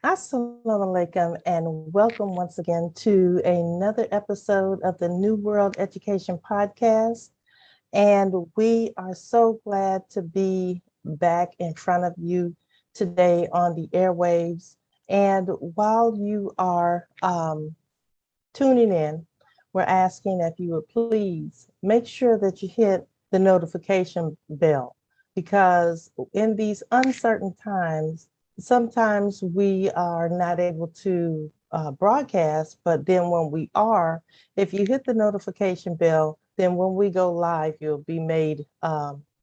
Assalamu alaikum, and welcome once again to another episode of the New World Education Podcast. And we are so glad to be back in front of you today on the airwaves. And while you are tuning in, we're asking if you would please make sure that you hit the notification bell, because in these uncertain times, sometimes we are not able to broadcast, but then when we are, if you hit the notification bell, then when we go live, you'll be made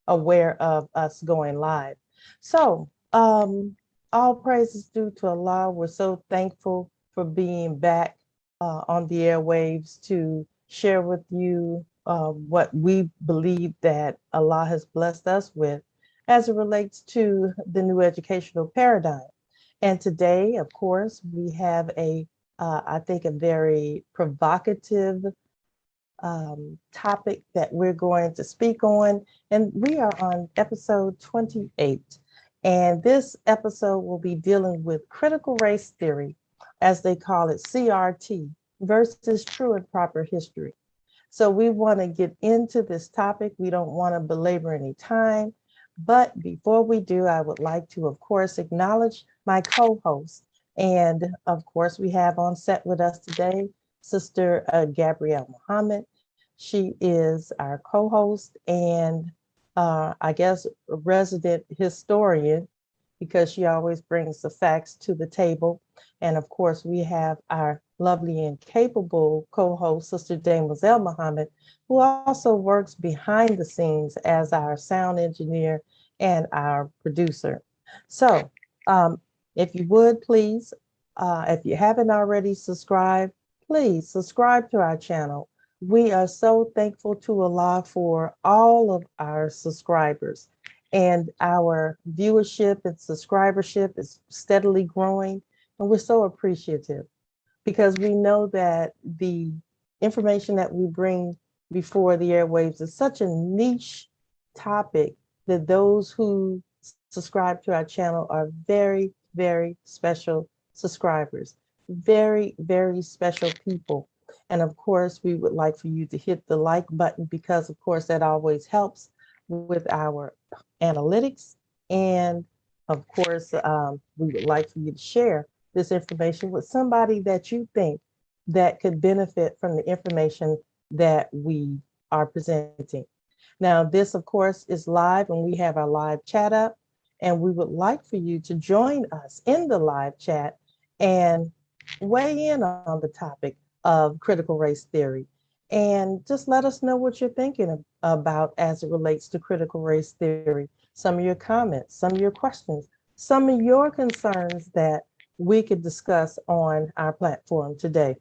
aware of us going live. So, all praise is due to Allah. We're so thankful for being back on the airwaves to share with you what we believe that Allah has blessed us with as it relates to the new educational paradigm. And today, of course, we have I think, a very provocative topic that we're going to speak on. And we are on episode 28. And this episode will be dealing with critical race theory, as they call it, C.R.T, versus true and proper history. So we want to get into this topic. We don't want to belabor any time. But before we do, I would like to, of course, acknowledge my co-host. And of course, we have on set with us today, Sister Gabrielle Muhammad. She is our co-host and I guess resident historian, because she always brings the facts to the table. And of course, we have our lovely and capable co-host, Sister Deborah Muhammad, who also works behind the scenes as our sound engineer and our producer. So if you would please, if you haven't already subscribed, please subscribe to our channel. We are so thankful to Allah for all of our subscribers, and our viewership and subscribership is steadily growing. And we're so appreciative, because we know that the information that we bring before the airwaves is such a niche topic that those who subscribe to our channel are very, very special subscribers, very, very special people. And of course, we would like for you to hit the like button, because of course that always helps with our analytics. And of course, we would like for you to share this information with somebody that you think that could benefit from the information that we are presenting. Now, this, of course, is live, and we have our live chat up, and we would like for you to join us in the live chat and weigh in on the topic of critical race theory. And just let us know what you're thinking about as it relates to critical race theory, some of your comments, some of your questions, some of your concerns that we could discuss on our platform today.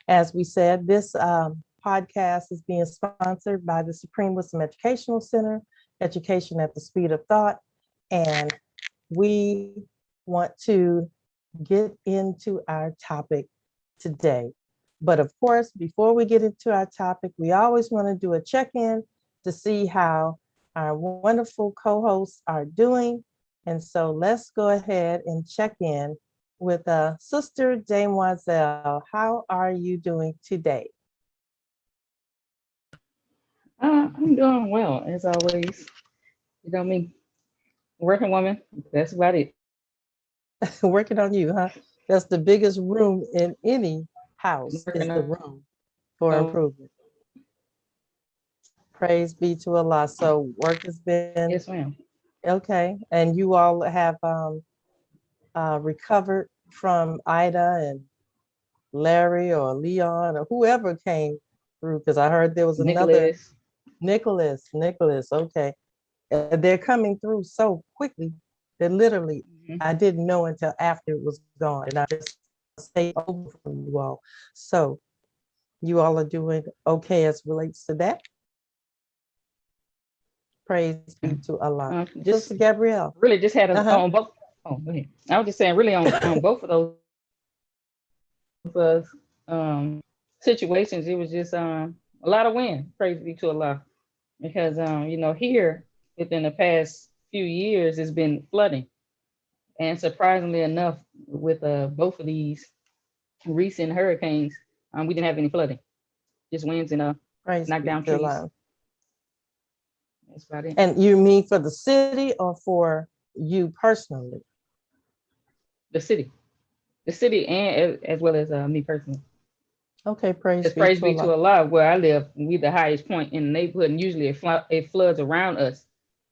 As we said, this podcast is being sponsored by the Supreme Muslim Educational Center, Education at the Speed of Thought. And we want to get into our topic today. But of course, before we get into our topic, we always want to do a check-in to see how our wonderful co-hosts are doing. And so let's go ahead and check in with Sister Demoiselle. How are you doing today? I'm doing well, as always. You know me, working woman. That's about it. Working on you, huh? That's the biggest room in any house, Working is the on. room for improvement. Praise be to Allah. So work has been Yes, ma'am. okay. And you all have recovered from Ida and Larry or Leon or whoever came through, because I heard there was another Nicholas. Nicholas. Okay. They're coming through so quickly that literally Mhm. I didn't know until after it was gone. And I just stayed over from you all. So you all are doing okay as relates to that. Praise be to Allah. Just Just Gabrielle. really just had Uh-huh. on both. Oh, go ahead. I was just saying, really on both of those situations, it was just a lot of wind. Praise be to Allah, because here within the past few years, it's been flooding. And surprisingly enough, with both of these recent hurricanes, we didn't have any flooding, just winds and Praise knocked be down to the trees. Lord. That's about it. And you mean for the city or for you personally? The city, and as well as me personally. Okay, praise Because be praise to be to Allah. Allah, where I live, we the highest point in the neighborhood, and usually it floods around us.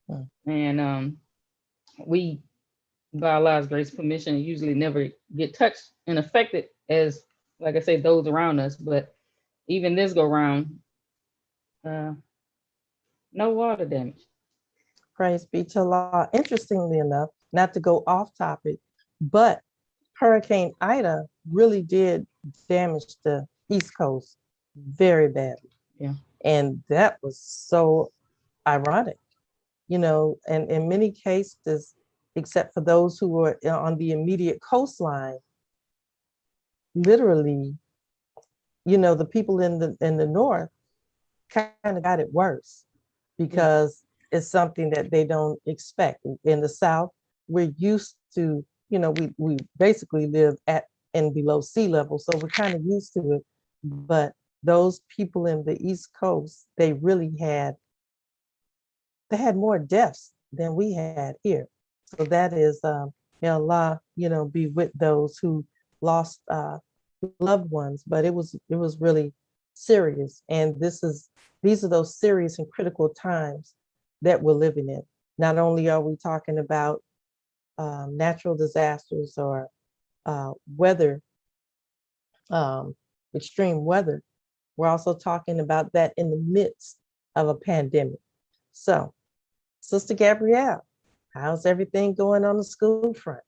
Hmm. And we, by Allah's grace permission, usually never get touched and affected as, like I say, those around us. But even this go round, uh, no water damage. Praise be to Allah. Interestingly enough, not to go off topic, but Hurricane Ida really did damage the East Coast very badly. Yeah. And that was so ironic, and in many cases, except for those who were on the immediate coastline, literally, the people in the north kind of got it worse because it's something that they don't expect. In the South, we're used to, we basically live at and below sea level, so we're kind of used to it. But those people in the East Coast, they had more deaths than we had here. So that is, may Allah, be with those who lost loved ones. But it was really serious, and these are those serious and critical times that we're living in. Not only are we talking about natural disasters or weather, um, extreme weather, we're also talking about that in the midst of a pandemic. So, Sister Gabrielle, how's everything going on the school front?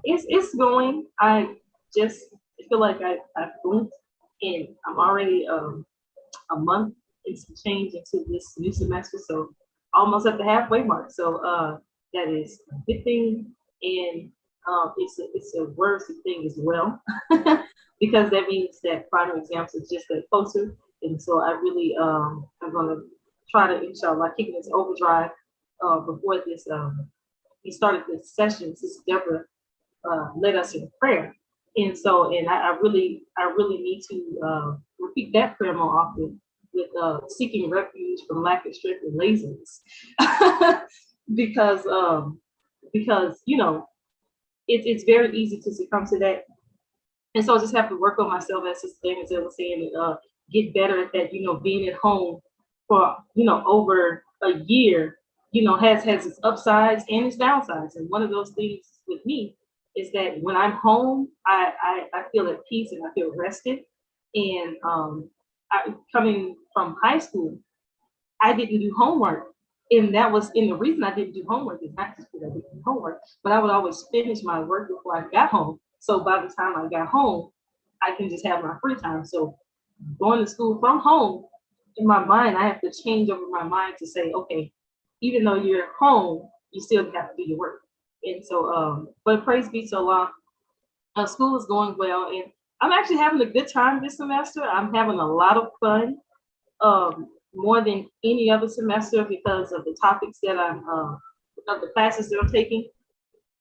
It's going. I just feel like I blinked and I'm already a month and some change into this new semester, so almost at the halfway mark. So that is a good thing, and it's a worrisome thing as well, because that means that final exams are just that closer, and so I really I'm gonna try to inshallah kick it into overdrive before this we started this session. Sister Deborah led us in prayer. And so, and I really need to repeat that prayer more often with seeking refuge from lack of strength and laziness, because it's very easy to succumb to that. And so I just have to work on myself, as Sister Daniel was saying, and get better at that. Being at home for over a year, has its upsides and its downsides. And one of those things with me is that when I'm home, I feel at peace and I feel rested. And coming from high school, I didn't do homework. And the reason I didn't do homework is not just because I didn't do homework, but I would always finish my work before I got home. So by the time I got home, I can just have my free time. So going to school from home, in my mind, I have to change over my mind to say, okay, even though you're at home, you still have to do your work. And so, but praise be to Allah, school is going well, and I'm actually having a good time this semester. I'm having a lot of fun, more than any other semester because of the topics that of the classes that I'm taking,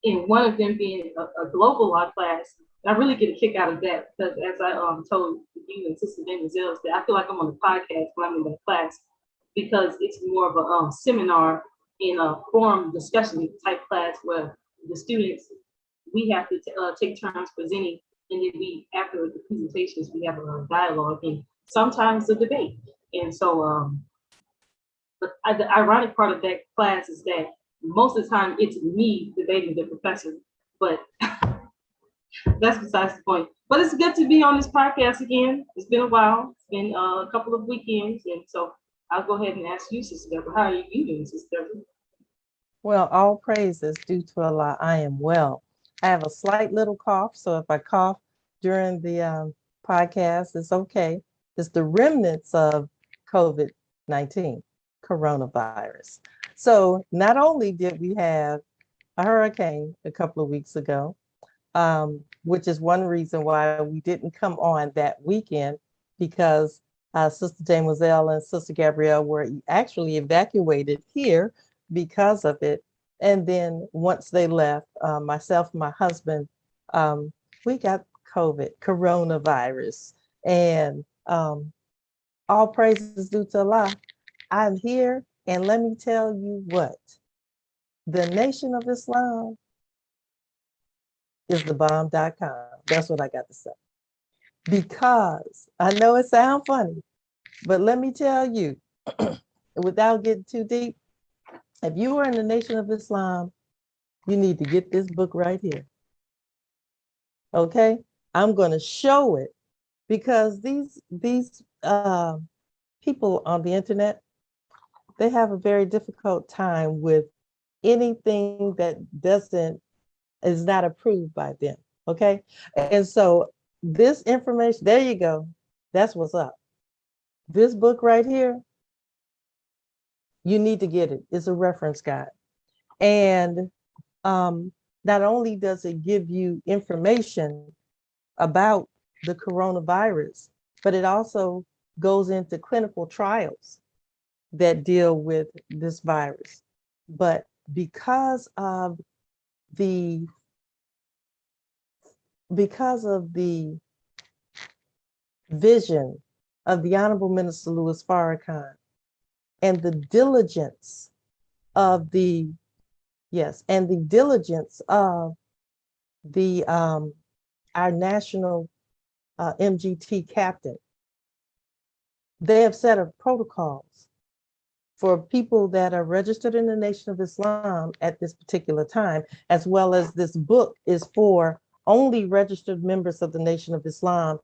and one of them being a global law class. I really get a kick out of that because, as I told you and Sister Denzel, that I feel like I'm on the podcast when I'm in that class because it's more of a seminar in a forum discussion type class where the students, we have to take turns presenting, and then after the presentations, we have a dialogue and sometimes a debate. And so, but the ironic part of that class is that most of the time it's me debating the professor, but that's besides the point. But it's good to be on this podcast again. It's been a while. It's been a couple of weekends, and so I'll go ahead and ask you, Sister Deborah, how are you doing, Sister Deborah? Well, all praises due to Allah. I am well. I have a slight little cough, so if I cough during the podcast, it's okay. It's the remnants of COVID-19, coronavirus. So not only did we have a hurricane a couple of weeks ago, which is one reason why we didn't come on that weekend, because Sister Demoiselle and Sister Gabrielle were actually evacuated here because of it. And then once they left, myself and my husband, we got coronavirus. And all praises due to Allah. I'm here, and let me tell you what, the Nation of Islam is the bomb.com. That's what I got to say. Because I know it sounds funny, but let me tell you, without getting too deep, if you are in the Nation of Islam, you need to get this book right here. Okay? I'm going to show it because these people on the internet, they have a very difficult time with anything that is not approved by them. Okay. And so this information, there you go. That's what's up. This book right here, you need to get it. It's a reference guide. And not only does it give you information about the coronavirus, but it also goes into clinical trials that deal with this virus. But because of the vision of the Honorable Minister Louis Farrakhan and the diligence of the our national MGT captain, they have set up protocols for people that are registered in the Nation of Islam at this particular time, as well as this book is for only registered members of the Nation of Islam.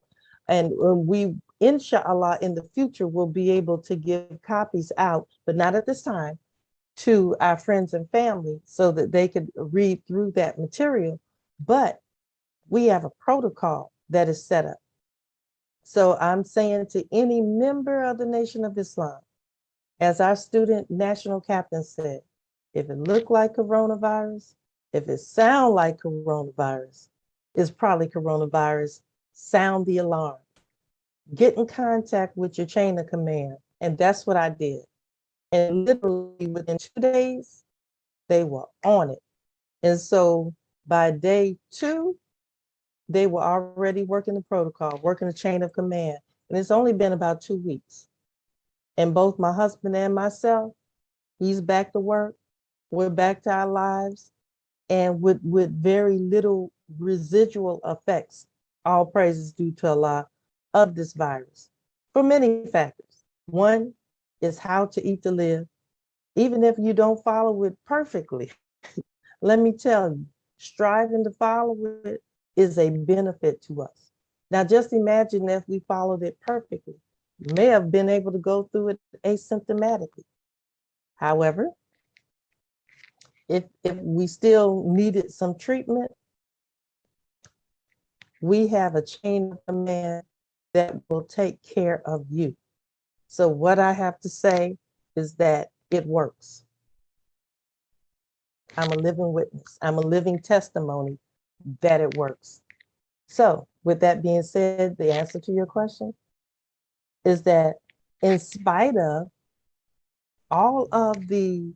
And we, inshallah, in the future, will be able to give copies out, but not at this time, to our friends and family so that they could read through that material. But we have a protocol that is set up. So I'm saying to any member of the Nation of Islam, as our student national captain said, if it looked like coronavirus, if it sound like coronavirus, it's probably coronavirus. Sound the alarm. Get in contact with your chain of command. And that's what I did. And literally within 2 days, they were on it. And so by day 2, they were already working the protocol, working the chain of command. And it's only been about 2 weeks. And both my husband and myself, he's back to work. We're back to our lives. And with very little residual effects, all praises due to Allah, of this virus for many factors. One is how to eat to live. Even if you don't follow it perfectly, let me tell you, striving to follow it is a benefit to us. Now, just imagine if we followed it perfectly. You may have been able to go through it asymptomatically. However, if we still needed some treatment, we have a chain of command that will take care of you. So what I have to say is that it works. I'm a living witness. I'm a living testimony that it works. So with that being said, the answer to your question is that in spite of all of the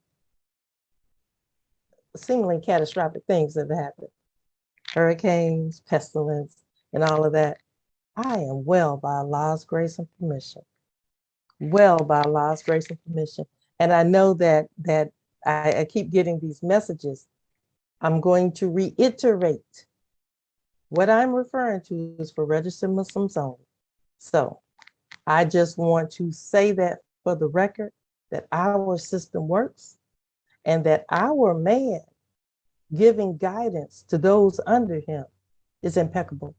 seemingly catastrophic things that have happened, hurricanes, pestilence, and all of that, I am well by Allah's grace and permission. Well by Allah's grace and permission. And I know that I keep getting these messages. I'm going to reiterate what I'm referring to is for registered Muslims only. So I just want to say that for the record, that our system works and that our man giving guidance to those under him is impeccable.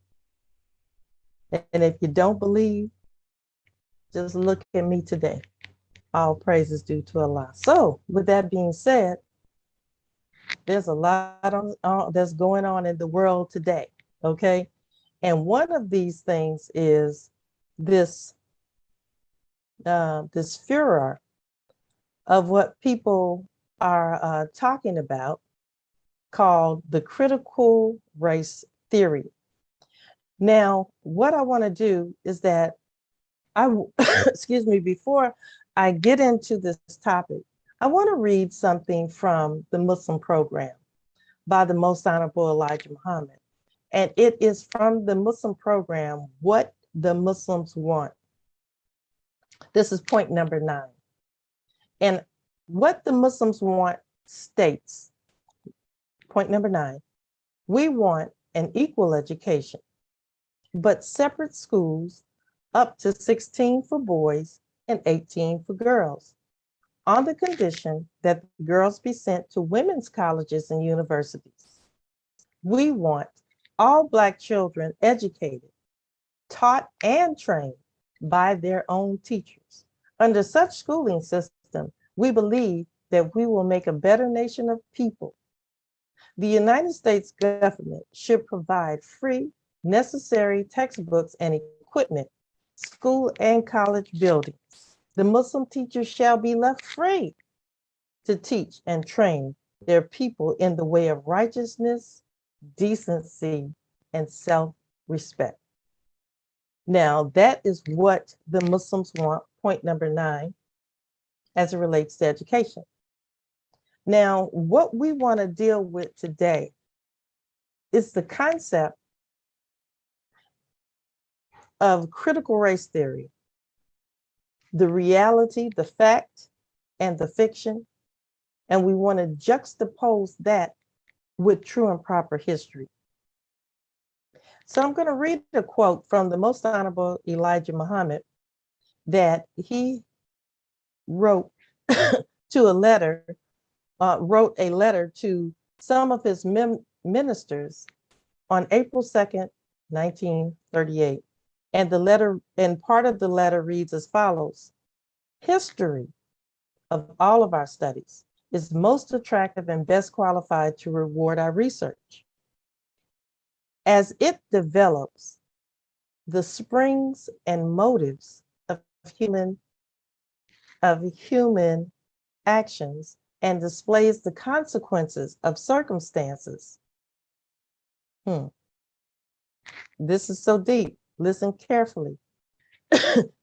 And if you don't believe, just look at me today. All praises due to Allah. So with that being said, there's a lot that's going on in the world today, okay? And one of these things is this furor of what people are talking about called the critical race theory. Now, what I want to do is that excuse me, before I get into this topic, I want to read something from the Muslim program by the Most Honorable Elijah Muhammad. And it is from the Muslim program, What the Muslims Want. This is point number 9. And what the Muslims want states, point number 9, we want an equal education, but separate schools up to 16 for boys and 18 for girls, on the condition that girls be sent to women's colleges and universities. We want all Black children educated, taught, and trained by their own teachers. Under such schooling system, we believe that we will make a better nation of people. The United States government should provide free, necessary textbooks and equipment, school and college buildings. The Muslim teachers shall be left free to teach and train their people in the way of righteousness, decency, and self-respect. Now, that is what the Muslims want, point number 9, as it relates to education. Now, what we want to deal with today is the concept of critical race theory, the reality, the fact, and the fiction. And we want to juxtapose that with true and proper history. So I'm going to read a quote from the Most Honorable Elijah Muhammad that he wrote wrote a letter to some of his ministers on April 2nd, 1938. And the letter, and part of the letter reads as follows: history of all of our studies is most attractive and best qualified to reward our research. As it develops the springs and motives of human actions and displays the consequences of circumstances. This is so deep. Listen carefully.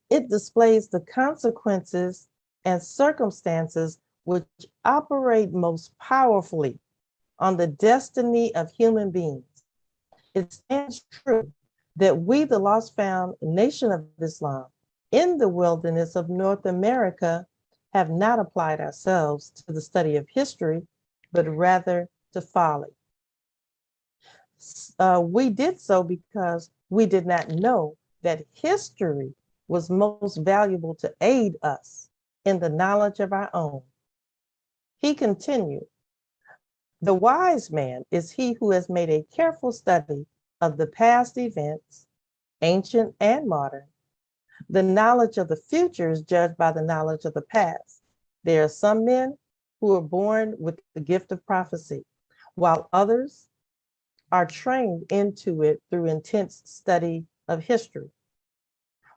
It displays the consequences and circumstances which operate most powerfully on the destiny of human beings. It stands true that we, the lost found nation of Islam, in the wilderness of North America, have not applied ourselves to the study of history, but rather to folly. We did so because we did not know that history was most valuable to aid us in the knowledge of our own. He continued, the wise man is he who has made a careful study of the past events, ancient and modern. The knowledge of the future is judged by the knowledge of the past. There are some men who are born with the gift of prophecy, while others are trained into it through intense study of history.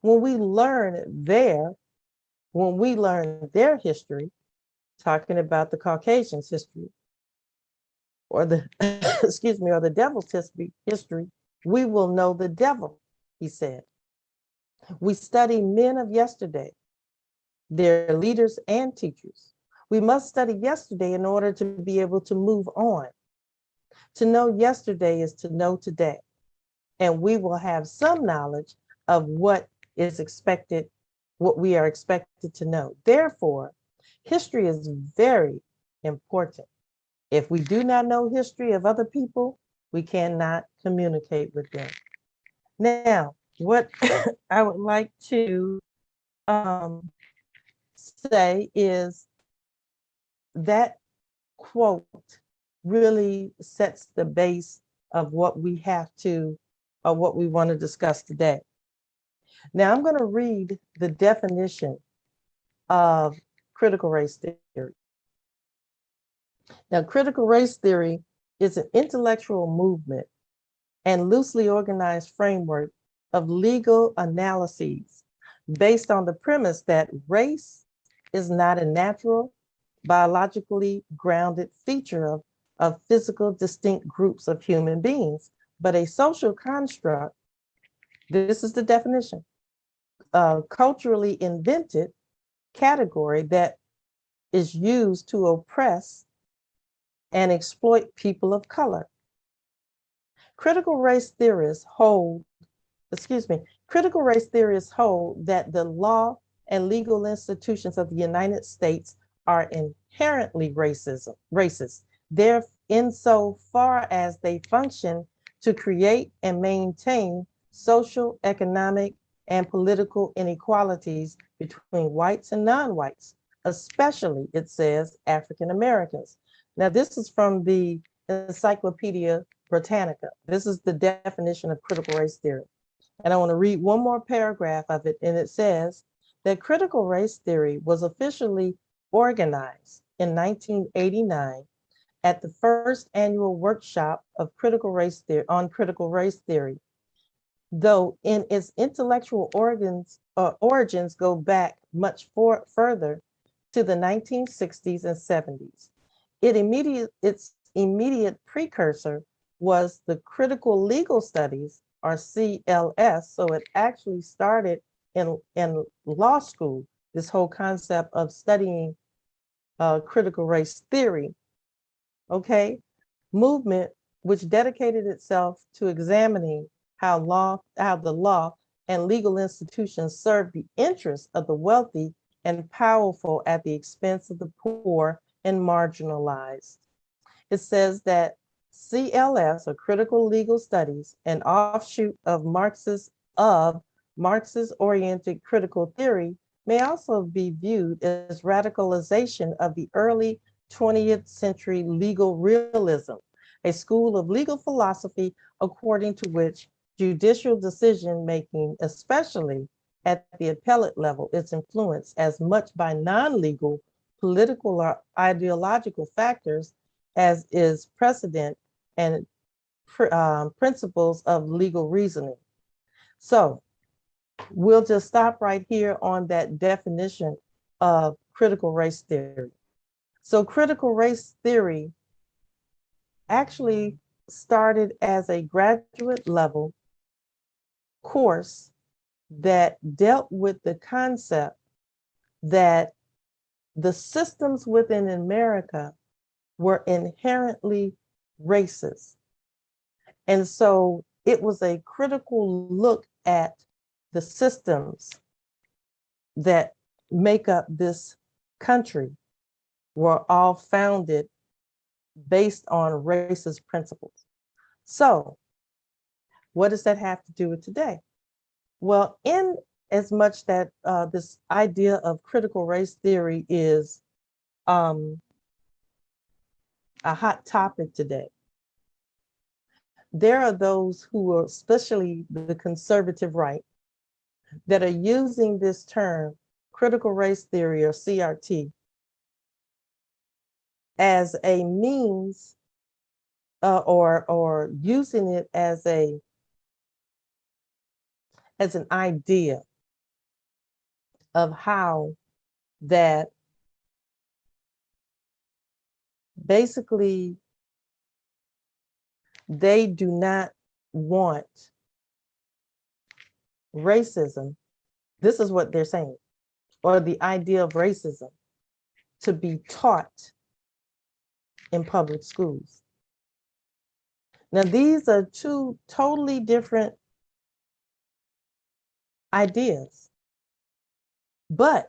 When we learn their history, talking about the Caucasians' history, or the or the devil's history, we will know the devil, he said. We study men of yesterday, their leaders and teachers. We must study yesterday in order to be able to move on. To know yesterday is to know today, and we will have some knowledge of what is expected, what we are expected to know. Therefore, history is very important. If we do not know history of other people, we cannot communicate with them. Now, what I would like to say is that quote really sets the base of what we have to, or what we want to discuss today. Now, I'm going to read the definition of critical race theory. Now, critical race theory is an intellectual movement and loosely organized framework of legal analyses based on the premise that race is not a natural, biologically grounded feature of physical distinct groups of human beings, but a social construct. This is the definition: culturally invented category that is used to oppress and exploit people of color. Critical race theorists hold, critical race theorists hold that the law and legal institutions of the United States are inherently racist. They're insofar as they function to create and maintain social, economic, and political inequalities between whites and non-whites, especially, it says, African Americans. Now, this is from the Encyclopedia Britannica. This is the definition of critical race theory. And I want to read one more paragraph of it, and it says that critical race theory was officially organized in 1989 at the first annual workshop of critical race theory on critical race theory, though in its intellectual origins go back much further to the 1960s and 70s. Its immediate precursor was the Critical Legal Studies, or CLS. So it actually started in law school, this whole concept of studying critical race theory, okay, movement, which dedicated itself to examining how the law and legal institutions serve the interests of the wealthy and powerful at the expense of the poor and marginalized. It says that CLS, or Critical Legal Studies, an offshoot of Marxist-oriented critical theory, may also be viewed as radicalization of the early 20th century legal realism, a school of legal philosophy according to which judicial decision-making, especially at the appellate level, is influenced as much by non-legal, political, or ideological factors as is precedent and principles of legal reasoning. So we'll just stop right here on that definition of critical race theory. So critical race theory actually started as a graduate level course that dealt with the concept that the systems within America were inherently racist. And so it was a critical look at the systems that make up this country were all founded based on racist principles. So what does that have to do with today? Well, in as much that this idea of critical race theory is a hot topic today, there are those who are, especially the conservative right, that are using this term, critical race theory, or CRT, as a means or using it as an idea of how that basically they do not want racism. This is what they're saying, or the idea of racism to be taught in public schools. Now, these are two totally different ideas, but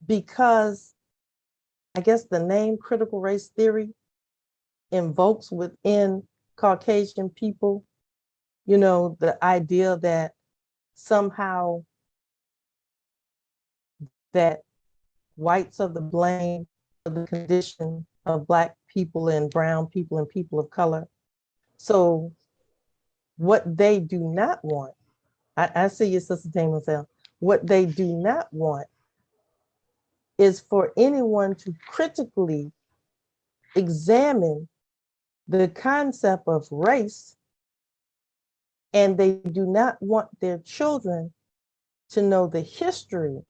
because I guess the name critical race theory invokes within Caucasian people, the idea that somehow that whites are the blame for the condition of Black people and brown people and people of color. So what they do not want, I see you, Sister Damazel, what they do not want is for anyone to critically examine the concept of race, and they do not want their children to know the history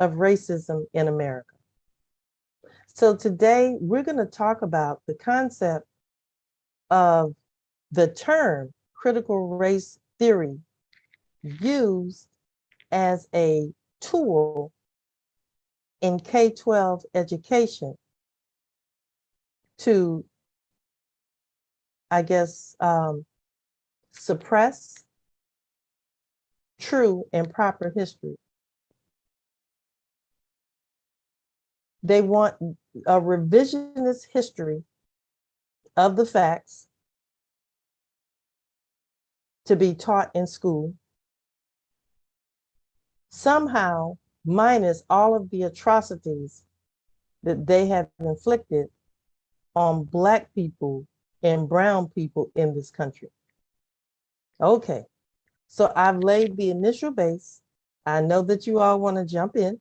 of racism in America. So today we're going to talk about the concept of the term critical race theory used as a tool in K-12 education to, I guess, suppress true and proper history. They want a revisionist history of the facts to be taught in school, somehow minus all of the atrocities that they have inflicted on Black people and brown people in this country. Okay, so I've laid the initial base. I know that you all want to jump in.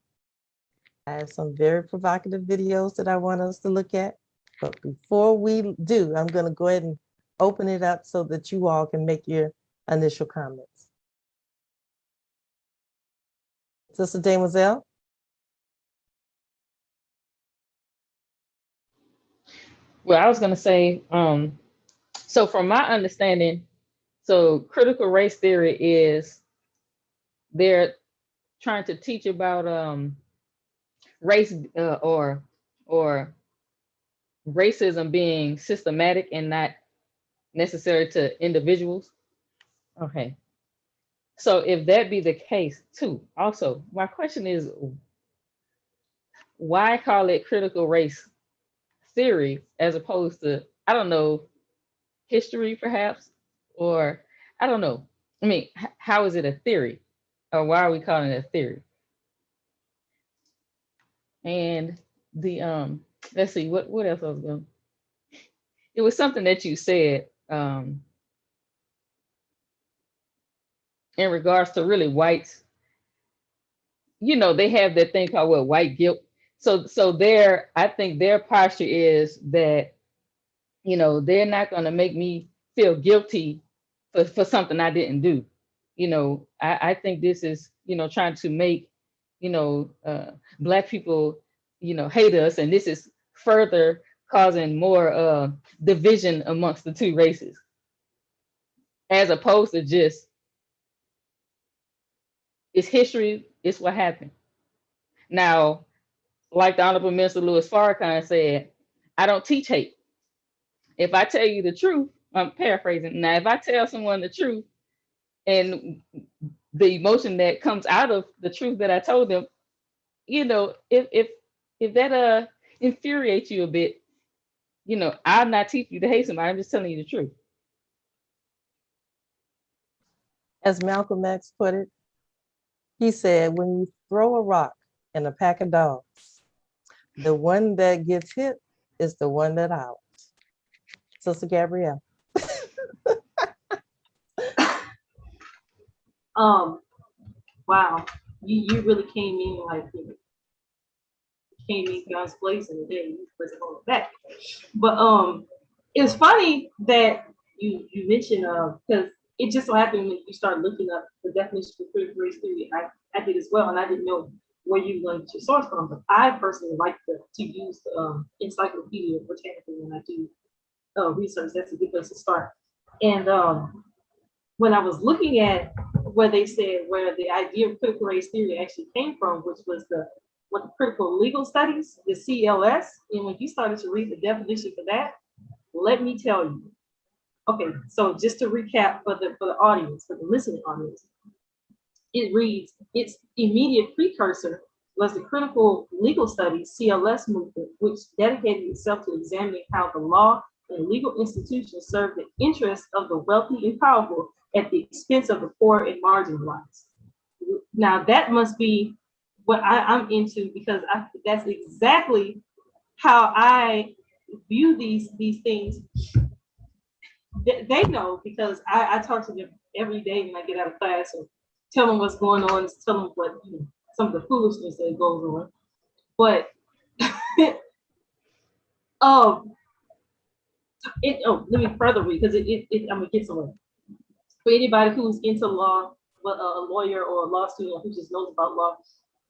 I have some very provocative videos that I want us to look at. But before we do, I'm going to go ahead and open it up so that you all can make your initial comments. Sister Demoiselle? Well, I was going to say, so from my understanding, so critical race theory is they're trying to teach about race or racism being systematic and not necessary to individuals. Okay. So if that be the case too, also, my question is, why call it critical race theory as opposed to, I don't know, history perhaps? Or I don't know. I mean, how is it a theory? Or why are we calling it a theory? And the let's see, what else I was going. It was something that you said in regards to really whites. You know, they have that thing called what, white guilt. So their, I think their posture is that, you know, they're not going to make me feel guilty for something I didn't do. You know, I think this is, you know, trying to make, you know, Black people, you know, hate us, and this is further causing more division amongst the two races, as opposed to just, it's history, it's what happened. Now, like the Honorable Minister Louis Farrakhan said, I don't teach hate. If I tell you the truth, I'm paraphrasing. Now, if I tell someone the truth and the emotion that comes out of the truth that I told them, you know, if that infuriates you a bit, you know, I'm not teaching you to hate somebody. I'm just telling you the truth. As Malcolm X put it, he said, when you throw a rock in a pack of dogs, the one that gets hit is the one that howls. Sister Gabrielle. Wow, you really came in like came in guns blazing today. You wasn't going back, but it's funny that you mentioned because it just so happened when you start looking up the definition of critical race theory, I did as well, and I didn't know where you learned your source from, but I personally like to use the Encyclopedia Britannica when I do research. That's a good place to start. And when I was looking at where they said where the idea of critical race theory actually came from, which was the critical legal studies, the CLS, and when you started to read the definition for that, let me tell you. Okay, so just to recap for the audience, for the listening audience, it reads, its immediate precursor was the critical legal studies CLS movement, which dedicated itself to examining how the law and legal institutions serve the interests of the wealthy and powerful at the expense of the poor and marginalized. Now that must be what I'm into, because that's exactly how I view these things. They know, because I talk to them every day when I get out of class and tell them what's going on, tell them what, you know, some of the foolishness that goes on. But let me further read, because I'm gonna get somewhere. For anybody who's into law, but a lawyer or a law student who just knows about law,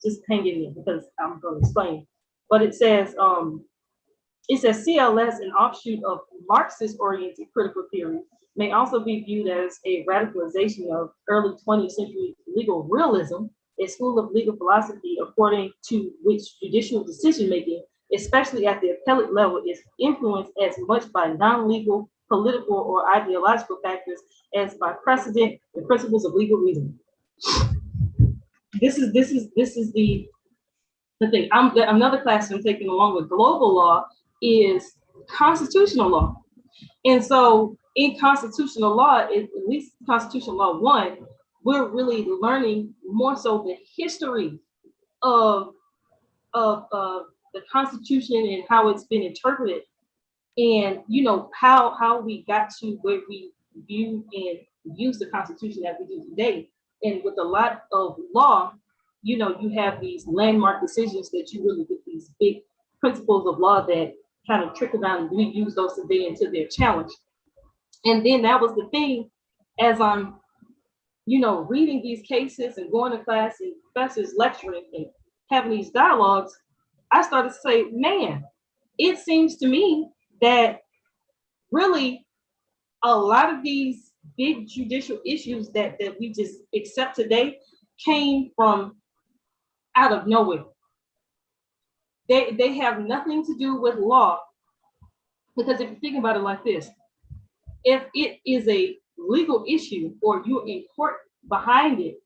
just hang in there because I'm going to explain. But it says CLS, an offshoot of Marxist-oriented critical theory, may also be viewed as a radicalization of early 20th century legal realism, a school of legal philosophy according to which judicial decision making, especially at the appellate level, is influenced as much by non-legal, political, or ideological factors as by precedent and principles of legal reasoning. This is the thing. Another class I'm taking along with global law is constitutional law. And so in constitutional law, at least constitutional law 1, we're really learning more so the history of the Constitution and how it's been interpreted, and how we got to where we view and use the Constitution as we do today. And with a lot of law, you have these landmark decisions that you really get these big principles of law that kind of trickle down, and we use those today until they're challenged. And then that was the thing, as I'm reading these cases and going to class and professors lecturing and having these dialogues, I started to say, man, it seems to me that really a lot of these big judicial issues that we just accept today came from out of nowhere. They have nothing to do with law, because if you think about it like this, if it is a legal issue or you're in court behind it,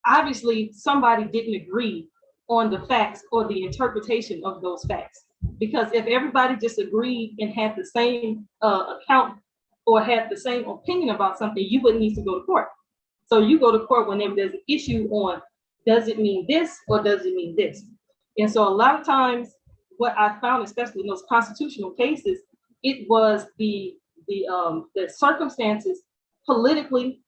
obviously somebody didn't agree on the facts or the interpretation of those facts. Because if everybody just agreed and had the same account or had the same opinion about something, you wouldn't need to go to court. So you go to court whenever there's an issue on, does it mean this or does it mean this? And so a lot of times what I found, especially in those constitutional cases, it was the circumstances politically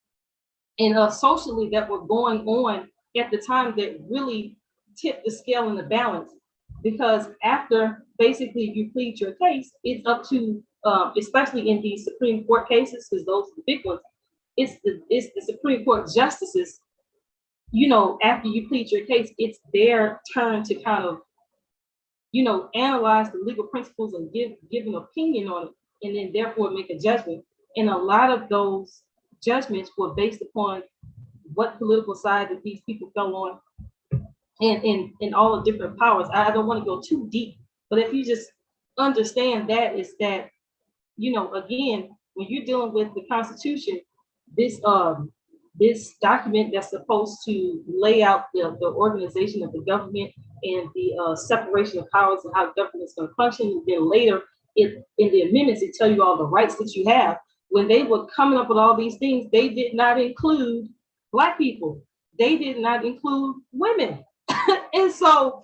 and socially that were going on at the time that really tipped the scale in the balance. Because after basically you plead your case, it's up to, especially in these Supreme Court cases, because those are the big ones, it's the Supreme Court justices, after you plead your case, it's their turn to kind of, analyze the legal principles and give an opinion on it, and then therefore make a judgment. And a lot of those judgments were based upon what political side that these people fell on, and all the different powers. I don't want to go too deep, but if you just understand that, is that, again, when you're dealing with the Constitution, this document that's supposed to lay out the organization of the government and the separation of powers and how government is going to function. And then later in the amendments, it tell you all the rights that you have. When they were coming up with all these things, they did not include Black people. They did not include women. and so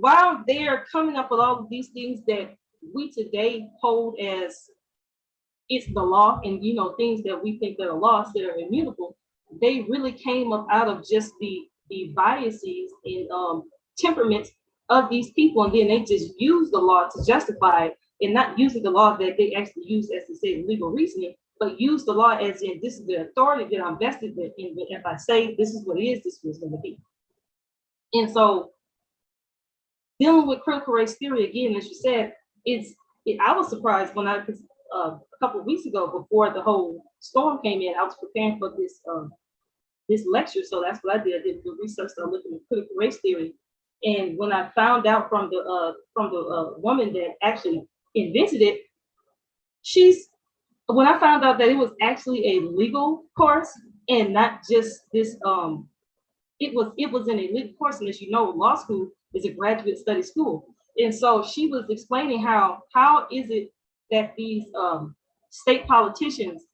while they're coming up with all of these things that we today hold as it's the law, and things that we think that are laws that are immutable, they really came up out of just the biases and temperaments of these people, and then they just use the law to justify it, and not using the law that they actually use as to say legal reasoning, but use the law as in, this is the authority that I'm vested in. If I say this is what it is, this is what it's going to be. And so dealing with critical race theory, again, as you said, I was surprised when a couple of weeks ago, before the whole storm came in, I was preparing for this lecture. So that's what I did. I did the research, started looking at critical race theory. And when I found out from the woman that actually invented it, when I found out that it was actually a legal course and not just this, it was in a legal course. And as you know, law school is a graduate study school. And so she was explaining how is it that these state politicians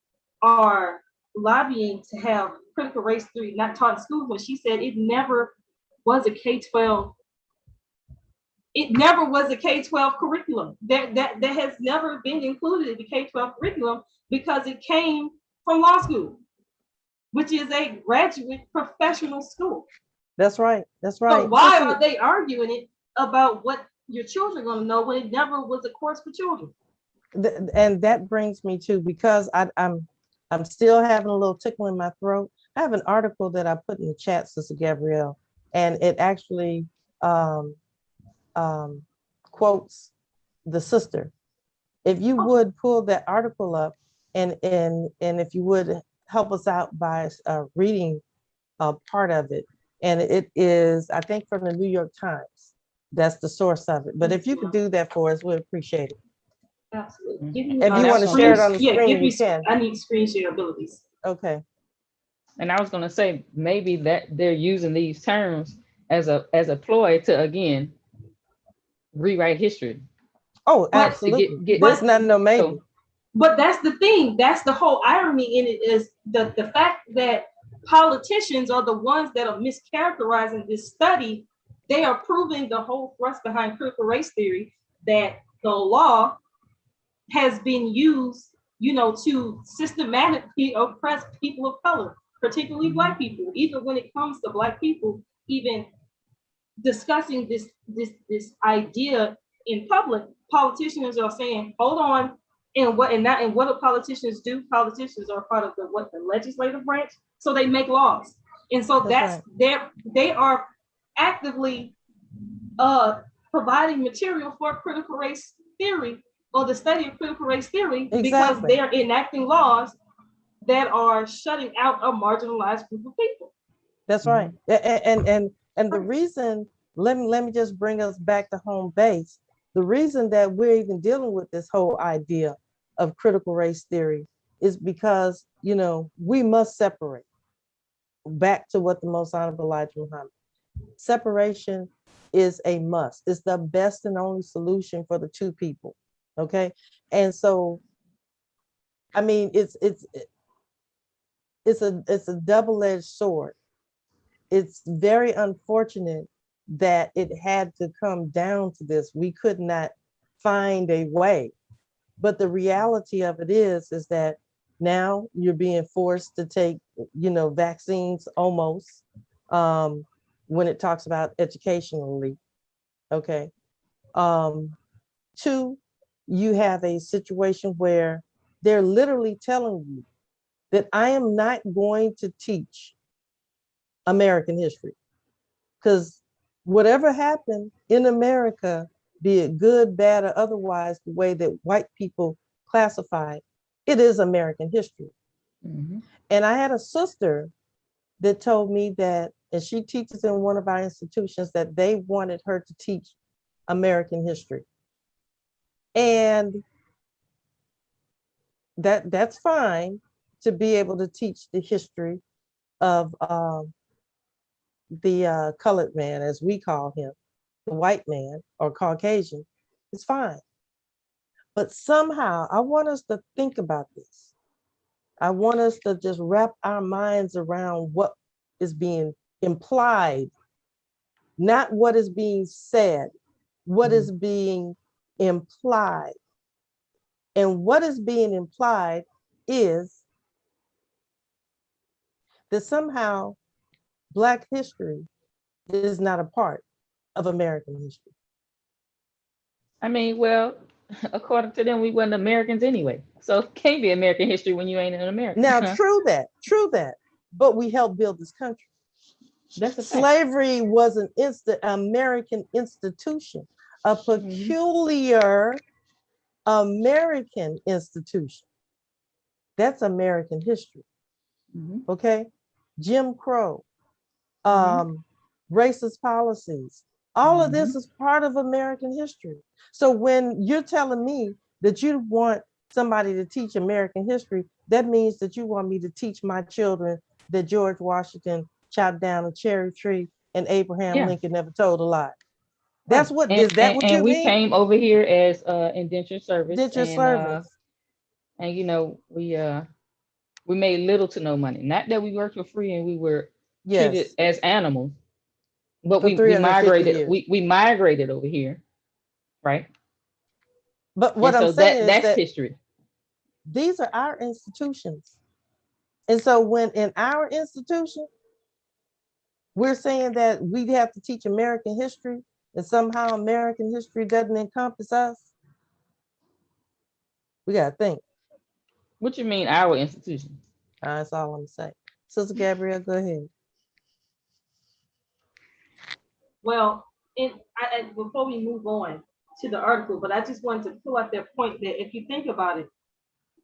are lobbying to have critical race theory not taught in school, when she said it never was a K-12. It never was a K-12 curriculum. That has never been included in the K-12 curriculum, because it came from law school, which is a graduate professional school. That's right. That's right. So why are they arguing it about what your children are going to know when it never was a course for children? And that brings me to, because I'm still having a little tickle in my throat. I have an article that I put in the chat, Sister Gabrielle, and it actually quotes the sister. If you would pull that article up, and if you would help us out by reading part of it. And it is, I think, from the New York Times. That's the source of it. But if you could do that for us, we'd appreciate it. Absolutely. If you want to share it on the screen, you can. I need screen share abilities. Okay. And I was gonna say maybe that they're using these terms as a ploy to again rewrite history. Oh, But- absolutely. get- There's nothing, no maybe. But that's the thing. That's the whole irony in it, is the fact that politicians are the ones that are mischaracterizing this study. They are proving the whole thrust behind critical race theory, that the law has been used, to systematically oppress people of color, particularly Black people. Even when it comes to Black people, even discussing this idea in public, politicians are saying, hold on. And what do politicians do? Politicians are part of the legislative branch, so they make laws. And so that's right. They are actively providing material for critical race theory, or the study of critical race theory, because they're enacting laws that are shutting out a marginalized group of people. That's right. And the reason, let me just bring us back to home base. The reason that we're even dealing with this whole idea of critical race theory is because, we must separate. Back to what the Most Honorable Elijah Muhammad. Separation is a must. It's the best and only solution for the two people. Okay. And so, I mean, it's a double-edged sword. It's very unfortunate that it had to come down to this. We could not find a way. But the reality of it is that now you're being forced to take, vaccines almost, when it talks about educationally. Okay. Two, you have a situation where they're literally telling you that I am not going to teach American history, because whatever happened in America, be it good, bad, or otherwise, the way that white people classify it is American history. Mm-hmm. And I had a sister that told me that, and she teaches in one of our institutions, that they wanted her to teach American history. And that's fine, to be able to teach the history of the colored man, as we call him, the white man or Caucasian. It's fine. But somehow I want us to think about this. I want us to just wrap our minds around what is being implied, not what is being said, what is being implied. And what is being implied is that somehow Black history is not a part of American history. I mean, well, according to them, we wasn't Americans anyway. So it can't be American history when you ain't an American. Now, true that. But we helped build this country. That's a fact. Slavery was an American institution, a peculiar American institution. That's American history. Mm-hmm. Okay? Jim Crow, racist policies, all of this is part of American history. So when you're telling me that you want somebody to teach American history, that means that you want me to teach my children that George Washington chopped down a cherry tree and Abraham Lincoln never told a lie. That's what, is that what you mean? And we came over here as indentured service. Indentured service. And we made little to no money. Not that we worked for free and we were treated as animals, but we migrated. We migrated over here, right? But what I'm saying is that's history. These are our institutions, and so when in our institution we're saying that we have to teach American history, and somehow American history doesn't encompass us, we gotta think. What you mean, our institution? That's all I'm saying. Sister Gabrielle, go ahead. Well, before we move on to the article, but I just wanted to pull out that point that if you think about it,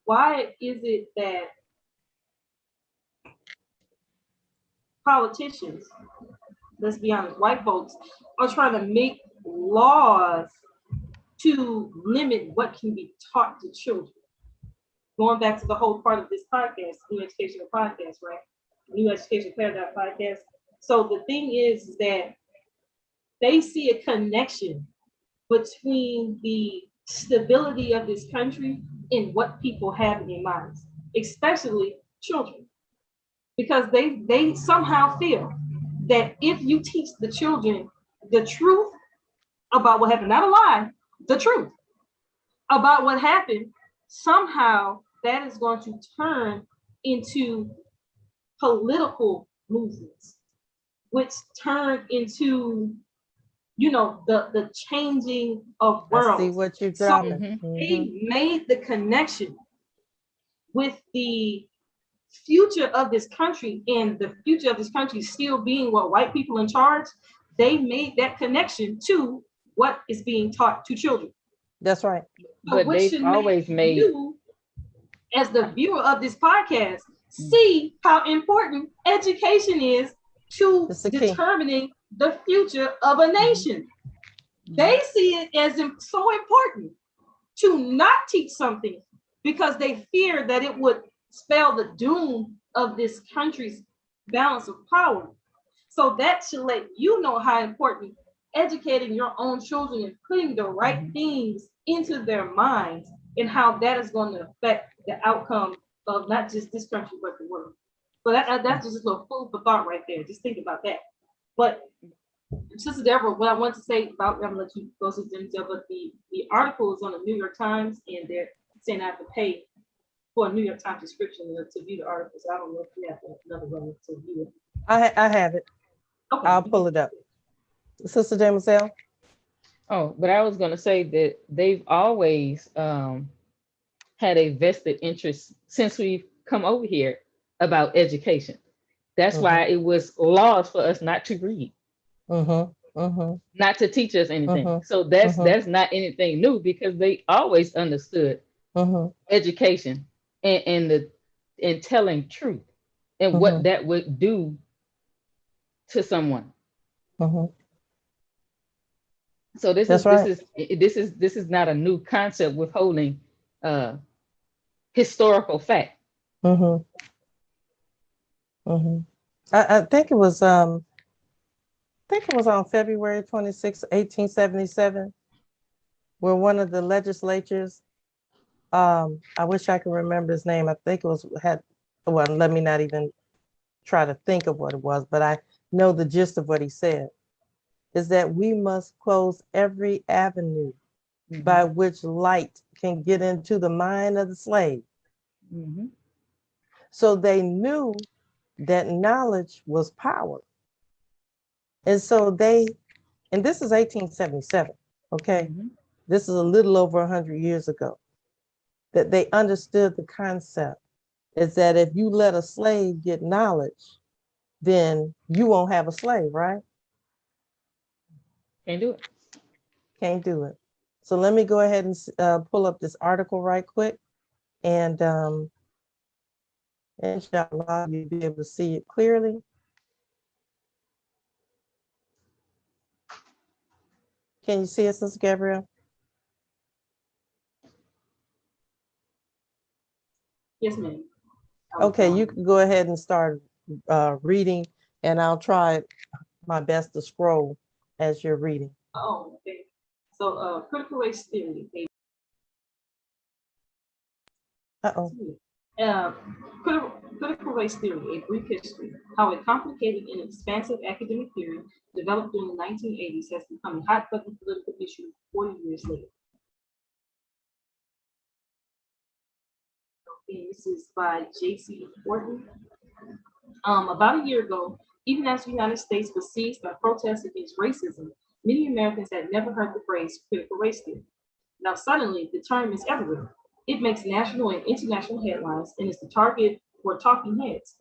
why is it that politicians, let's be honest, white folks are trying to make laws to limit what can be taught to children. Going back to the whole part of this podcast, New Educational Podcast, right? New Education Paradigm Podcast. So the thing is that they see a connection between the stability of this country and what people have in their minds, especially children, because they somehow feel that if you teach the children the truth about what happened, not a lie, the truth about what happened, somehow that is going to turn into political movements, which turn into, you know, the changing of I see worlds. what you're So dropping. they made the connection with the future of this country, and the future of this country still being what white people in charge. They made that connection to what is being taught to children. That's right. So But which they've should always make made you, as the viewer of this podcast, see how important education is to It's the key. determining the future of a nation. They see it as so important to not teach something because they fear that it would spell the doom of this country's balance of power. So that should let you know how important educating your own children and putting the right things into their minds, and how that is going to affect the outcome of not just this country, but the world. So that's just a little food for thought right there. Just think about that. But Sister Deborah, what I want to say about, I'm gonna let you go, Sister Deborah, but the article is on the New York Times, and they're saying I have to pay for a New York Times subscription to view the article. So I don't know if you have another way to view it. I have it. Okay. I'll pull it up. Sister Demusel? Oh, but I was going to say that they've always had a vested interest since we've come over here about education. That's why it was laws for us not to read, not to teach us anything. So that's not anything new, because they always understood education and telling truth and what that would do to someone. So this is not a new concept withholding historical fact. I think it was on February 26, 1877, where one of the legislatures, I wish I could remember his name. I think it was well, let me not even try to think of what it was, but I know the gist of what he said, is that we must close every avenue by which light can get into the mind of the slave. So they knew that knowledge was power. And so and this is 1877, okay? This is a little over 100 years ago, that they understood the concept is that if you let a slave get knowledge, then you won't have a slave, right? Can't do it. Can't do it. So let me go ahead and pull up this article right quick, and inshallah, you'll be able to see it clearly. Can you see it, Sister Gabrielle? Yes, ma'am. Okay, you can go ahead and start reading, and I'll try my best to scroll as you're reading. Oh, okay. So critical race theory. Critical race theory, a brief history, how a complicated and expansive academic theory developed during the 1980s has become a hot button political issue 40 years later. And this is by J.C. Horton. About a year ago, even as the United States was seized by protests against racism, many Americans had never heard the phrase critical race theory. Now suddenly, the term is everywhere. It makes national and international headlines and is the target for talking heads.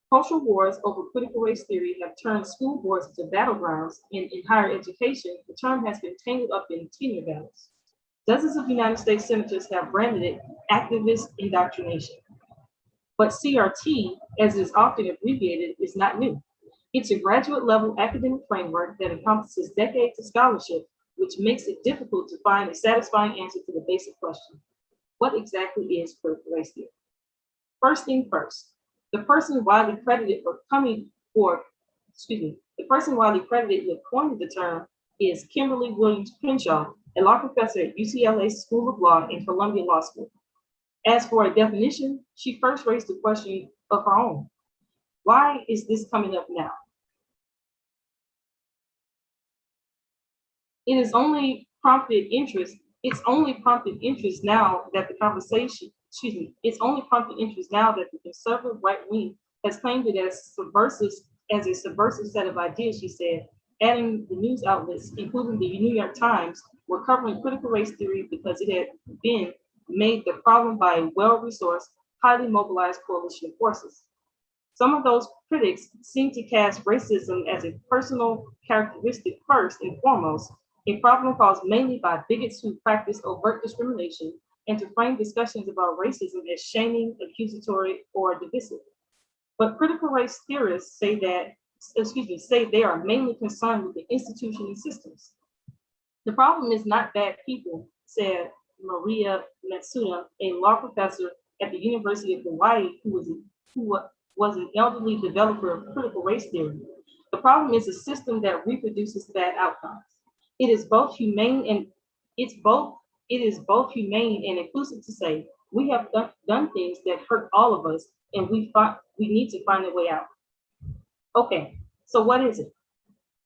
Cultural wars over critical race theory have turned school boards into battlegrounds, and in higher education, the term has been tangled up in tenure battles. Dozens of United States senators have branded it activist indoctrination. But C.R.T., as is often abbreviated, is not new. It's a graduate level academic framework that encompasses decades of scholarship, which makes it difficult to find a satisfying answer to the basic question: what exactly is critical race theory? First thing first, the person widely credited for coming for, excuse me, the person widely credited with coining the term is Kimberly Williams Crenshaw, a law professor at UCLA School of Law and Columbia Law School. As for a definition, she first raised the question of her own. Why is this coming up now? It is only prompted interest. It's only prompted interest now that the conversation, excuse me, it's only prompted interest now that the conservative right wing has claimed it as a subversive set of ideas, she said, adding the news outlets, including the New York Times, were covering critical race theory because it had been made the problem by a well-resourced, highly mobilized coalition of forces. Some of those critics seem to cast racism as a personal characteristic first and foremost, a problem caused mainly by bigots who practice overt discrimination, and to frame discussions about racism as shaming, accusatory, or divisive. But critical race theorists say they are mainly concerned with the institution and systems. The problem is not bad people, said Maria Matsuda, a law professor at the University of Hawaii who was an elderly developer of critical race theory. The problem is a system that reproduces bad outcomes. It is both humane and it is both humane and inclusive to say we have done things that hurt all of us, and we need to find a way out. Okay, so what is it?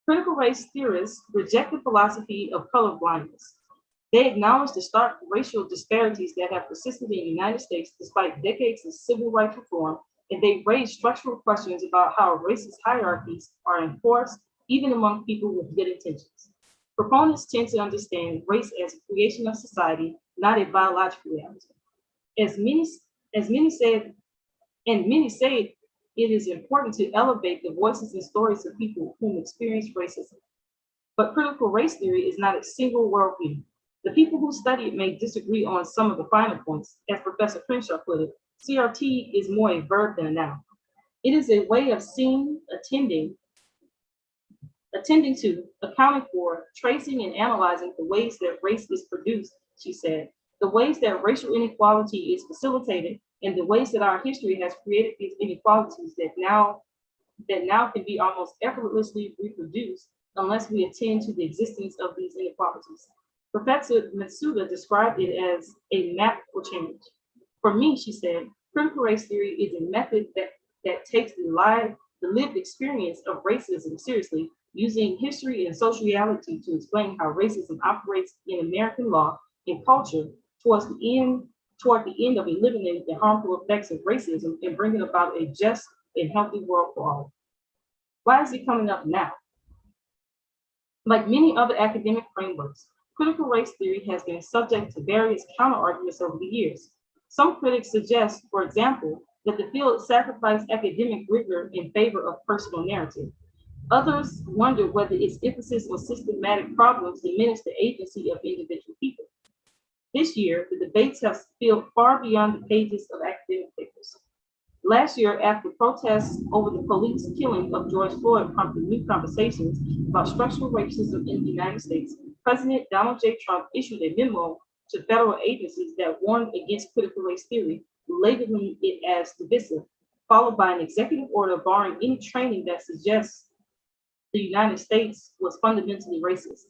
Critical race theorists reject the philosophy of color blindness. They acknowledge the stark racial disparities that have persisted in the United States despite decades of civil rights reform, and they raise structural questions about how racist hierarchies are enforced even among people with good intentions. Proponents tend to understand race as a creation of society, not a biological reality. As many, as many said, and many say it is important to elevate the voices and stories of people who experience racism. But critical race theory is not a single worldview. The people who study it may disagree on some of the finer points. As Professor Crenshaw put it, C.R.T. is more a verb than a noun. It is a way of seeing, attending to, accounting for, tracing, and analyzing the ways that race is produced, she said, the ways that racial inequality is facilitated, and the ways that our history has created these inequalities that now can be almost effortlessly reproduced unless we attend to the existence of these inequalities. Professor Matsuda described it as a map for change. For me, she said, critical race theory is a method that takes the lived experience of racism seriously, using history and sociality to explain how racism operates in American law and culture toward the end of eliminating the harmful effects of racism and bringing about a just and healthy world for all. Why is it coming up now? Like many other academic frameworks, critical race theory has been subject to various counterarguments over the years. Some critics suggest, for example, that the field sacrificed academic rigor in favor of personal narrative. Others wonder whether its emphasis on systematic problems diminished the agency of individual people. This year, the debates have spilled far beyond the pages of academic papers. Last year, after protests over the police killing of George Floyd prompted new conversations about structural racism in the United States, President Donald J. Trump issued a memo to federal agencies that warned against critical race theory, labeling it as divisive, followed by an executive order barring any training that suggests the United States was fundamentally racist.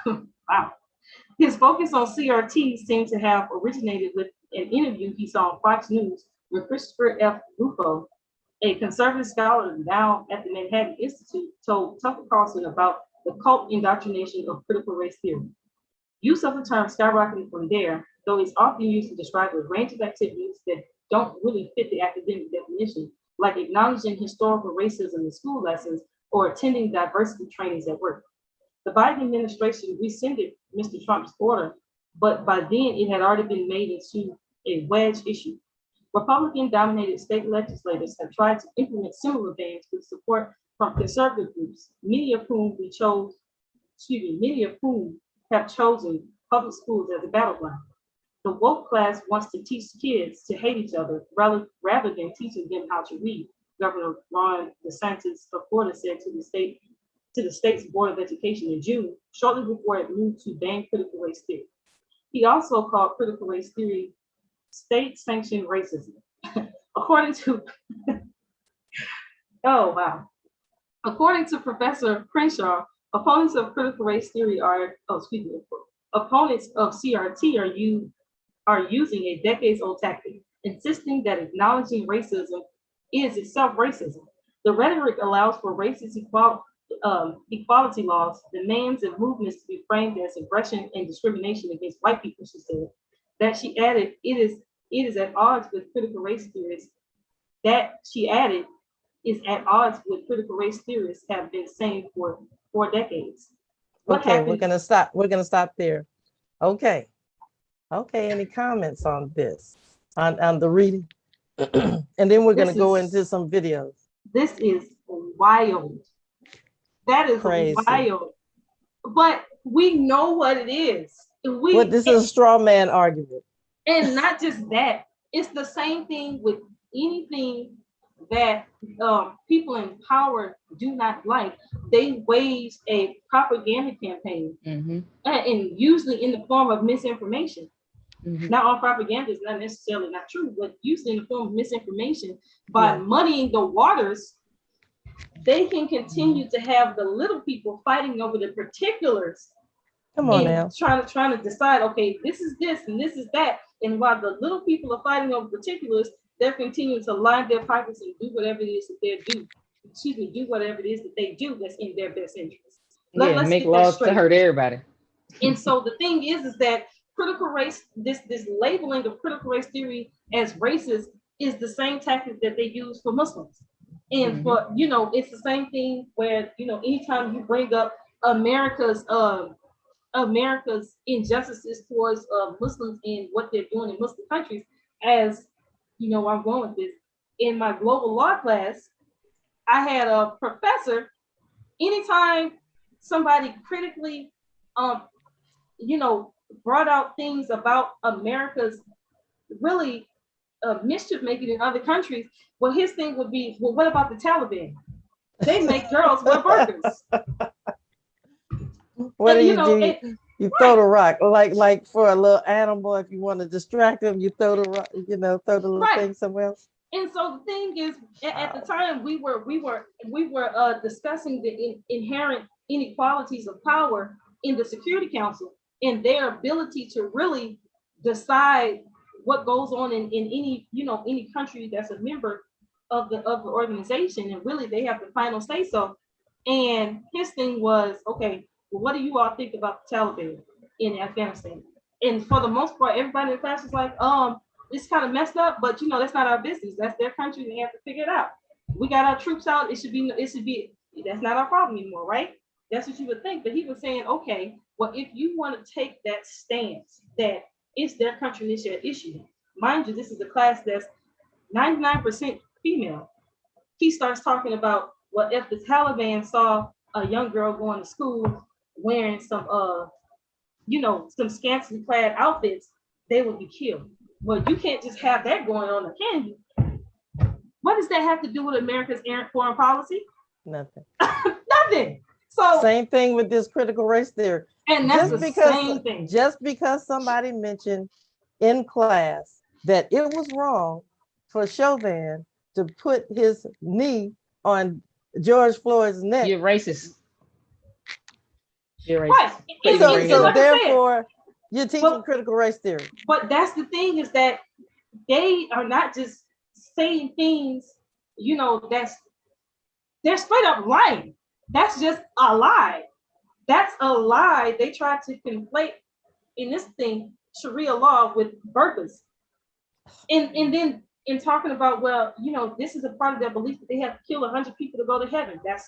Wow. His focus on C.R.T. seemed to have originated with an interview he saw on Fox News when Christopher F. Rufo, a conservative scholar now at the Manhattan Institute, told Tucker Carlson about the cult indoctrination of critical race theory. Use of the term skyrocketed from there, though it's often used to describe a range of activities that don't really fit the academic definition, like acknowledging historical racism in school lessons or attending diversity trainings at work. The Biden administration rescinded Mr. Trump's order, but by then it had already been made into a wedge issue. Republican-dominated state legislators have tried to implement similar bans with support from conservative groups, many of whom have chosen public schools as a battleground. The woke class wants to teach kids to hate each other rather than teaching them how to read, Governor Ron DeSantis of Florida said to the state's Board of Education in June, shortly before it moved to ban critical race theory. He also called critical race theory state-sanctioned racism. According to, oh wow. According to Professor Crenshaw, opponents of critical race theory opponents of C.R.T. are using a decades-old tactic, insisting that acknowledging racism is itself racism. The rhetoric allows for racist equality laws, demands, and movements to be framed as aggression and discrimination against white people, she said. That she added, it is at odds with critical race theorists. That she added is at odds with critical race theorists have been saying for decades. Okay, we're gonna stop. We're gonna stop there. Okay. Okay, any comments on this? On the reading? And then we're gonna go into some videos. This is wild. That is Crazy. wild. But we know what it is. This is a straw man argument. And not just that, it's the same thing with anything that people in power do not like. They wage a propaganda campaign, and usually in the form of misinformation. Not all propaganda is not necessarily not true, but usually in the form of misinformation. By muddying the waters, they can continue to have the little people fighting over the particulars. Come on now. Trying to decide, okay, this is this and this is that. And while the little people are fighting over particulars, they're continuing to line their pockets and do whatever it is that do whatever it is that they do that's in their best interest. Let's make laws to hurt everybody. And so the thing is that critical race, this labeling of critical race theory as racist is the same tactic that they use for Muslims. And for, it's the same thing where, anytime you bring up America's injustices towards Muslims and what they're doing in Muslim countries, as I'm going with this. In my global law class, I had a professor, anytime somebody critically, brought out things about America's really mischief making in other countries, well, his thing would be, well, what about the Taliban? They make girls wear burqas. What do you do? You throw the rock, like for a little animal. If you want to distract them, you throw the rock, throw the little thing somewhere else. And so the thing is, at the time we were discussing the inherent inequalities of power in the Security Council and their ability to really decide what goes on in any country that's a member of the organization, and really they have the final say so. And his thing was, okay, well, what do you all think about the Taliban in Afghanistan? And for the most part, everybody in the class was like, it's kind of messed up, but that's not our business. That's their country. They have to figure it out. We got our troops out. It should be, that's not our problem anymore, right? That's what you would think. But he was saying, okay, well, if you want to take that stance that it's their country and it's your issue, mind you, this is a class that's 99% female. He starts talking about, well, if the Taliban saw a young girl going to school wearing some scantily clad outfits, they would be killed. Well, you can't just have that going on, can you? What does that have to do with America's foreign policy? Nothing. Nothing. So same thing with this critical race theory. And that's same thing. Just because somebody mentioned in class that it was wrong for Chauvin to put his knee on George Floyd's neck. You're racist. You're racist. Right. So therefore, you're teaching critical race theory. But that's the thing, is that they are not just saying things, they're straight up lying. That's just a lie. That's a lie. They try to conflate in this thing Sharia law with burqas. And then in talking about, well, this is a part of their belief that they have to kill 100 people to go to heaven. That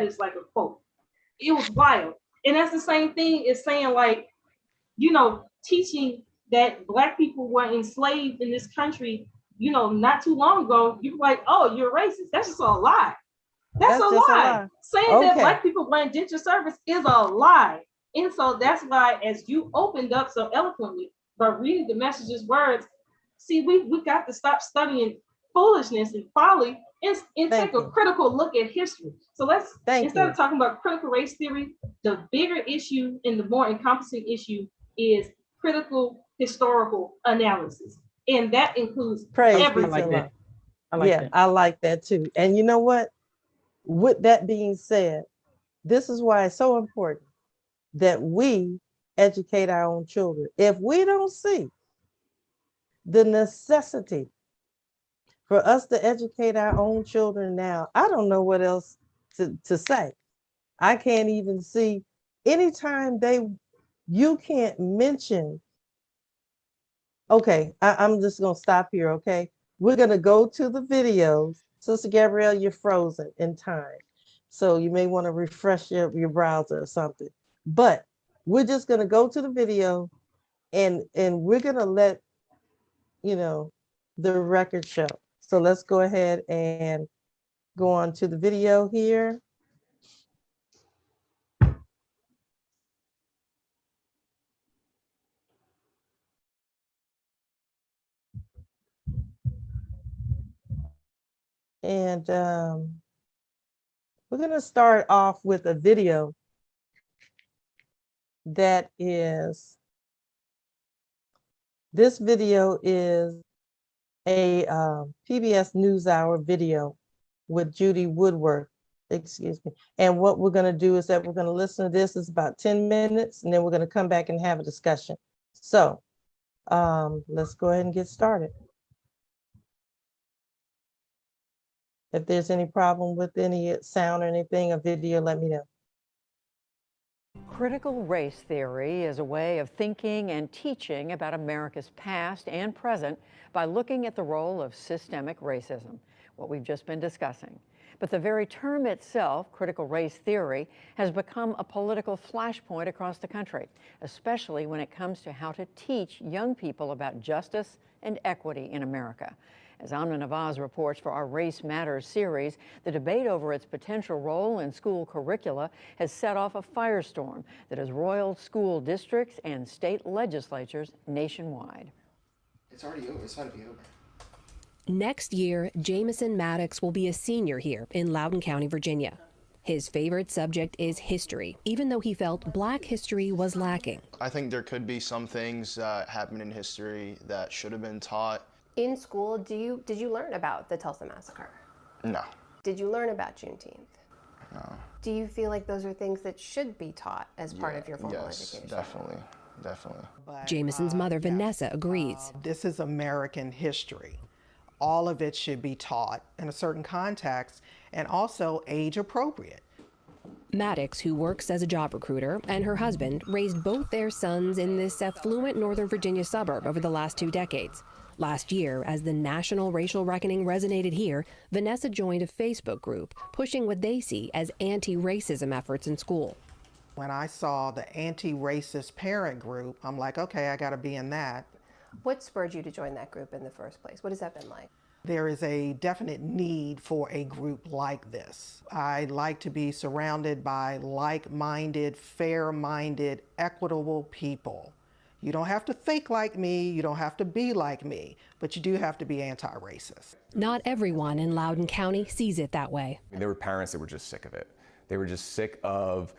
is like a quote. It was wild. And that's the same thing as saying, like, teaching that Black people were enslaved in this country, not too long ago. You're like, oh, you're racist. That's just a lie. That's a lie. Saying that Black people were indentured service is a lie. And so that's why, as you opened up so eloquently by reading the message's words, see, we got to stop studying foolishness and folly and Thank take a you. critical look at history. So let's, Thank instead you. of talking about critical race theory, the bigger issue and the more encompassing issue is critical historical analysis. And that includes Praise be I to everything. like Allah. that. I like Yeah, that. I like that too. And you know what? With that being said, this is why it's so important that we educate our own children. If we don't see the necessity for us to educate our own children now, I don't know what else to say. I can't even see anytime you can't mention. Okay, I'm just gonna stop here, okay? We're gonna go to the videos. Sister Gabrielle, you're frozen in time. So you may want to refresh your browser or something. But we're just gonna go to the video and we're gonna let the record show. So let's go ahead and go on to the video here. And we're going to start off with a video that is, this video is a PBS NewsHour video with Judy Woodworth, excuse me. And what we're going to do is that we're going to listen to this. It's about 10 minutes, and then we're going to come back and have a discussion. So let's go ahead and get started. If there's any problem with any sound or anything, a video, let me know. Critical race theory is a way of thinking and teaching about America's past and present by looking at the role of systemic racism, what we've just been discussing. But the very term itself, critical race theory, has become a political flashpoint across the country, especially when it comes to how to teach young people about justice and equity in America. As Amna Nawaz reports for our Race Matters series, the debate over its potential role in school curricula has set off a firestorm that has roiled school districts and state legislatures nationwide. It's already over. It's ought to be over. Next year, Jamison Maddox will be a senior here in Loudoun County, Virginia. His favorite subject is history, even though he felt Black history was lacking. I think there could be some things that happened in history that should have been taught. In school, did you learn about the Tulsa Massacre? No. Did you learn about Juneteenth? No. Do you feel like those are things that should be taught as part of your formal education? Yes, definitely, definitely. Jamison's mother, Vanessa, agrees. This is American history. All of it should be taught in a certain context and also age appropriate. Maddox, who works as a job recruiter, and her husband raised both their sons in this affluent Northern Virginia suburb over the last 2 decades. Last year, as the national racial reckoning resonated here, Vanessa joined a Facebook group pushing what they see as anti-racism efforts in school. When I saw the anti-racist parent group, I'm like, okay, I gotta be in that. What spurred you to join that group in the first place? What has that been like? There is a definite need for a group like this. I like to be surrounded by like-minded, fair-minded, equitable people. You don't have to think like me, you don't have to be like me, but you do have to be anti-racist. Not everyone in Loudoun County sees it that way. There were parents that were just sick of it. They were just sick of,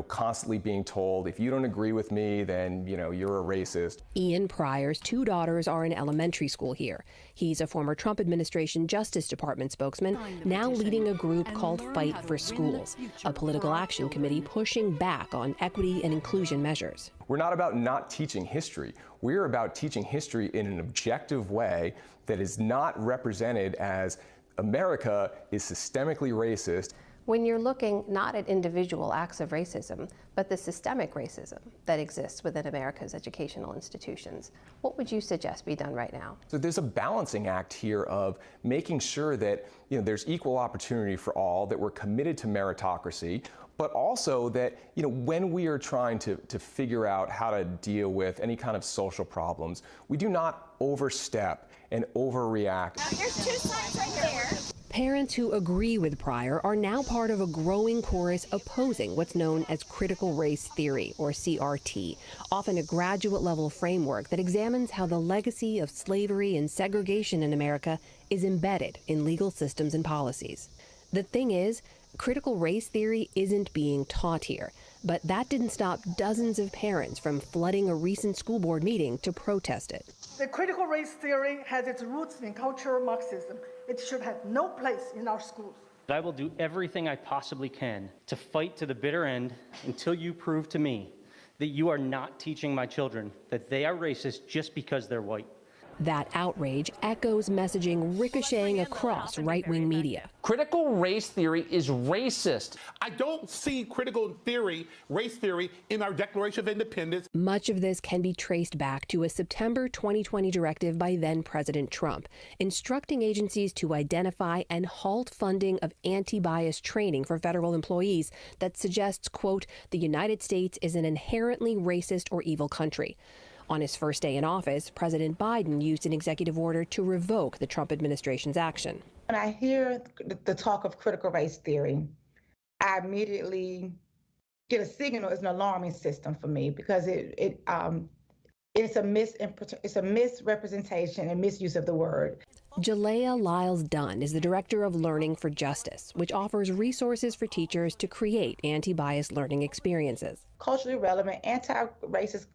constantly being told, if you don't agree with me, then, you're a racist. Ian Pryor's 2 daughters are in elementary school here. He's a former Trump administration Justice Department spokesman, now leading a group called Fight for Schools, a political action committee pushing back on equity and inclusion measures. We're not about not teaching history. We're about teaching history in an objective way that is not represented as America is systemically racist. When you're looking not at individual acts of racism, but the systemic racism that exists within America's educational institutions, what would you suggest be done right now? So there's a balancing act here of making sure that there's equal opportunity for all, that we're committed to meritocracy, but also that when we are trying to figure out how to deal with any kind of social problems, we do not overstep and overreact. There's 2 signs right there. Parents who agree with Pryor are now part of a growing chorus opposing what's known as critical race theory, or C.R.T., often a graduate-level framework that examines how the legacy of slavery and segregation in America is embedded in legal systems and policies. The thing is, critical race theory isn't being taught here, but that didn't stop dozens of parents from flooding a recent school board meeting to protest it. The critical race theory has its roots in cultural Marxism. It should have no place in our schools. I will do everything I possibly can to fight to the bitter end until you prove to me that you are not teaching my children that they are racist just because they're white. That outrage echoes messaging ricocheting across right-wing media. Critical race theory is racist. I don't see critical theory, race theory, in our Declaration of Independence. Much of this can be traced back to a September 2020 directive by then-President Trump, instructing agencies to identify and halt funding of anti-bias training for federal employees that suggests, quote, the United States is an inherently racist or evil country. On his first day in office, President Biden used an executive order to revoke the Trump administration's action. When I hear the talk of critical race theory, I immediately get a signal. It's an alarming system for me because it's a misrepresentation and misuse of the word. Jalea Lyles-Dunn is the Director of Learning for Justice, which offers resources for teachers to create anti-bias learning experiences. Culturally relevant, anti-racist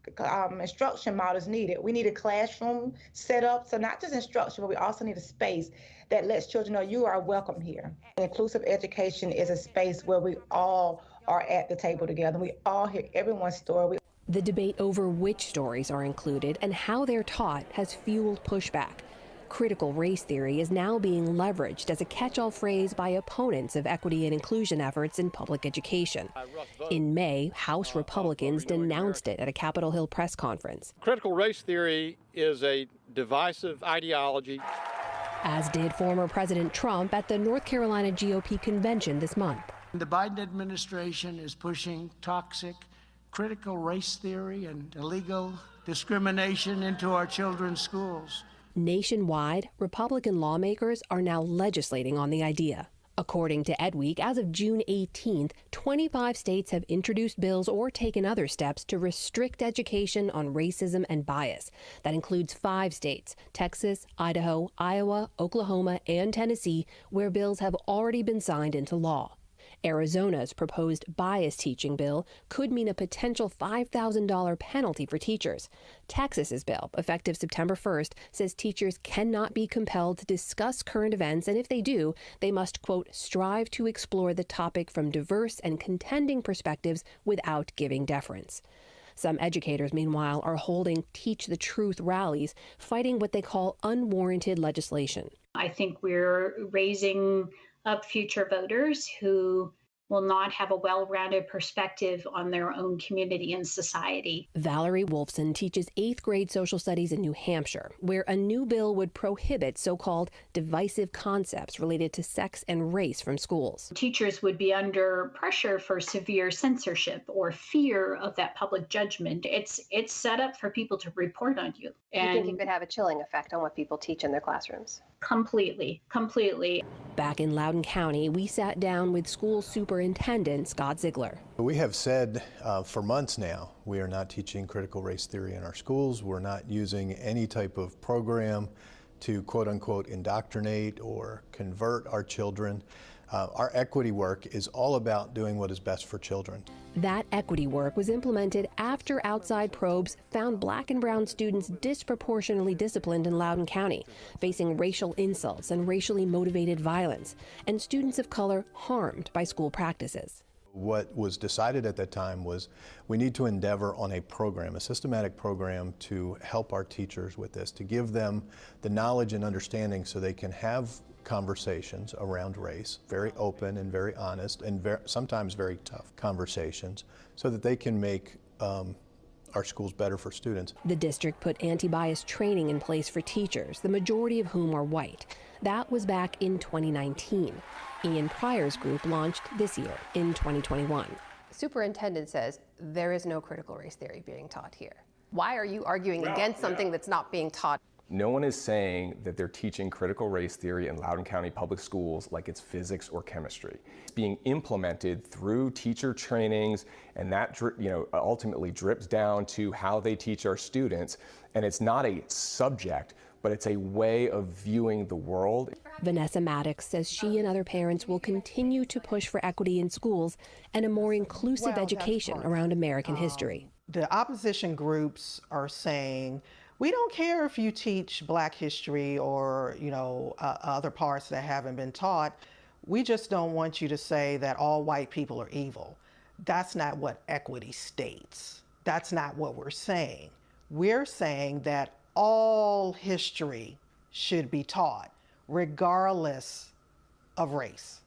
instruction models needed. We need a classroom set up, so not just instruction, but we also need a space that lets children know you are welcome here. Inclusive education is a space where we all are at the table together. We all hear everyone's story. The debate over which stories are included and how they're taught has fueled pushback. Critical race theory is now being leveraged as a catch-all phrase by opponents of equity and inclusion efforts in public education. In May, House Republicans denounced it at a Capitol Hill press conference. Critical race theory is a divisive ideology. As did former President Trump at the North Carolina GOP convention this month. The Biden administration is pushing toxic critical race theory and illegal discrimination into our children's schools. Nationwide, Republican lawmakers are now legislating on the idea. According to EdWeek, as of June 18th, 25 states have introduced bills or taken other steps to restrict education on racism and bias. That includes 5 states, Texas, Idaho, Iowa, Oklahoma, and Tennessee, where bills have already been signed into law. Arizona's proposed bias teaching bill could mean a potential $5,000 penalty for teachers. Texas's bill, effective September 1st, says teachers cannot be compelled to discuss current events, and if they do, they must, quote, strive to explore the topic from diverse and contending perspectives without giving deference. Some educators, meanwhile, are holding Teach the Truth rallies, fighting what they call unwarranted legislation. I think we're raising up future voters who will not have a well-rounded perspective on their own community and society. Valerie Wolfson teaches 8th grade social studies in New Hampshire, where a new bill would prohibit so-called divisive concepts related to sex and race from schools. Teachers would be under pressure for severe censorship or fear of that public judgment. It's set up for people to report on you. And you think it could have a chilling effect on what people teach in their classrooms? Completely. Back in Loudoun County, we sat down with school superintendent Scott Ziegler. We have said for months now, we are not teaching critical race theory in our schools. We're not using any type of program to quote unquote indoctrinate or convert our children. Our equity work is all about doing what is best for children. That equity work was implemented after outside probes found Black and brown students disproportionately disciplined in Loudoun County, facing racial insults and racially motivated violence, and students of color harmed by school practices. What was decided at that time was we need to endeavor on a program, a systematic program to help our teachers with this, to give them the knowledge and understanding so they can have conversations around race, very open and very honest and sometimes very tough conversations, so that they can make our schools better for students. The district put anti-bias training in place for teachers, the majority of whom are white. That was back in 2019. Ian Pryor's group launched this year in 2021. The superintendent says there is no critical race theory being taught here. Why are you arguing against something that's not being taught? No one is saying that they're teaching critical race theory in Loudoun County Public Schools like it's physics or chemistry. It's being implemented through teacher trainings, and that ultimately drips down to how they teach our students. And it's not a subject, but it's a way of viewing the world. Vanessa Maddox says she and other parents will continue to push for equity in schools and a more inclusive education around American history. The opposition groups are saying, we don't care if you teach Black history or, other parts that haven't been taught. We just don't want you to say that all white people are evil. That's not what equity states. That's not what we're saying. We're saying that all history should be taught, regardless of race.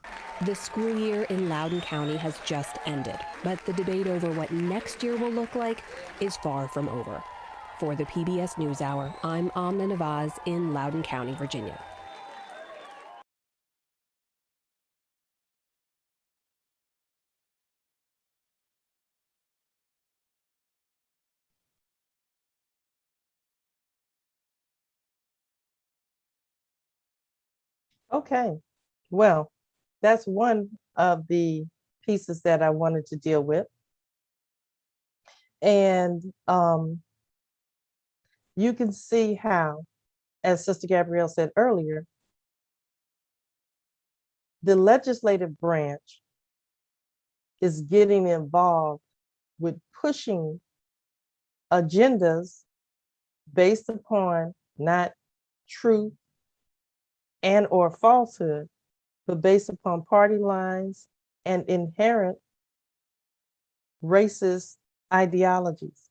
The school year in Loudoun County has just ended, but the debate over what next year will look like is far from over. For the PBS NewsHour, I'm Amna Nawaz in Loudoun County, Virginia. Okay, well, that's one of the pieces that I wanted to deal with. And you can see how, as Sister Gabrielle said earlier, the legislative branch is getting involved with pushing agendas based upon not truth and or falsehood, but based upon party lines and inherent racist ideologies.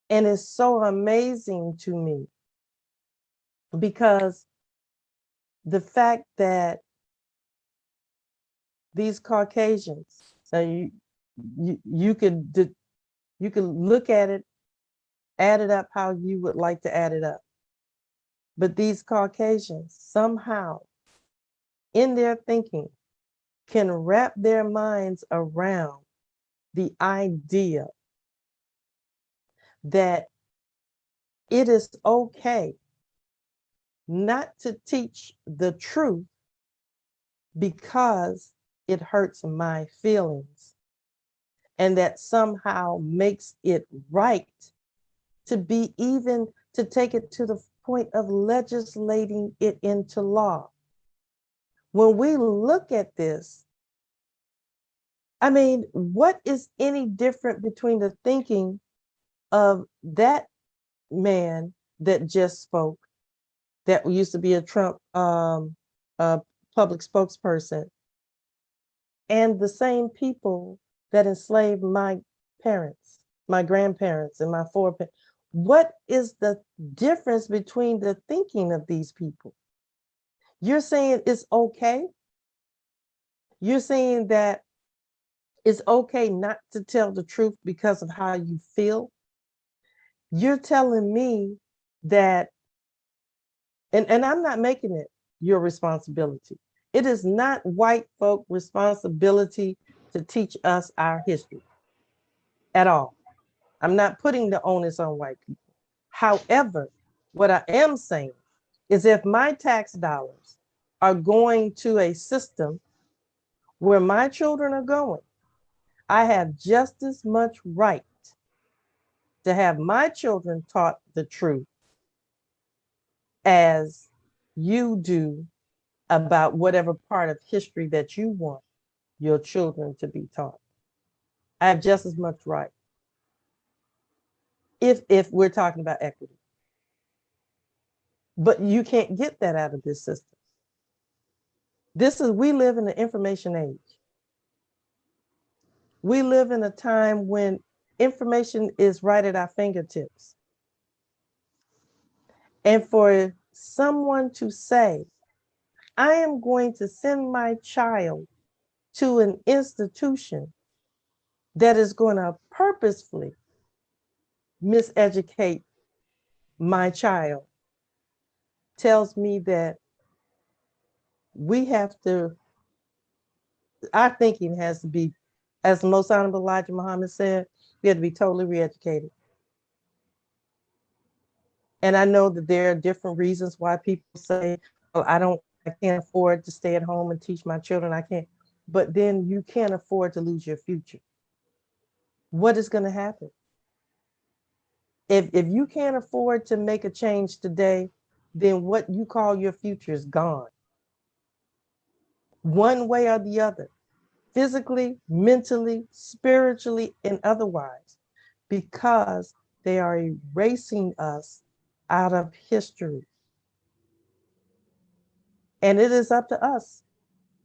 And it's so amazing to me because the fact that these Caucasians, so you could look at it, add it up how you would like to add it up. But these Caucasians somehow in their thinking can wrap their minds around the idea that it is okay not to teach the truth because it hurts my feelings, and that somehow makes it right to be even to take it to the point of legislating it into law. When we look at this, I mean, what is any different between the thinking of that man that just spoke, that used to be a Trump public spokesperson, and the same people that enslaved my parents, my grandparents, and my foreparents? What is the difference between the thinking of these people? You're saying it's okay? You're saying that it's okay not to tell the truth because of how you feel? You're telling me that, and I'm not making it your responsibility. It is not white folk responsibility to teach us our history at all. I'm not putting the onus on white people. However, what I am saying is if my tax dollars are going to a system where my children are going, I have just as much right to have my children taught the truth as you do about whatever part of history that you want your children to be taught. I have just as much right if we're talking about equity. But you can't get that out of this system. We live in the information age. We live in a time when information is right at our fingertips. And for someone to say, I am going to send my child to an institution that is going to purposefully miseducate my child, tells me that our thinking has to be, as the Most Honorable Elijah Muhammad said, we have to be totally re-educated. And I know that there are different reasons why people say, well, I can't afford to stay at home and teach my children. I can't. But then you can't afford to lose your future. What is going to happen? If you can't afford to make a change today, then what you call your future is gone. One way or the other, physically, mentally, spiritually, and otherwise, because they are erasing us out of history. And it is up to us.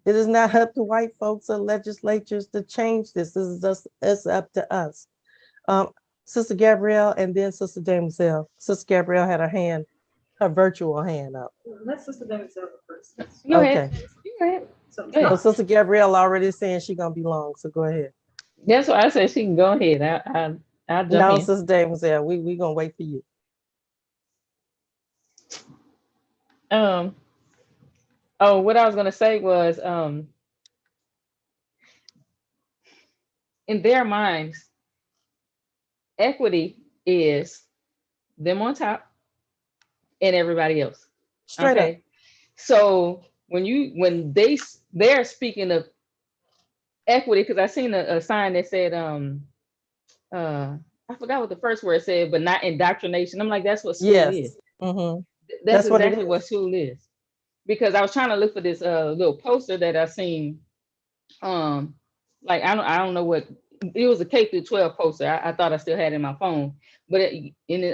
It is not up to white folks or legislatures to change this. This is just, it's up to us. Sister Gabrielle and then Sister Damsel. Sister Gabrielle had her virtual hand up. Let Sister Davis go first. Go Okay. ahead. Go ahead. So, Go So ahead. Sister Gabrielle already saying she's gonna be long, so go ahead. That's why I said she can go ahead. I'll jump No, in. Sister Damsel, we gonna wait for you. Oh, what I was gonna say was, in their minds, equity is them on top and everybody else. Straight up. Okay. So when they're speaking of equity, because I seen a sign that said, I forgot what the first word said, but not indoctrination. I'm like, that's what school Yes. is. Mm-hmm. That's what it exactly what is. school is. Because I was trying to look for this little poster that I seen. Like I don't know what it was, a K through 12 poster. I thought I still had it in my phone, but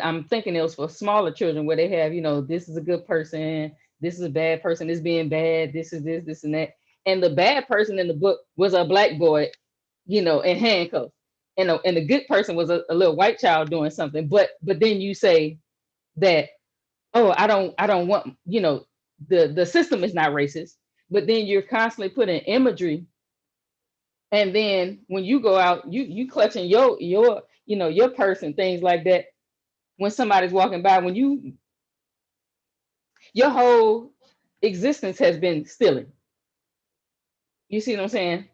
I'm thinking it was for smaller children where they have, this is a good person, this is a bad person, this being bad, this is this and that. And the bad person in the book was a black boy, in handcuffs. And the good person was a little white child doing something. But then you say that, oh, I don't want, the system is not racist, but then you're constantly putting imagery. And then when you go out, you clutching your purse and things like that. When somebody's walking by, your whole existence has been stealing. You see what I'm saying?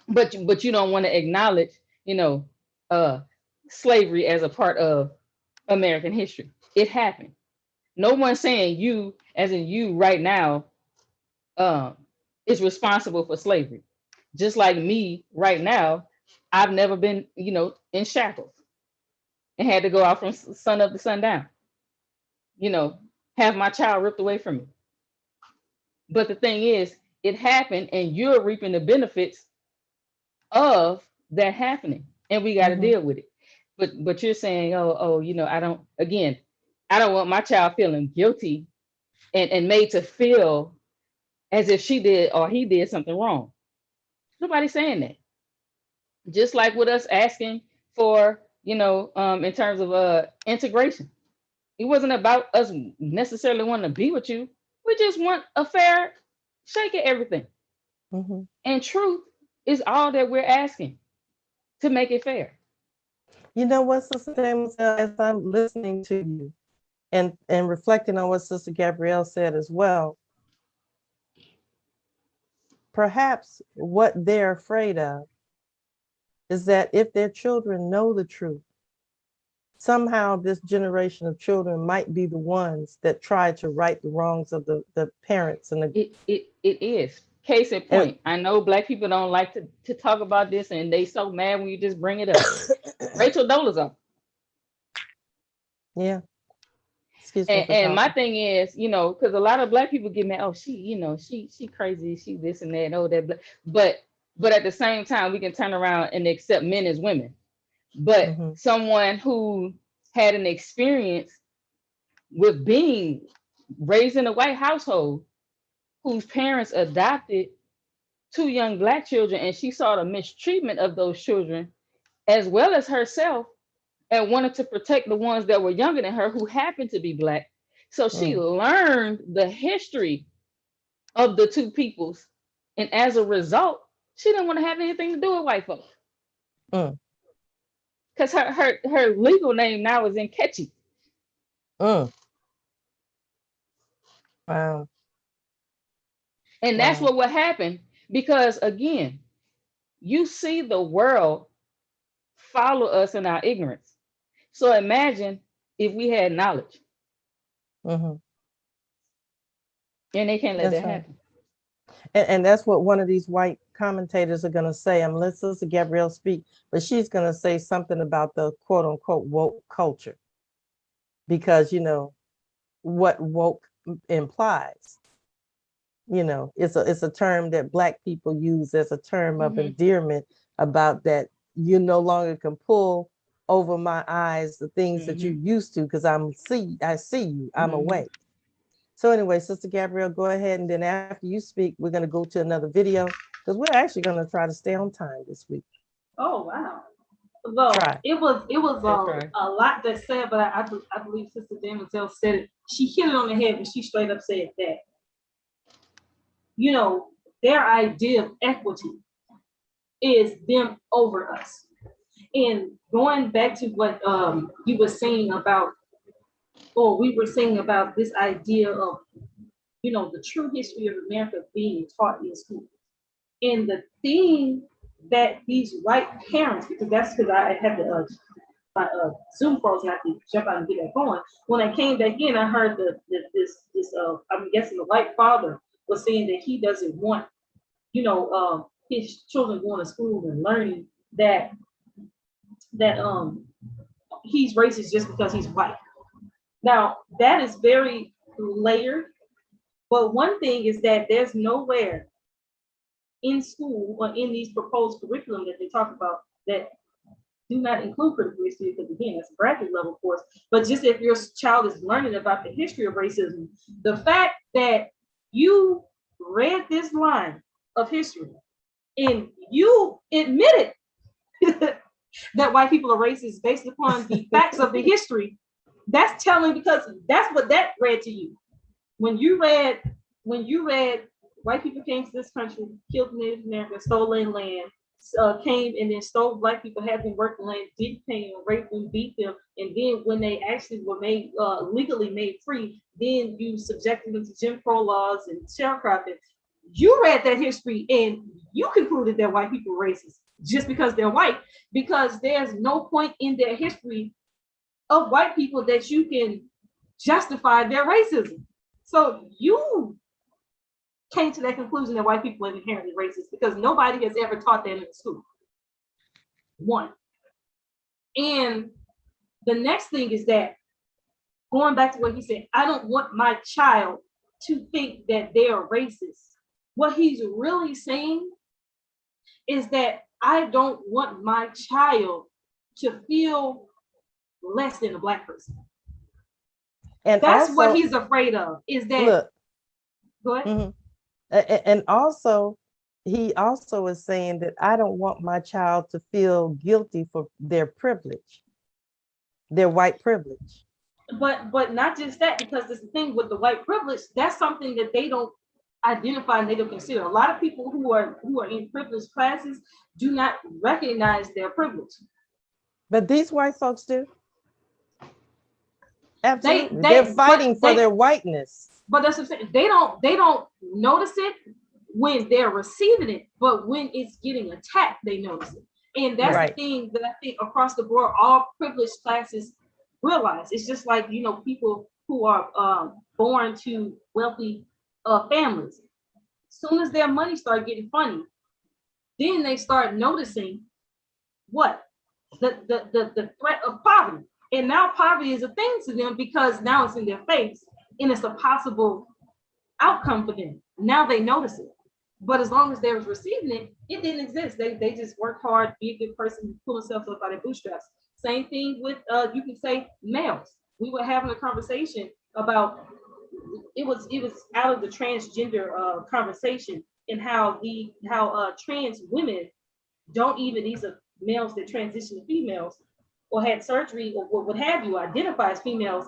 But you don't want to acknowledge, uh, slavery as a part of American history. It happened. No one's saying you, as in you right now, is responsible for slavery. Just like me right now, I've never been, in shackles and had to go out from sun up to sundown, have my child ripped away from me. But the thing is, it happened and you're reaping the benefits of that happening. And we got to deal with it. But you're saying, I don't want my child feeling guilty and made to feel as if she did or he did something wrong. Nobody's saying that. Just like with us asking for, in terms of integration. It wasn't about us necessarily wanting to be with you. We just want a fair shake at everything. Mm-hmm. And truth is all that we're asking to make it fair. You know what, Sister Dames, as I'm listening to you and reflecting on what Sister Gabrielle said as well, perhaps what they're afraid of is that if their children know the truth, somehow this generation of children might be the ones that try to right the wrongs of the parents and the It is. Case in point, I know Black people don't like to talk about this and they so mad when you just bring it up. Rachel Dolezal. Yeah. Excuse me And my thing is, because a lot of Black people get mad, oh, she crazy, she this and that, oh, that. But at the same time, we can turn around and accept men as women. But someone who had an experience with being raised in a white household, whose parents adopted 2 young Black children, and she saw the mistreatment of those children, as well as herself, and wanted to protect the ones that were younger than her who happened to be Black. So she learned the history of the 2 peoples. And as a result, she didn't want to have anything to do with white folks. Because her legal name now is Nkechi. Wow. And that's what would happen. Because again, you see the world follow us in our ignorance. So imagine if we had knowledge. And they can't let that happen. And that's what one of these white commentators are going to say. I'm listening to Gabrielle speak, but she's going to say something about the quote unquote woke culture. because, you know, what woke implies. You know, it's a term that Black people use as a term of endearment about that you no longer can pull over my eyes the things that you used to, because I see you, I'm awake. So anyway, Sister Gabrielle, go ahead, and then after you speak, we're going to go to another video because we're actually going to try to stay on time this week. Oh wow. Well, Try. it was a lot that said, but I believe Sister Deborah said it. She hit it on the head, but she straight up said that, you know, their idea of equity is them over us. And going back to what you were saying about, or we were saying about this idea of, you know, the true history of America being taught in school. And the thing that these white parents, because that's because I had to my Zoom froze and I had to jump out and get that going. When I came back in, I heard this I'm guessing the white father was saying that he doesn't want, you know, his children going to school and learning that he's racist just because he's white. Now that is very layered, but one thing is that there's nowhere in school or in these proposed curriculum that they talk about that do not include critical race theory, because again, that's a graduate level course. But just if your child is learning about the history of racism, the fact that you read this line of history and you admitted that white people are racist based upon the facts of the history, that's telling, because that's what that read to you. When you read white people came to this country, killed Native Americans, stole land, came and then stole Black people, had them work the land, didn't pay them, raped them, beat them, and then when they actually were made legally made free, then you subjected them to Jim Crow laws and sharecropping. You read that history and you concluded that white people are racist just because they're white, because there's no point in their history of white people that you can justify their racism. So you came to that conclusion that white people are inherently racist because nobody has ever taught that in school. One. And the next thing is that, going back to what he said, I don't want my child to think that they are racist. What he's really saying is that I don't want my child to feel less than a Black person. And that's also what he's afraid of, is that, look, go ahead. And also, he also is saying that I don't want my child to feel guilty for their privilege, their white privilege. But not just that, because this thing with the white privilege, that's something that they don't identify and they don't consider. A lot of people who are in privileged classes do not recognize their privilege. But these white folks do. Absolutely. They're fighting for their whiteness. But that's what I'm saying. They don't notice it when they're receiving it, but when it's getting attacked, they notice it. And that's the thing that I think across the board, all privileged classes realize. It's just like, you know, people who are born to wealthy families. As soon as their money start getting funny, then they start noticing what? The threat of poverty. And now poverty is a thing to them because now it's in their face and it's a possible outcome for them. Now they notice it. But as long as they was receiving it, it didn't exist. They just work hard, be a good person, pull themselves up by their bootstraps. Same thing with, you can say, males. We were having a conversation about, it was out of the transgender conversation, and how trans women don't even, these are males that transition to females or had surgery or what have you, identify as females,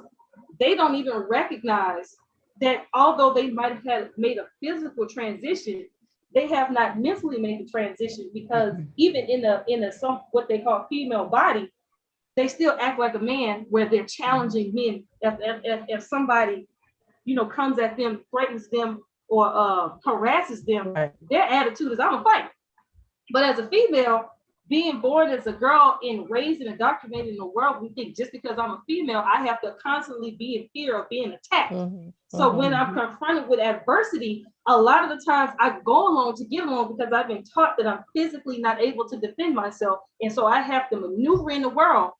they don't even recognize that although they might have made a physical transition, they have not mentally made the transition, because even in a some what they call female body, they still act like a man, where they're challenging men. If somebody, you know, comes at them, threatens them, or harasses them, their attitude is, I'm a fight. But as a female, being born as a girl and raised and indoctrinated in the world, we think just because I'm a female, I have to constantly be in fear of being attacked. So when I'm confronted with adversity, a lot of the times I go along to get along, because I've been taught that I'm physically not able to defend myself. And so I have to maneuver in the world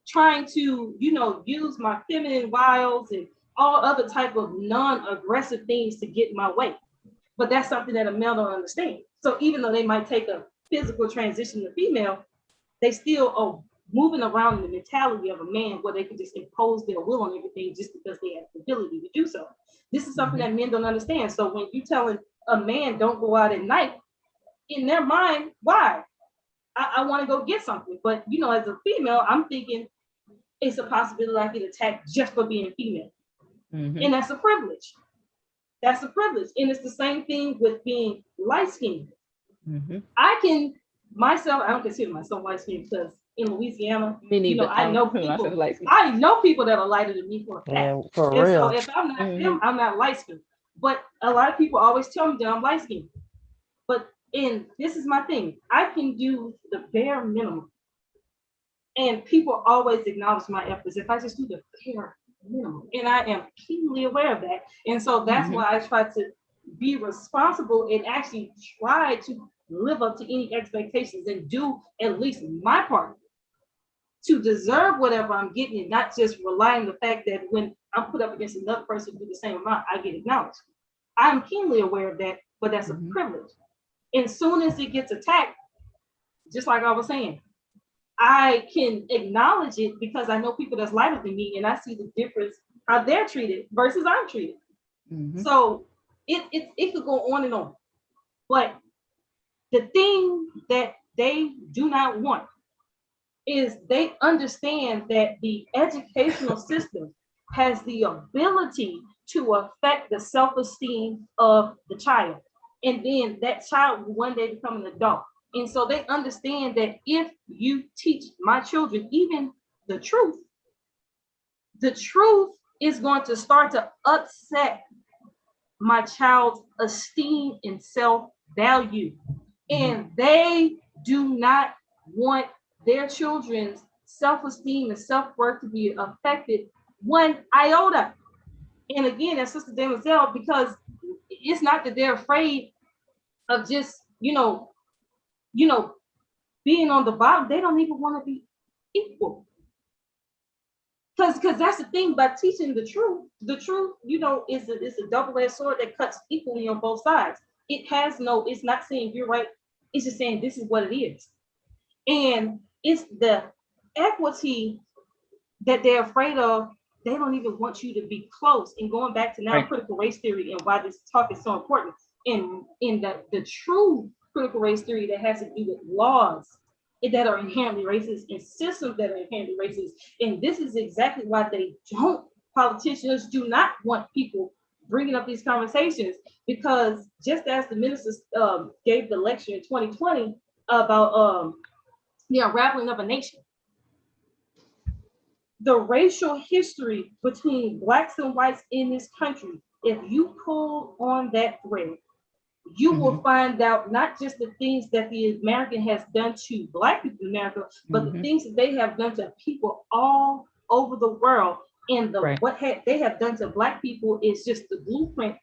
trying to, use my feminine wiles and all other type of non-aggressive things to get my way. But that's something that a male don't understand. So even though they might take a physical transition to female, they still are moving around in the mentality of a man where they can just impose their will on everything just because they have the ability to do so. This is something that men don't understand. So when you telling a man don't go out at night, in their mind, why? I want to go get something. But as a female, I'm thinking it's a possibility I get attacked just for being female. And that's a privilege. That's a privilege. And it's the same thing with being light-skinned. I can myself, I don't consider myself light-skinned because in Louisiana, I know people that are lighter than me for a fact. Yeah, for and real. So if I'm not them, I'm not light-skinned. But a lot of people always tell me that I'm light-skinned. And this is my thing. I can do the bare minimum. And people always acknowledge my efforts if I just do the bare minimum. And I am keenly aware of that. And so that's why I try to be responsible and actually try to live up to any expectations and do at least my part to deserve whatever I'm getting, and not just rely on the fact that when I'm put up against another person who do the same amount, I get acknowledged. I'm keenly aware of that, but that's a privilege. And soon as it gets attacked, just like I was saying, I can acknowledge it because I know people that's lighter than me and I see the difference how they're treated versus I'm treated. So it could go on and on. But the thing that they do not want is they understand that the educational system has the ability to affect the self-esteem of the child. And then that child will one day become an adult. And so they understand that if you teach my children even the truth is going to start to upset my child's esteem and self-value. And they do not want their children's self-esteem and self-worth to be affected one iota. And again, as Sister Deborah, because it's not that they're afraid of just, being on the bottom. They don't even want to be equal. Because that's the thing about teaching the truth. The truth, is a double-edged sword that cuts equally on both sides. It's not saying you're right. It's just saying this is what it is. And it's the equity that they're afraid of. They don't even want you to be close. And going back to now critical race theory and why this talk is so important, in the true critical race theory that has to do with laws that are inherently racist and systems that are inherently racist. And this is exactly why politicians do not want people bringing up these conversations, because just as the ministers gave the lecture in 2020 about the unraveling of a nation, the racial history between blacks and whites in this country, if you pull on that thread, you will find out not just the things that the American has done to black people in America, but the things that they have done to people all over the world. And they have done to black people is just the blueprint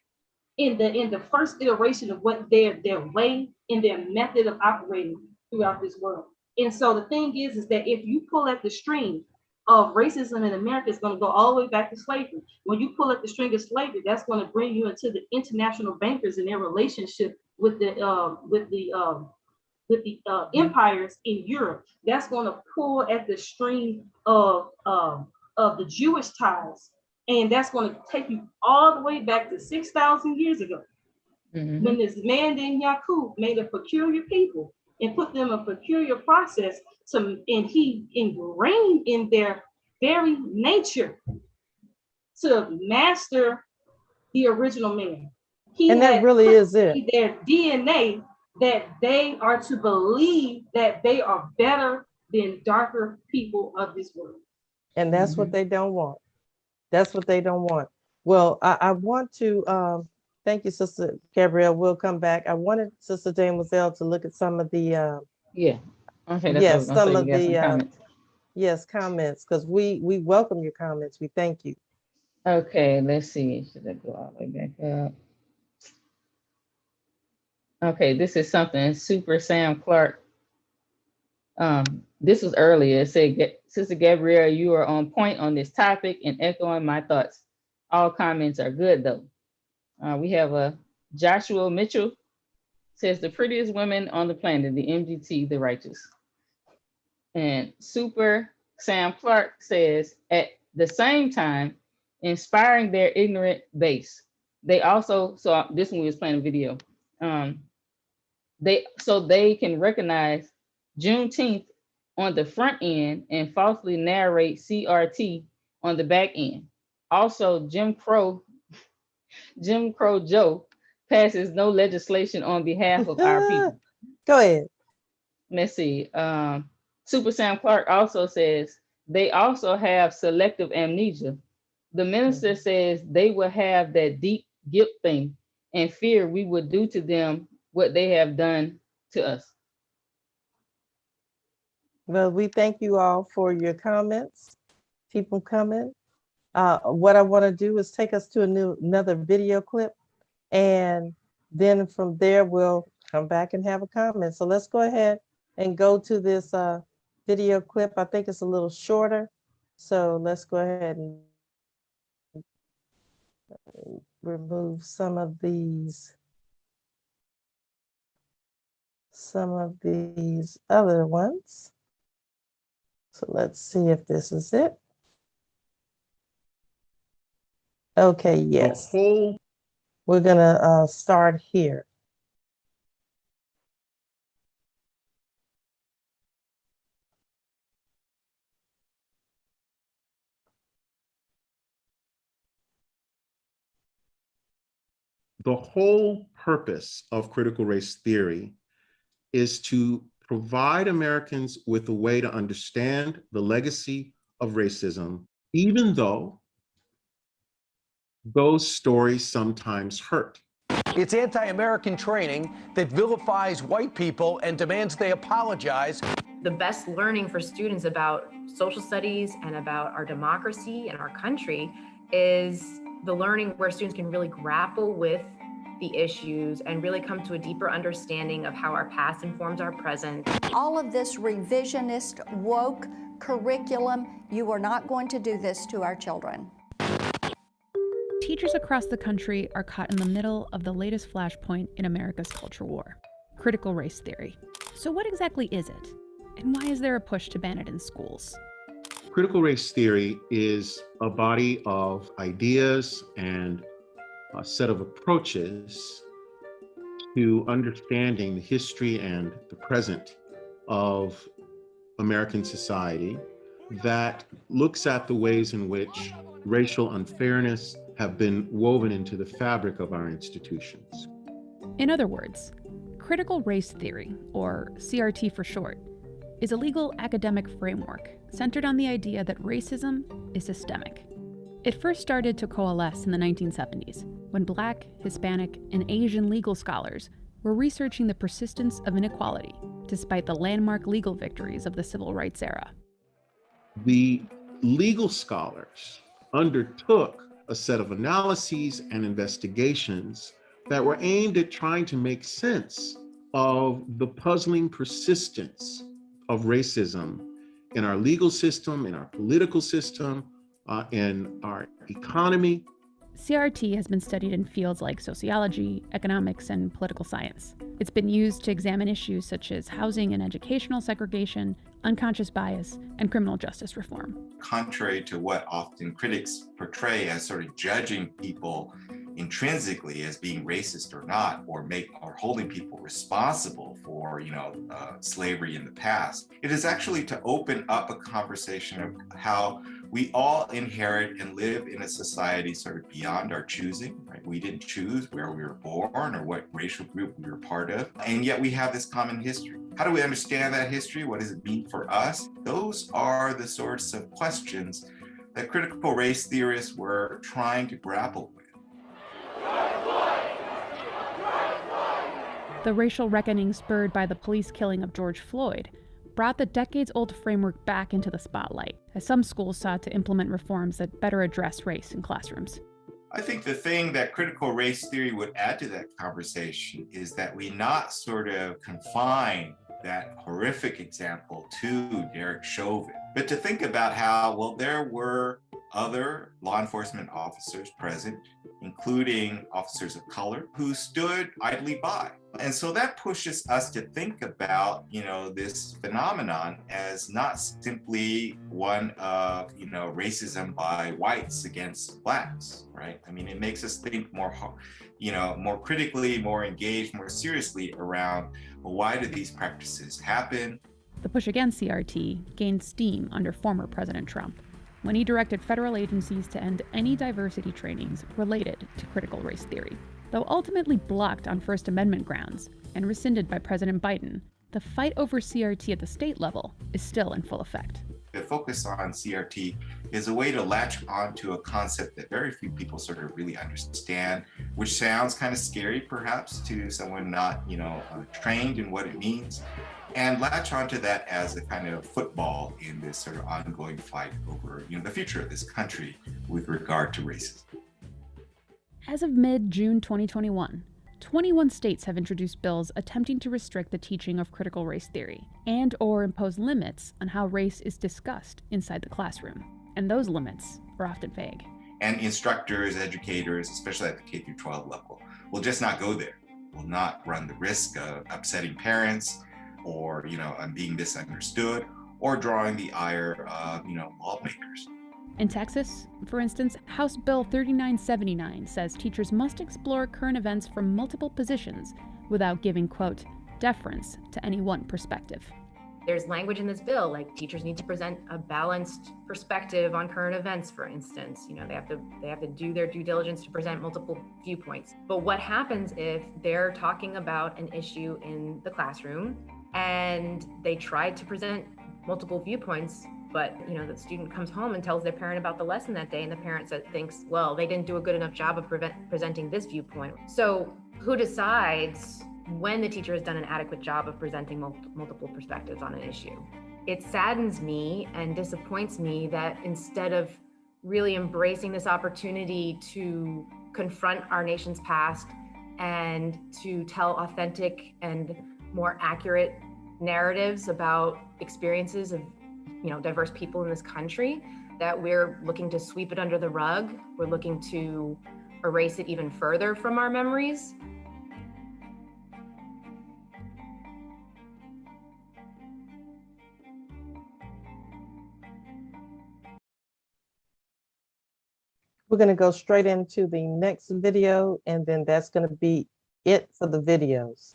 in the first iteration of what their way and their method of operating throughout this world. And so the thing is that if you pull at the string of racism in America, is going to go all the way back to slavery. When you pull at the string of slavery, that's going to bring you into the international bankers and their relationship with the empires in Europe. That's going to pull at the string of the Jewish ties, and that's going to take you all the way back to 6,000 years ago, when this man named Yakub made a peculiar people and put them a peculiar process and he ingrained in their very nature to master the original man. And that really is it. Their DNA that they are to believe that they are better than darker people of this world. And that's what they don't want. That's what they don't want. Well, I want to thank you, Sister Gabrielle. We'll come back. I wanted Sister Deborah to look at some of the comments, because we welcome your comments. We thank you. Okay, let's see. Should I go all the way back up? Okay, this is something Super Sam Clark This was earlier. It said, Sister Gabrielle, you are on point on this topic and echoing my thoughts. All comments are good though. We have a Joshua Mitchell says the prettiest women on the planet, the MGT, the righteous. And Super Sam Clark says, at the same time, inspiring their ignorant base. They also, so this one we was playing a video. They can recognize Juneteenth on the front end and falsely narrate C.R.T. on the back end. Also, Jim Crow Joe passes no legislation on behalf of our people. Go ahead. Let's see. Super Sam Clark also says they also have selective amnesia. The minister says they will have that deep guilt thing and fear we would do to them what they have done to us. Well, we thank you all for your comments. Keep them coming. What I want to do is take us to another video clip, and then from there we'll come back and have a comment. So let's go ahead and go to this video clip. I think it's a little shorter, so let's go ahead and remove some of these other ones. So let's see if this is it. Okay, yes. We're gonna start here. The whole purpose of critical race theory is to provide Americans with a way to understand the legacy of racism, even though those stories sometimes hurt. It's anti-American training that vilifies white people and demands they apologize. The best learning for students about social studies and about our democracy and our country is the learning where students can really grapple with the issues and really come to a deeper understanding of how our past informs our present. All of this revisionist, woke curriculum, you are not going to do this to our children. Teachers across the country are caught in the middle of the latest flashpoint in America's culture war, critical race theory. So what exactly is it? And why is there a push to ban it in schools? Critical race theory is a body of ideas and a set of approaches to understanding the history and the present of American society that looks at the ways in which racial unfairness have been woven into the fabric of our institutions. In other words, critical race theory, or C.R.T. for short, is a legal academic framework centered on the idea that racism is systemic. It first started to coalesce in the 1970s, when Black, Hispanic, and Asian legal scholars were researching the persistence of inequality despite the landmark legal victories of the civil rights era. The legal scholars undertook a set of analyses and investigations that were aimed at trying to make sense of the puzzling persistence of racism in our legal system, in our political system, in our economy. C.R.T. has been studied in fields like sociology, economics, and political science. It's been used to examine issues such as housing and educational segregation, unconscious bias, and criminal justice reform. Contrary to what often critics portray as sort of judging people intrinsically as being racist or not, or holding people responsible for, slavery in the past, it is actually to open up a conversation of how we all inherit and live in a society sort of beyond our choosing, right? We didn't choose where we were born or what racial group we were part of, and yet we have this common history. How do we understand that history? What does it mean for us? Those are the sorts of questions that critical race theorists were trying to grapple with. The racial reckoning spurred by the police killing of George Floyd brought the decades-old framework back into the spotlight, as some schools sought to implement reforms that better address race in classrooms. I think the thing that critical race theory would add to that conversation is that we not sort of confine that horrific example to Derek Chauvin, but to think about how, well, there were other law enforcement officers present, including officers of color, who stood idly by. And so that pushes us to think about, this phenomenon as not simply one of, racism by whites against blacks, right? I mean, it makes us think more critically, more engaged, more seriously around, well, why do these practices happen? The push against CRT gained steam under former President Trump, when he directed federal agencies to end any diversity trainings related to critical race theory. Though ultimately blocked on First Amendment grounds and rescinded by President Biden, the fight over CRT at the state level is still in full effect. The focus on CRT is a way to latch onto a concept that very few people sort of really understand, which sounds kind of scary perhaps to someone not, trained in what it means, and latch onto that as a kind of football in this sort of ongoing fight over, the future of this country with regard to racism. As of mid-June 2021, 21 states have introduced bills attempting to restrict the teaching of critical race theory and/or impose limits on how race is discussed inside the classroom. And those limits are often vague. And instructors, educators, especially at the K-12 level, will just not go there, will not run the risk of upsetting parents or, being misunderstood or drawing the ire of, lawmakers. In Texas, for instance, House Bill 3979 says teachers must explore current events from multiple positions without giving, quote, deference to any one perspective. There's language in this bill, like teachers need to present a balanced perspective on current events, for instance. They have to do their due diligence to present multiple viewpoints. But what happens if they're talking about an issue in the classroom and they tried to present multiple viewpoints, but the student comes home and tells their parent about the lesson that day, and the parent thinks, well, they didn't do a good enough job of presenting this viewpoint. So who decides when the teacher has done an adequate job of presenting multiple perspectives on an issue? It saddens me and disappoints me that instead of really embracing this opportunity to confront our nation's past and to tell authentic and more accurate narratives about experiences of diverse people in this country, that we're looking to sweep it under the rug. We're looking to erase it even further from our memories. We're going to go straight into the next video, and then that's going to be it for the videos.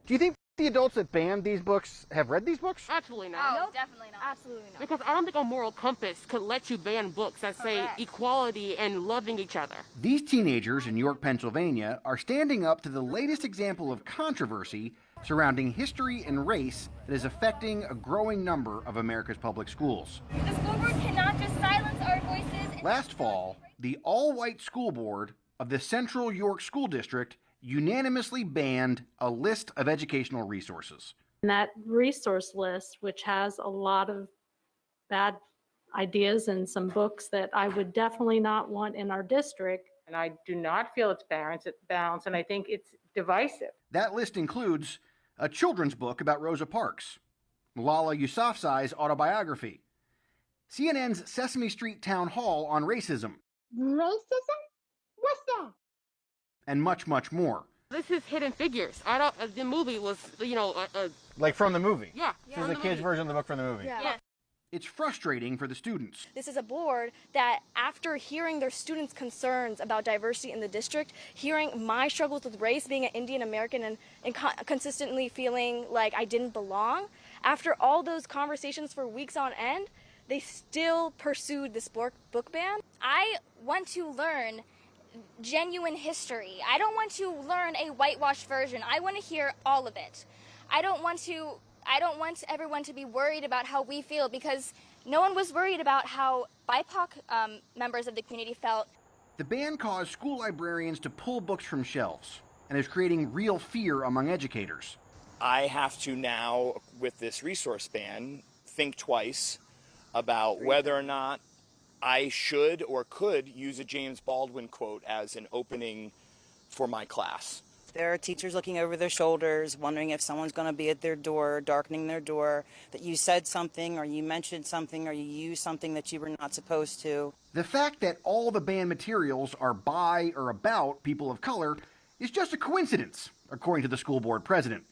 Do you think the adults that banned these books have read these books? Absolutely not. No, definitely not. Absolutely not. Because I don't think a moral compass could let you ban books that say equality and loving each other. These teenagers in York, Pennsylvania are standing up to the latest example of controversy surrounding history and race that is affecting a growing number of America's public schools. The school board cannot just silence our voices. Last fall, the all-white school board of the Central York School District unanimously banned a list of educational resources. And that resource list, which has a lot of bad ideas and some books that I would definitely not want in our district. And I do not feel it's balanced, and I think it's divisive. That list includes a children's book about Rosa Parks, Malala Yousafzai's autobiography, CNN's Sesame Street Town Hall on racism. Racism? What's that? And much, much more. This is Hidden Figures. The movie was, Like from the movie? Yeah. This is the kids' version of the book from the movie. Yeah. It's frustrating for the students. This is a board that, after hearing their students' concerns about diversity in the district, hearing my struggles with race, being an Indian American and consistently feeling like I didn't belong, after all those conversations for weeks on end, they still pursued this book ban. I want to learn genuine history. I don't want to learn a whitewashed version. I want to hear all of it. I don't want everyone to be worried about how we feel, because no one was worried about how BIPOC members of the community felt. The ban caused school librarians to pull books from shelves and is creating real fear among educators. I have to now, with this resource ban, think twice about whether or not I should or could use a James Baldwin quote as an opening for my class. There are teachers looking over their shoulders, wondering if someone's going to be at their door, darkening their door, that you said something or you mentioned something or you used something that you were not supposed to. The fact that all the banned materials are by or about people of color is just a coincidence, according to the school board president.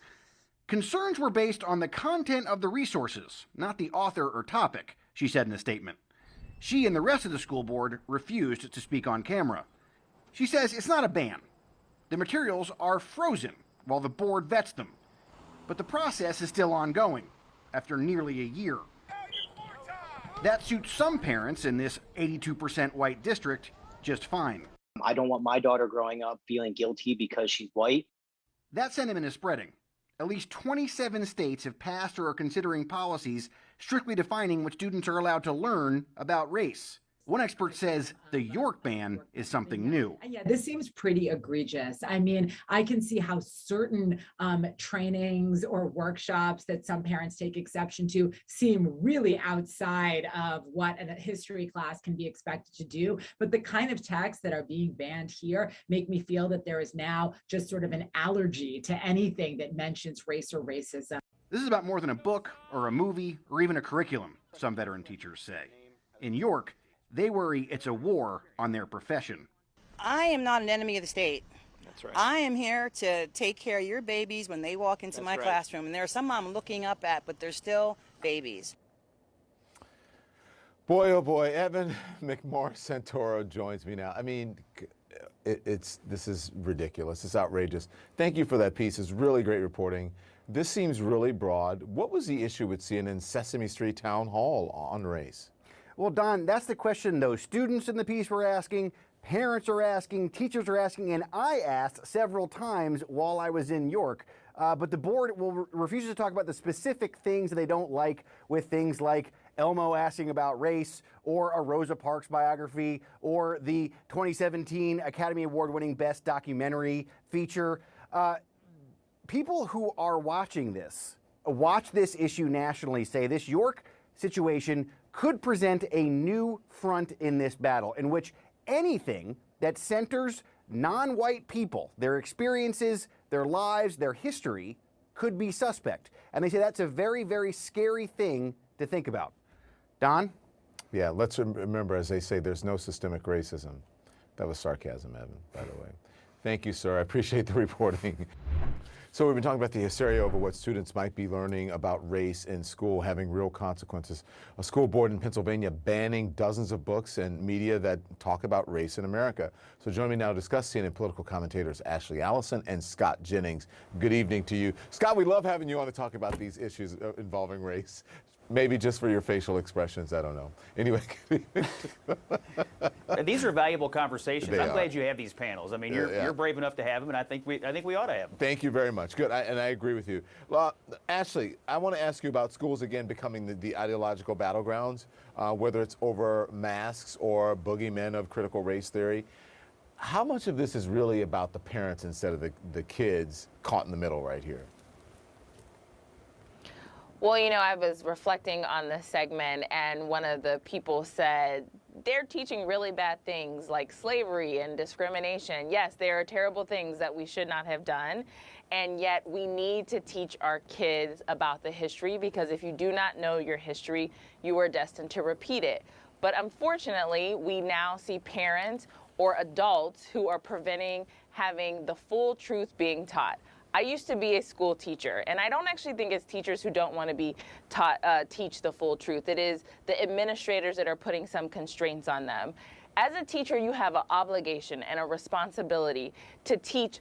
Concerns were based on the content of the resources, not the author or topic, she said in a statement. She and the rest of the school board refused to speak on camera. She says it's not a ban. The materials are frozen while the board vets them. But the process is still ongoing after nearly a year. That suits some parents in this 82% white district just fine. I don't want my daughter growing up feeling guilty because she's white. That sentiment is spreading. At least 27 states have passed or are considering policies strictly defining what students are allowed to learn about race. One expert says the York ban is something new. Yeah, this seems pretty egregious. I mean, I can see how certain trainings or workshops that some parents take exception to seem really outside of what a history class can be expected to do. But the kind of texts that are being banned here make me feel that there is now just sort of an allergy to anything that mentions race or racism. This is about more than a book or a movie or even a curriculum, some veteran teachers say. In York, they worry it's a war on their profession. I am not an enemy of the state. That's right. I am here to take care of your babies when they walk into my classroom. And there are some I'm looking up at, but they're still babies. Boy, oh boy, Evan McMorris-Santoro joins me now. I mean, this is ridiculous. It's outrageous. Thank you for that piece. It's really great reporting. This seems really broad. What was the issue with CNN's Sesame Street Town Hall on race? Well, Don, that's the question those students in the piece were asking, parents are asking, teachers are asking, and I asked several times while I was in York. But the board refuses to talk about the specific things that they don't like with things like Elmo asking about race, or a Rosa Parks biography, or the 2017 Academy Award-winning Best Documentary feature. People who are watching this, watch this issue nationally, say this York situation could present a new front in this battle in which anything that centers non-white people, their experiences, their lives, their history, could be suspect. And they say that's a very, very scary thing to think about. Don? Yeah, let's remember, as they say, there's no systemic racism. That was sarcasm, Evan, by the way. Thank you, sir. I appreciate the reporting. So we've been talking about the hysteria over what students might be learning about race in school having real consequences. A school board in Pennsylvania banning dozens of books and media that talk about race in America. So join me now to discuss CNN political commentators Ashley Allison and Scott Jennings. Good evening to you. Scott, we love having you on to talk about these issues involving race. Maybe just for your facial expressions, I don't know. Anyway. These are valuable conversations. They I'm are. glad you have these panels. I mean, you're brave enough to have them, and I think we ought to have them. Thank you very much. Good, and I agree with you. Well, Ashley, I want to ask you about schools again becoming the ideological battlegrounds, whether it's over masks or boogeymen of critical race theory. How much of this is really about the parents instead of the kids caught in the middle right here? Well, you know, I was reflecting on this segment, and one of the people said, they're teaching really bad things like slavery and discrimination. Yes, there are terrible things that we should not have done, and yet we need to teach our kids about the history, because if you do not know your history, you are destined to repeat it. But unfortunately, we now see parents or adults who are preventing having the full truth being taught. I used to be a school teacher, and I don't actually think it's teachers who don't want to be taught, teach the full truth. It is the administrators that are putting some constraints on them. As a teacher, you have an obligation and a responsibility to teach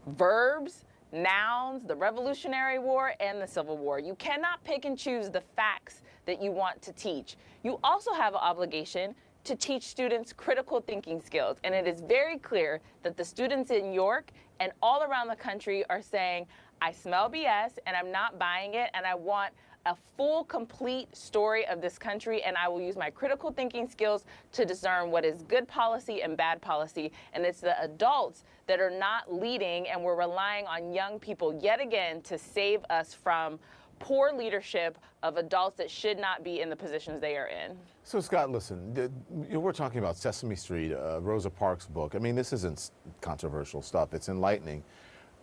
verbs, nouns, the Revolutionary War, and the Civil War. You cannot pick and choose the facts that you want to teach. You also have an obligation to teach students critical thinking skills. And it is very clear that the students in York and all around the country are saying, I smell BS and I'm not buying it, and I want a full, complete story of this country, and I will use my critical thinking skills to discern what is good policy and bad policy. And it's the adults that are not leading, and we're relying on young people yet again to save us from poor leadership of adults that should not be in the positions they are in. So Scott, listen, we're talking about Sesame Street, Rosa Parks' book. I mean, this isn't controversial stuff. It's enlightening.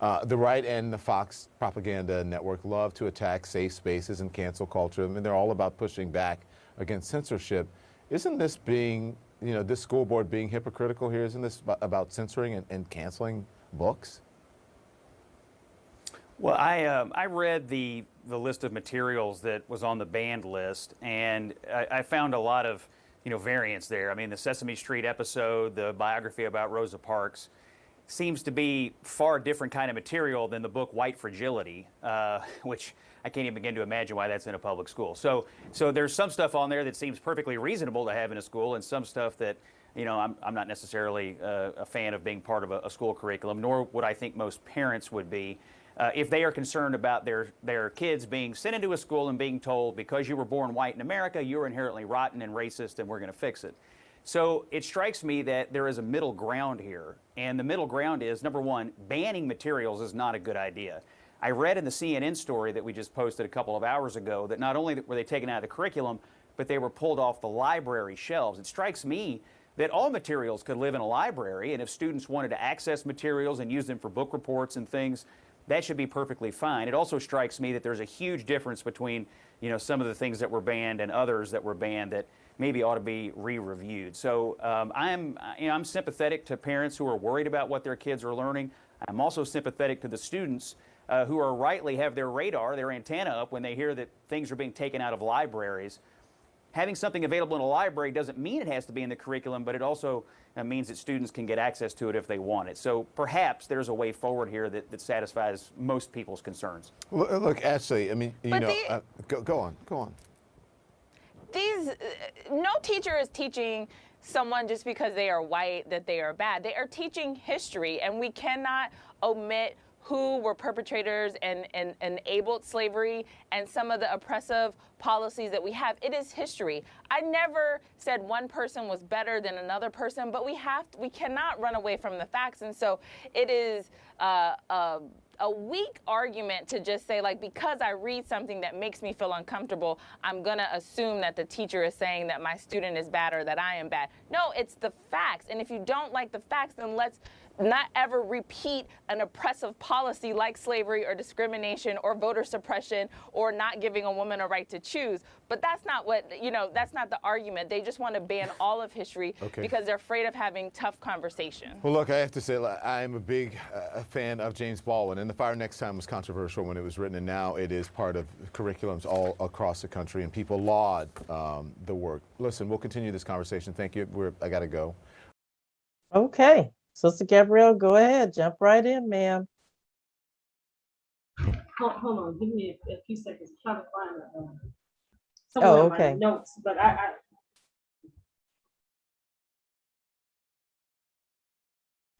The right and the Fox propaganda network love to attack safe spaces and cancel culture. I mean, they're all about pushing back against censorship. Isn't this being, this school board being hypocritical here? Isn't this about censoring and canceling books? Well, I read the list of materials that was on the banned list, and I found a lot of variance there. I mean, the Sesame Street episode, the biography about Rosa Parks, seems to be far different kind of material than the book White Fragility, which I can't even begin to imagine why that's in a public school. So there's some stuff on there that seems perfectly reasonable to have in a school, and some stuff that I'm not necessarily a fan of being part of a school curriculum, nor would I think most parents would be. If they are concerned about their kids being sent into a school and being told, because you were born white in America, you're inherently rotten and racist and we're going to fix it. So it strikes me that there is a middle ground here. And the middle ground is, number one, banning materials is not a good idea. I read in the CNN story that we just posted a couple of hours ago that not only were they taken out of the curriculum, but they were pulled off the library shelves. It strikes me that all materials could live in a library, and if students wanted to access materials and use them for book reports and things, that should be perfectly fine. It also strikes me that there's a huge difference between, some of the things that were banned and others that were banned that maybe ought to be re-reviewed. So I'm sympathetic to parents who are worried about what their kids are learning. I'm also sympathetic to the students who are rightly have their radar, their antenna up when they hear that things are being taken out of libraries. Having something available in a library doesn't mean it has to be in the curriculum, but it also means that students can get access to it if they want it. So perhaps there's a way forward here that satisfies most people's concerns. Look, Ashley, I mean, go on. No teacher is teaching someone just because they are white that they are bad. They are teaching history, and we cannot omit who were perpetrators and enabled slavery and some of the oppressive policies that we have. It is history. I never said one person was better than another person, but we cannot run away from the facts. And so it is a weak argument to just say, like, because I read something that makes me feel uncomfortable, I'm gonna assume that the teacher is saying that my student is bad or that I am bad. No, it's the facts. And if you don't like the facts, then let's not ever repeat an oppressive policy like slavery or discrimination or voter suppression or not giving a woman a right to choose. But that's not what, that's not the argument. They just want to ban all of history because they're afraid of having tough conversation. Well, look, I have to say, I'm a big fan of James Baldwin, and The Fire Next Time was controversial when it was written, and now it is part of curriculums all across the country, and people laud the work. Listen, we'll continue this conversation. Thank you. I got to go. Okay. Sister Gabrielle, go ahead. Jump right in, ma'am. Hold on. Give me a few seconds. I'm trying to find some of my notes, but I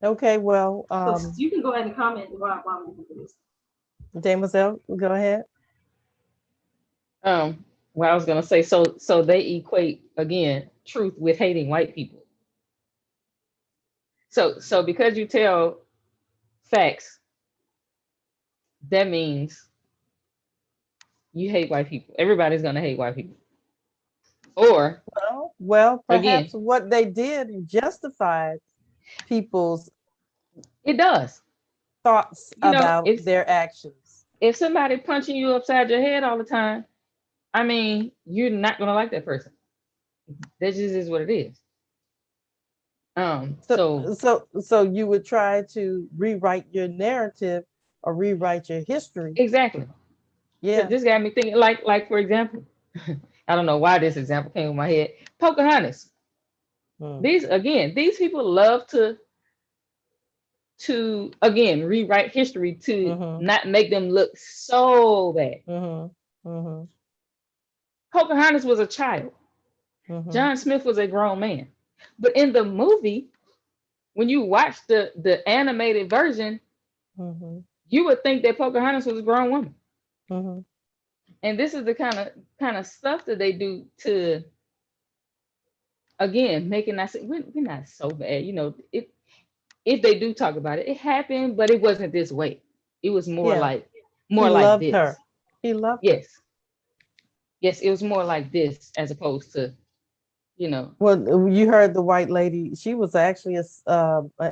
Okay, well, so you can go ahead and comment while I'm looking for this. Demoiselle, go ahead. Well, I was gonna say, so they equate again truth with hating white people. So because you tell facts, that means you hate white people. Everybody's gonna hate white people. Or well, perhaps again, what they did justified people's thoughts about their actions. If somebody punching you upside your head all the time, I mean, you're not gonna like that person. That just is what it is. So you would try to rewrite your narrative or rewrite your history. Exactly. Yeah. This got me thinking, like for example, I don't know why this example came in my head. Pocahontas. These people love to again rewrite history to not make them look so bad. Pocahontas was a child. John Smith was a grown man. But in the movie, when you watch the animated version, you would think that Pocahontas was a grown woman. And this is the kind of stuff that they do to, again, making us say we're not so bad. If they do talk about it, it happened, but it wasn't this way. It was more like this. Her. He loved Yes. Yes, it was more like this as opposed to, you know. Well, you heard the white lady. She was actually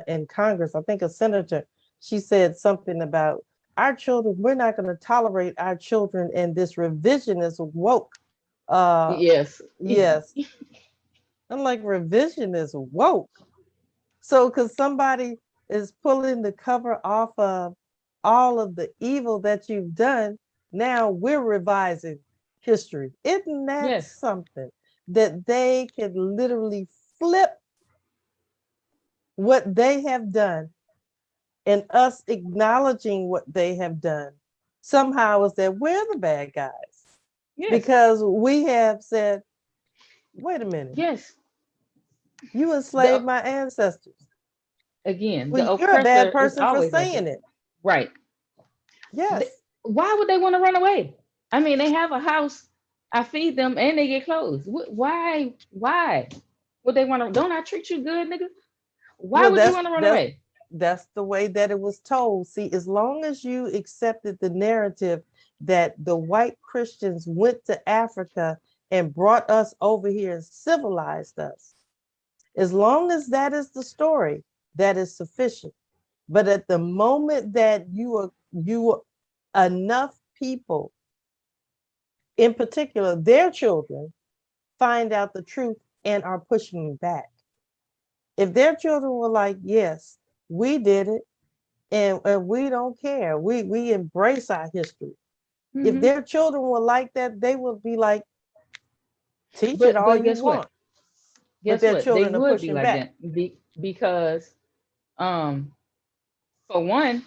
in Congress, I think a senator. She said something about our children. We're not going to tolerate our children in this revisionist woke. Yes. Yes. I'm like, revisionist woke. So, because somebody is pulling the cover off of all of the evil that you've done, now we're revising history. Isn't that Yes. something that they could literally flip what they have done and us acknowledging what they have done? Somehow is that we're the bad guys. Yes. Because we have said, wait a minute. Yes. You enslaved my ancestors. Again, Well, the you're a bad oppressor is person for always like saying that. it. Right. Yes. Why would they want to run away? I mean, they have a house. I feed them and they get clothes. Why? Why would they want to? Don't I treat you good, nigga? Why Well, would you want to run away? that's the way that it was told. See, as long as you accepted the narrative that the white Christians went to Africa and brought us over here and civilized us, as long as that is the story, that is sufficient. But at the moment that you enough people, in particular their children, find out the truth and are pushing back. If their children were like, yes, we did it, and we don't care, we embrace our history. If their children were like that, they would be like, teach it all But you guess what? want. But Guess their what? They children are would be pushing like back. that because, for one,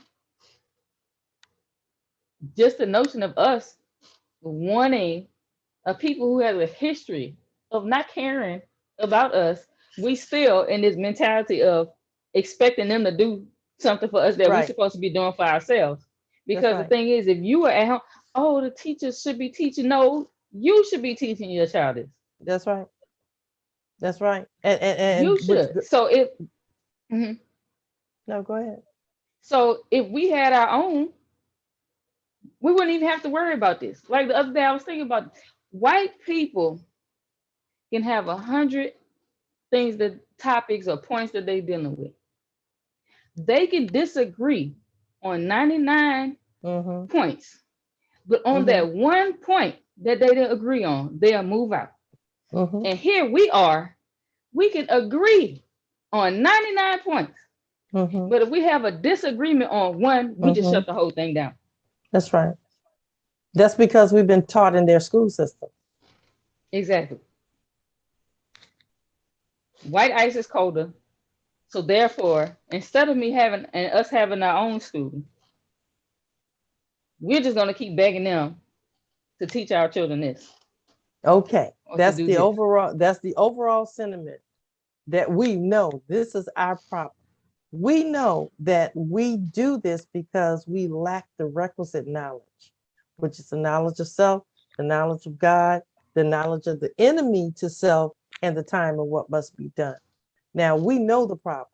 just the notion of us wanting a people who have a history of not caring about us, we still in this mentality of expecting them to do something for us that we're Right. supposed to be doing for ourselves. Because the right. thing is, if you were at home, oh, the teachers should be teaching. No, you should be teaching your child this. That's right. That's right. And You should. So if no, go ahead. So if we had our own, we wouldn't even have to worry about this. Like the other day, I was thinking about white people can have 100 things, that topics or points that they're dealing with. They can disagree on 99 points, but on that one point that they didn't agree on, they'll move out. And here we are, we can agree on 99 points. But if we have a disagreement on one, we just shut the whole thing down. That's right. That's because we've been taught in their school system. Exactly. White ice is colder. So therefore, instead of me having and us having our own school, we're just gonna keep begging them to teach our children this. Okay. Or That's to do the this. that's the overall sentiment that we know this is our problem. We know that we do this because we lack the requisite knowledge, which is the knowledge of self, the knowledge of God, the knowledge of the enemy to self, and the time of what must be done. Now we know the problem.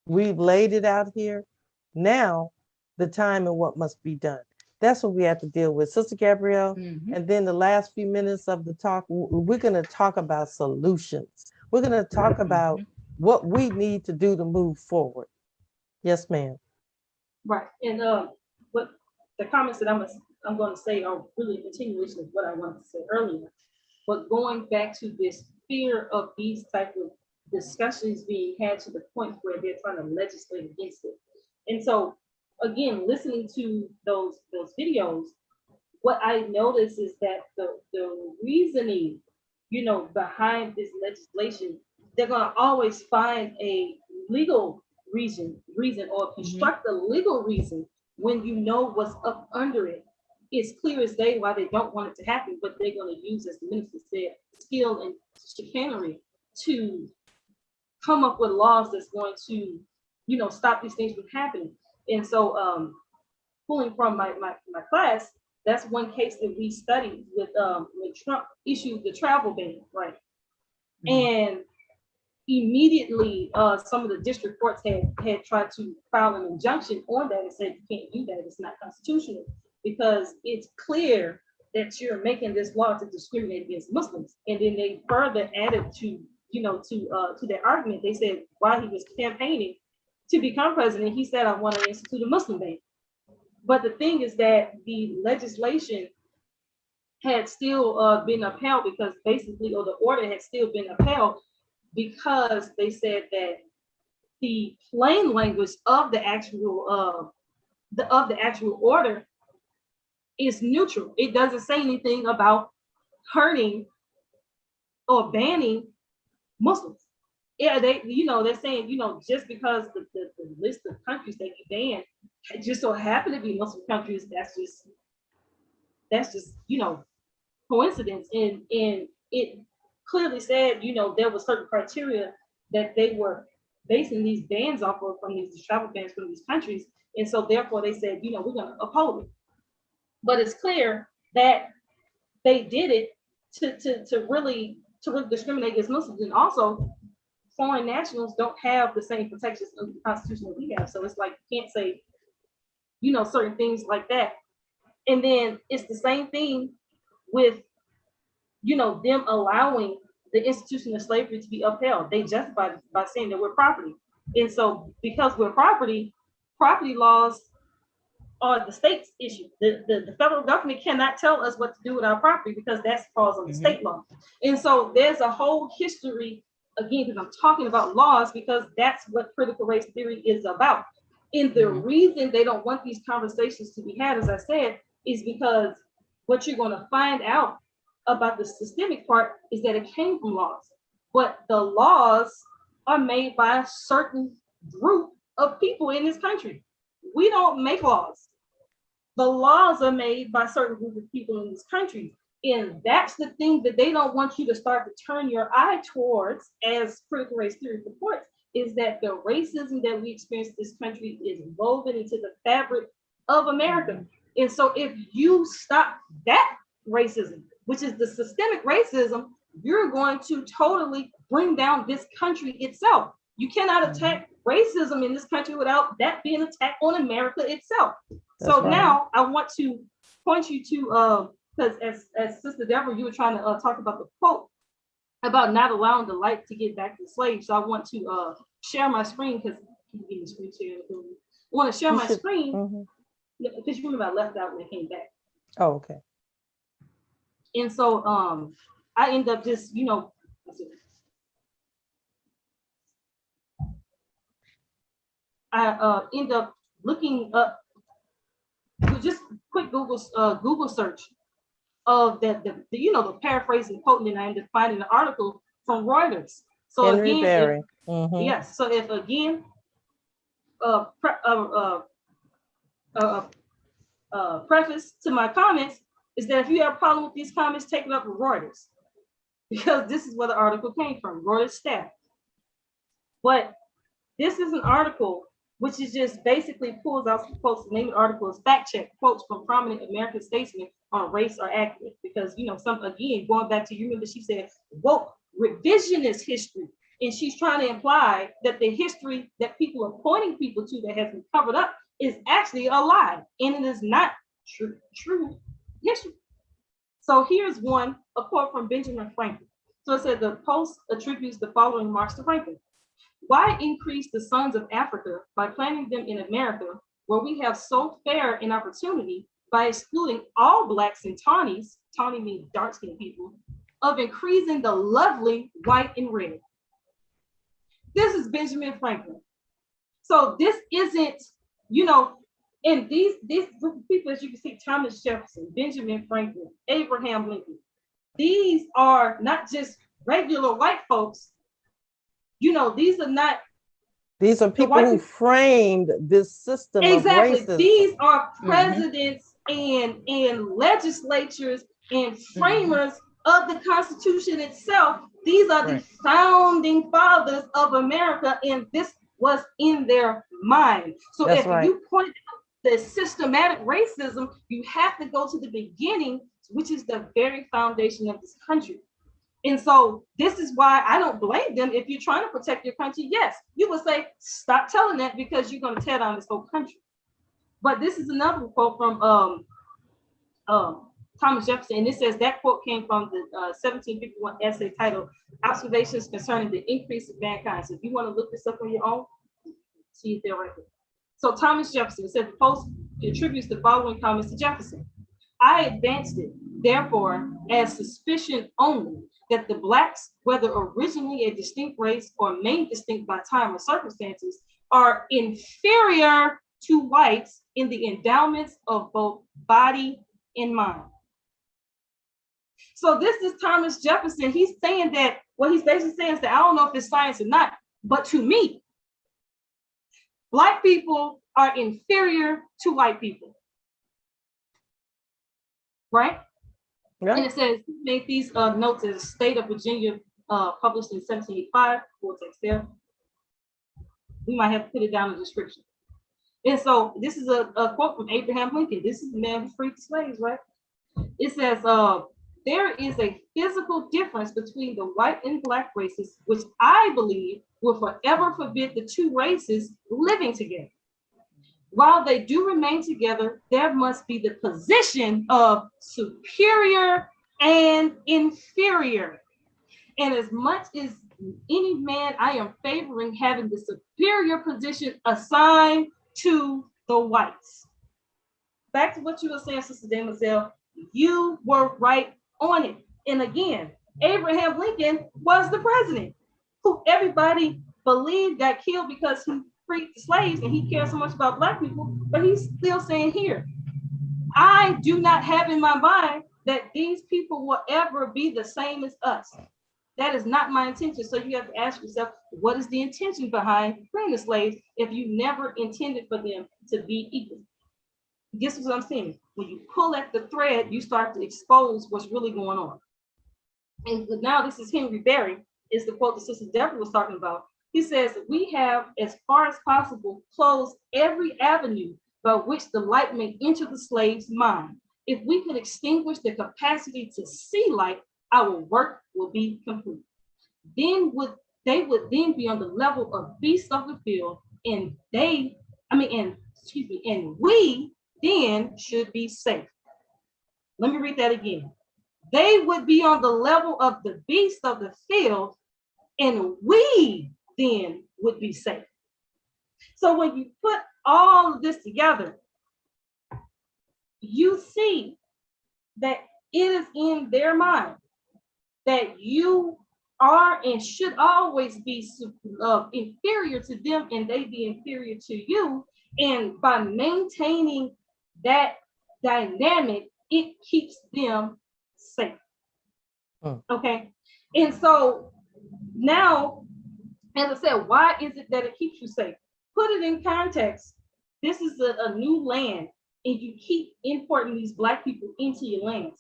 We've laid it out here. Now the time and what must be done. That's what we have to deal with. Sister Gabrielle, and then the last few minutes of the talk, we're going to talk about solutions. We're going to talk about what we need to do to move forward. Yes, ma'am. Right. And what the comments that I'm going to say are really a continuation of what I wanted to say earlier. But going back to this fear of these type of discussions being had to the point where they're trying to legislate against it. And so again, listening to those videos, what I notice is that the reasoning, behind this legislation, they're gonna always find a legal reason or construct a legal reason when you know what's up under it. It's clear as day why they don't want it to happen, but they're gonna use, as the minister said, skill and chicanery to come up with laws that's going to, stop these things from happening. And so pulling from my class, that's one case that we studied with when Trump issued the travel ban, right? And immediately some of the district courts had tried to file an injunction on that and said you can't do that, it's not constitutional. because it's clear that you're making this law to discriminate against Muslims. And then they further added to their argument. They said while he was campaigning to become president, he said, I want to institute a Muslim ban. But the thing is that the legislation had still been upheld because basically, or the order had still been upheld because they said that the plain language of the actual order is neutral. It doesn't say anything about hurting or banning Muslims. Yeah, they're saying, just because the list of countries that you ban just so happen to be Muslim countries, that's just coincidence. And it clearly said, there were certain criteria that they were basing these bans off of, from these travel bans from these countries. And so therefore they said, we're going to uphold it. But it's clear that they did it to really discriminate against Muslims. And also, foreign nationals don't have the same protections under the Constitution that we have. So it's like you can't say, certain things like that. And then it's the same thing with, them allowing the institution of slavery to be upheld. They justify it by saying that we're property. And so because we're property laws are the state's issue. The federal government cannot tell us what to do with our property because that falls on the state law. And so there's a whole history, again, because I'm talking about laws, because that's what critical race theory is about. And the reason they don't want these conversations to be had, as I said, is because what you're going to find out about the systemic part is that it came from laws. But the laws are made by a certain group of people in this country. We don't make laws. The laws are made by a certain group of people in this country. And that's the thing that they don't want you to start to turn your eye towards, as critical race theory purports, is that the racism that we experience in this country is woven into the fabric of America. And so if you stop that racism, which is the systemic racism, you're going to totally bring down this country itself. You cannot attack racism in this country without that being an attack on America itself. That's so right. Now I want to point you to, because as Sister Deborah, you were trying to talk about the quote about not allowing the light to get back to the slave. So I want to share my screen, because I want to share my screen, because you remember I left out when I came back. Oh, okay. And so I end up just, I end up looking up with just quick Google search of the paraphrasing quote, and I ended up finding an article from Reuters. So Henry again, Berry. Yes. So if again, preface to my comments is that if you have a problem with these comments, take it up with Reuters, because this is where the article came from, Reuters staff. But this is an article which is just basically pulls out some quotes. The name of the article is Fact Check, Quotes from Prominent American Statesmen on Race Are Accurate. Because, some, again, going back to, you remember she said, woke revisionist history. And she's trying to imply that the history that people are pointing people to that has been covered up is actually a lie. And it is not true history. So here's one, a quote from Benjamin Franklin. So it said, the Post attributes the following remarks to Franklin. Why increase the sons of Africa by planting them in America, where we have so fair an opportunity, by excluding all blacks and tawnies, tawny means dark-skinned people, of increasing the lovely white and red? This is Benjamin Franklin. So this isn't, and these group of people, as you can see, Thomas Jefferson, Benjamin Franklin, Abraham Lincoln, these are not just regular white folks. These are not. These are people who framed this system of racism. These are presidents and legislatures and framers of the Constitution itself. These are the founding fathers of America, and this was in their mind. So if you point out the systematic racism, you have to go to the beginning, which is the very foundation of this country. And so this is why I don't blame them. If you're trying to protect your country, yes, you would say, stop telling that, because you're going to tear down this whole country. But this is another quote from Thomas Jefferson, and it says that quote came from the 1751 essay titled Observations Concerning the Increase of Mankind. So if you want to look this up on your own, see it there right there. So Thomas Jefferson said the Post attributes the following comments to Jefferson. I advanced it, therefore, as suspicion only that the blacks, whether originally a distinct race or made distinct by time or circumstances, are inferior to whites in the endowments of both body and mind. So this is Thomas Jefferson. He's saying that, what he's basically saying is that I don't know if it's science or not, but to me, Black people are inferior to white people. Right? And it says, make these notes as State of Virginia published in 1785, full text there. We might have to put it down in the description. And so this is a quote from Abraham Lincoln. This is the man who freed the slaves, right? It says, there is a physical difference between the white and Black races, which I believe will forever forbid the two races living together. While they do remain together, there must be the position of superior and inferior. And as much as any man, I am favoring having the superior position assigned to the whites. Back to what you were saying, Sister Demoiselle, you were right on it. And again, Abraham Lincoln was the president who everybody believed got killed because he freed the slaves and he cared so much about Black people, but he's still saying here, I do not have in my mind that these people will ever be the same as us. That is not my intention. So you have to ask yourself, what is the intention behind freeing the slaves if you never intended for them to be equal? This is what I'm saying. When you pull at the thread, you start to expose what's really going on. And now this is Henry Berry, is the quote that Sister Deborah was talking about. He says, we have, as far as possible, closed every avenue by which the light may enter the slave's mind. If we could extinguish the capacity to see light, our work will be complete. Then they would then be on the level of beasts of the field, and we then should be safe. Let me read that again. They would be on the level of the beasts of the field, and we then would be safe. So when you put all of this together, you see that it is in their mind that you are and should always be inferior to them and they be inferior to you. And by maintaining that dynamic, it keeps them safe. Okay. And so now, as I said, why is it that it keeps you safe? Put it in context. This is a new land and you keep importing these Black people into your lands.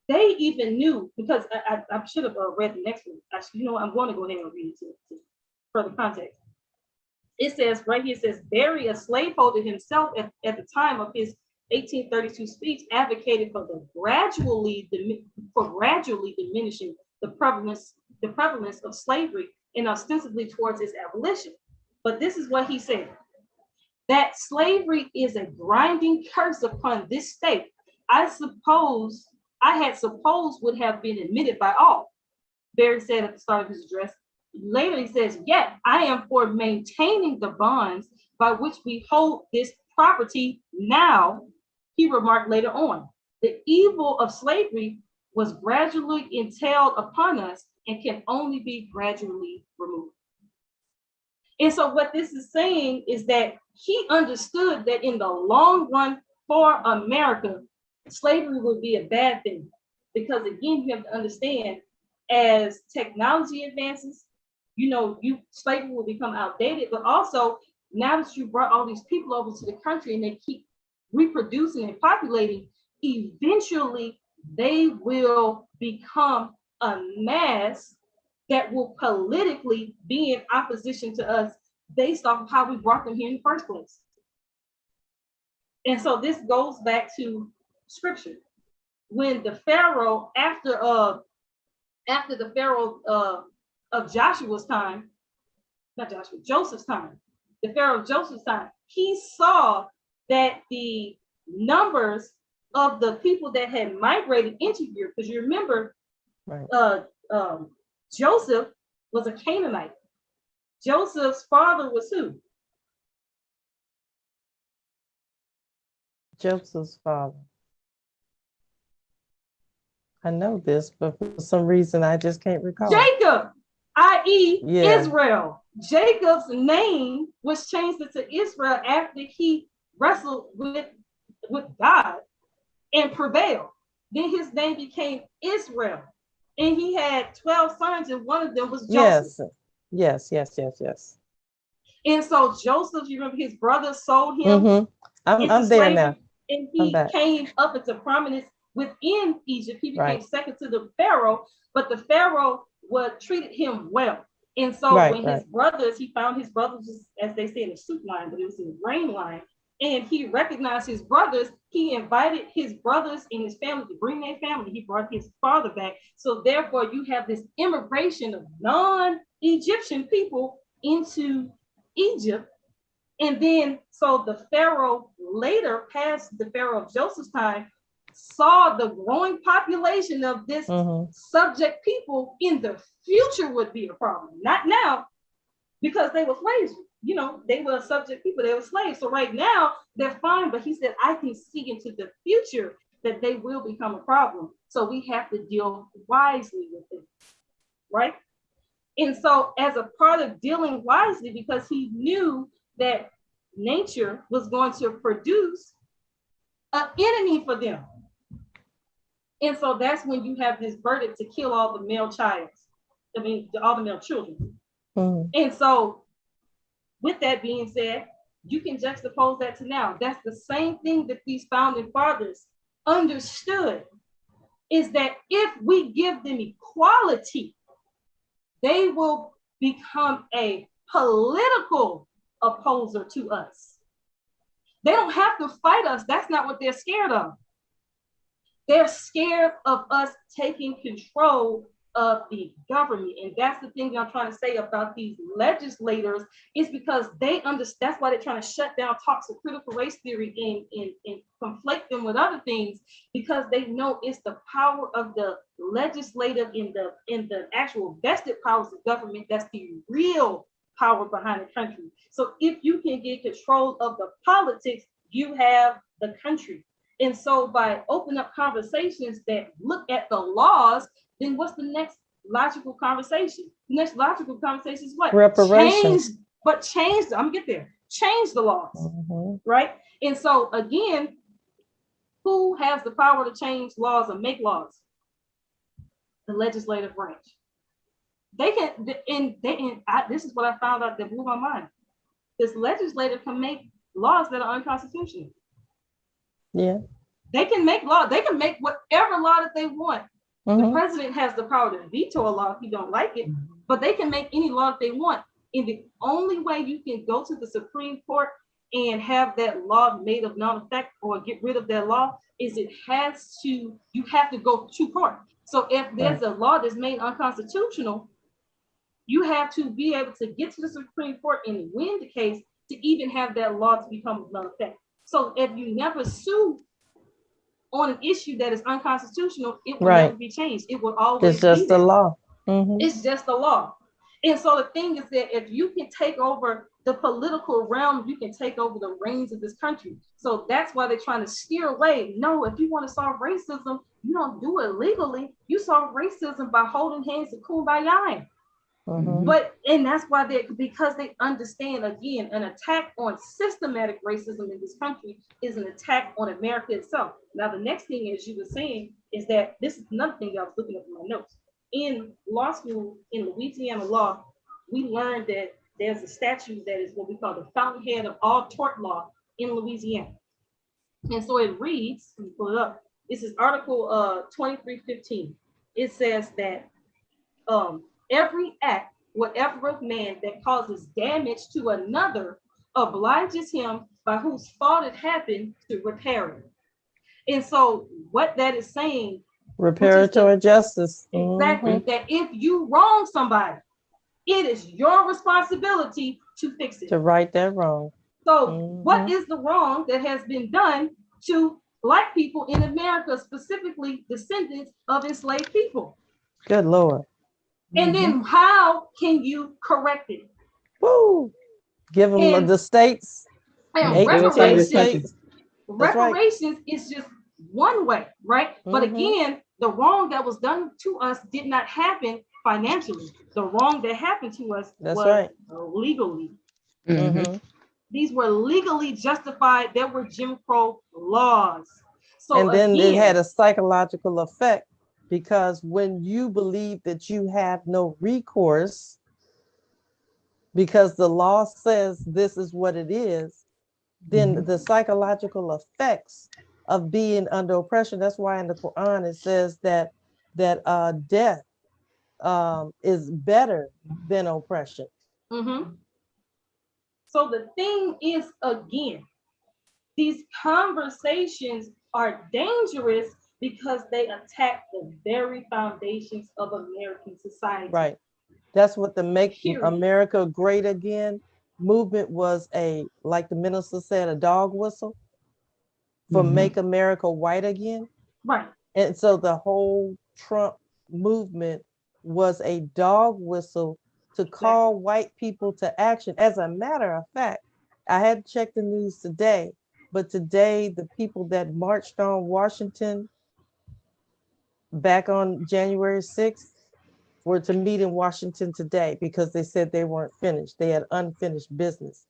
They even knew, because I should have read the next one. Actually, you know what? I'm going to go ahead and read it to further context. It says right here, it says, Berry, a slaveholder himself at the time of his 1832 speech, advocated for gradually diminishing the prevalence of slavery and ostensibly towards its abolition. But this is what he said, that slavery is a grinding curse upon this state. I had supposed would have been admitted by all, Berry said at the start of his address. Later he says, yet I am for maintaining the bonds by which we hold this property now, he remarked later on. The evil of slavery was gradually entailed upon us and can only be gradually removed. And so what this is saying is that he understood that in the long run for America, slavery would be a bad thing. Because again, you have to understand, as technology advances, slavery will become outdated, but also now that you brought all these people over to the country and they keep reproducing and populating, eventually they will become a mass that will politically be in opposition to us based off of how we brought them here in the first place. And so this goes back to scripture. When the Pharaoh, after the Pharaoh of Joshua's time, Joseph's time, the Pharaoh of Joseph's time, he saw that the numbers of the people that had migrated into here, because you remember, Right. Joseph was a Canaanite. Joseph's father was who? Joseph's father. I know this, but for some reason I just can't recall. Jacob, i.e. Yeah. Israel. Jacob's name was changed into Israel after he wrestled with God and prevailed. Then his name became Israel. And he had 12 sons, and one of them was Joseph. Yes. And so Joseph, you remember his brothers sold him. Mm-hmm. I'm there slavery, now. And he came up into prominence within Egypt. He became Right. second to the Pharaoh, but the Pharaoh treated him well. And so when his brothers, he found his brothers, just, as they say, in the soup line, but it was in the grain line. And he recognized his brothers. He invited his brothers and his family to bring their family. He brought his father back. So therefore, you have this immigration of non-Egyptian people into Egypt. And then, so the Pharaoh later, past the Pharaoh of Joseph's time, saw the growing population of this subject people in the future would be a problem. Not now, because they were slaves. You know, they were subject people, they were slaves. So right now, they're fine. But he said, I can see into the future that they will become a problem. So we have to deal wisely with it, right? And so as a part of dealing wisely, because he knew that nature was going to produce an enemy for them. And so that's when you have this verdict to kill all the male all the male children. And so with that being said, you can juxtapose that to now. That's the same thing that these founding fathers understood, is that if we give them equality, they will become a political opposer to us. They don't have to fight us. That's not what they're scared of. They're scared of us taking control of the government. And that's the thing I'm trying to say about these legislators, is because they understand. That's why they're trying to shut down talks of critical race theory and conflate them with other things, because they know it's the power of the legislative in the actual vested powers of government that's the real power behind the country. So if you can get control of the politics, you have the country. And so by opening up conversations that look at the laws, then what's the next logical conversation? The next logical conversation is what? Reparations. Change, I'm gonna get there. Change the laws, right? And so again, who has the power to change laws and make laws? The legislative branch. They can, this is what I found out that blew my mind. This legislator can make laws that are unconstitutional. Yeah. They can make law. They can make whatever law that they want. The president has the power to veto a law if he don't like it, but they can make any law that they want. And the only way you can go to the Supreme Court and have that law made of non-effect or get rid of that law is you have to go to court. So if there's a law that's made unconstitutional, you have to be able to get to the Supreme Court and win the case to even have that law to become non-effect. So if you never sue on an issue that is unconstitutional, it will never be changed. It will always be there. It's just the law. It's just the law. And so the thing is that if you can take over the political realm, you can take over the reins of this country. So that's why they're trying to steer away. No, if you want to solve racism, you don't do it legally. You solve racism by holding hands and kumbaya. And that's why because they understand, again, an attack on systematic racism in this country is an attack on America itself. Now, the next thing, as you were saying, is that this is another thing I was looking up in my notes. In law school, in Louisiana law, we learned that there's a statute that is what we call the fountainhead of all tort law in Louisiana. And so it reads, let me pull it up. This is Article 2315. It says that every act, whatever of man that causes damage to another, obliges him by whose fault it happened to repair it. And so what that is saying, reparatory justice. Exactly. That if you wrong somebody, it is your responsibility to fix it. To right that wrong. So what is the wrong that has been done to Black people in America, specifically descendants of enslaved people. Good Lord. And then how can you correct it? Woo! Give them And- the states. And 8 to 10 states. That's right. reparations is just one way, right? But again, the wrong that was done to us did not happen financially. The wrong that happened to us was legally. These were legally justified. There were Jim Crow laws. So and then again, it had a psychological effect, because when you believe that you have no recourse because the law says this is what it is, then the psychological effects of being under oppression. That's why in the Quran it says that death is better than oppression. So the thing is, again, these conversations are dangerous because they attack the very foundations of American society. Right. That's what the Make Period. America Great Again movement was, like the minister said, a dog whistle for Make America White Again. Right. And so the whole Trump movement was a dog whistle to call white people to action. As a matter of fact, I had to check the news today, but today the people that marched on Washington back on January 6th were to meet in Washington today because they said they weren't finished. They had unfinished business.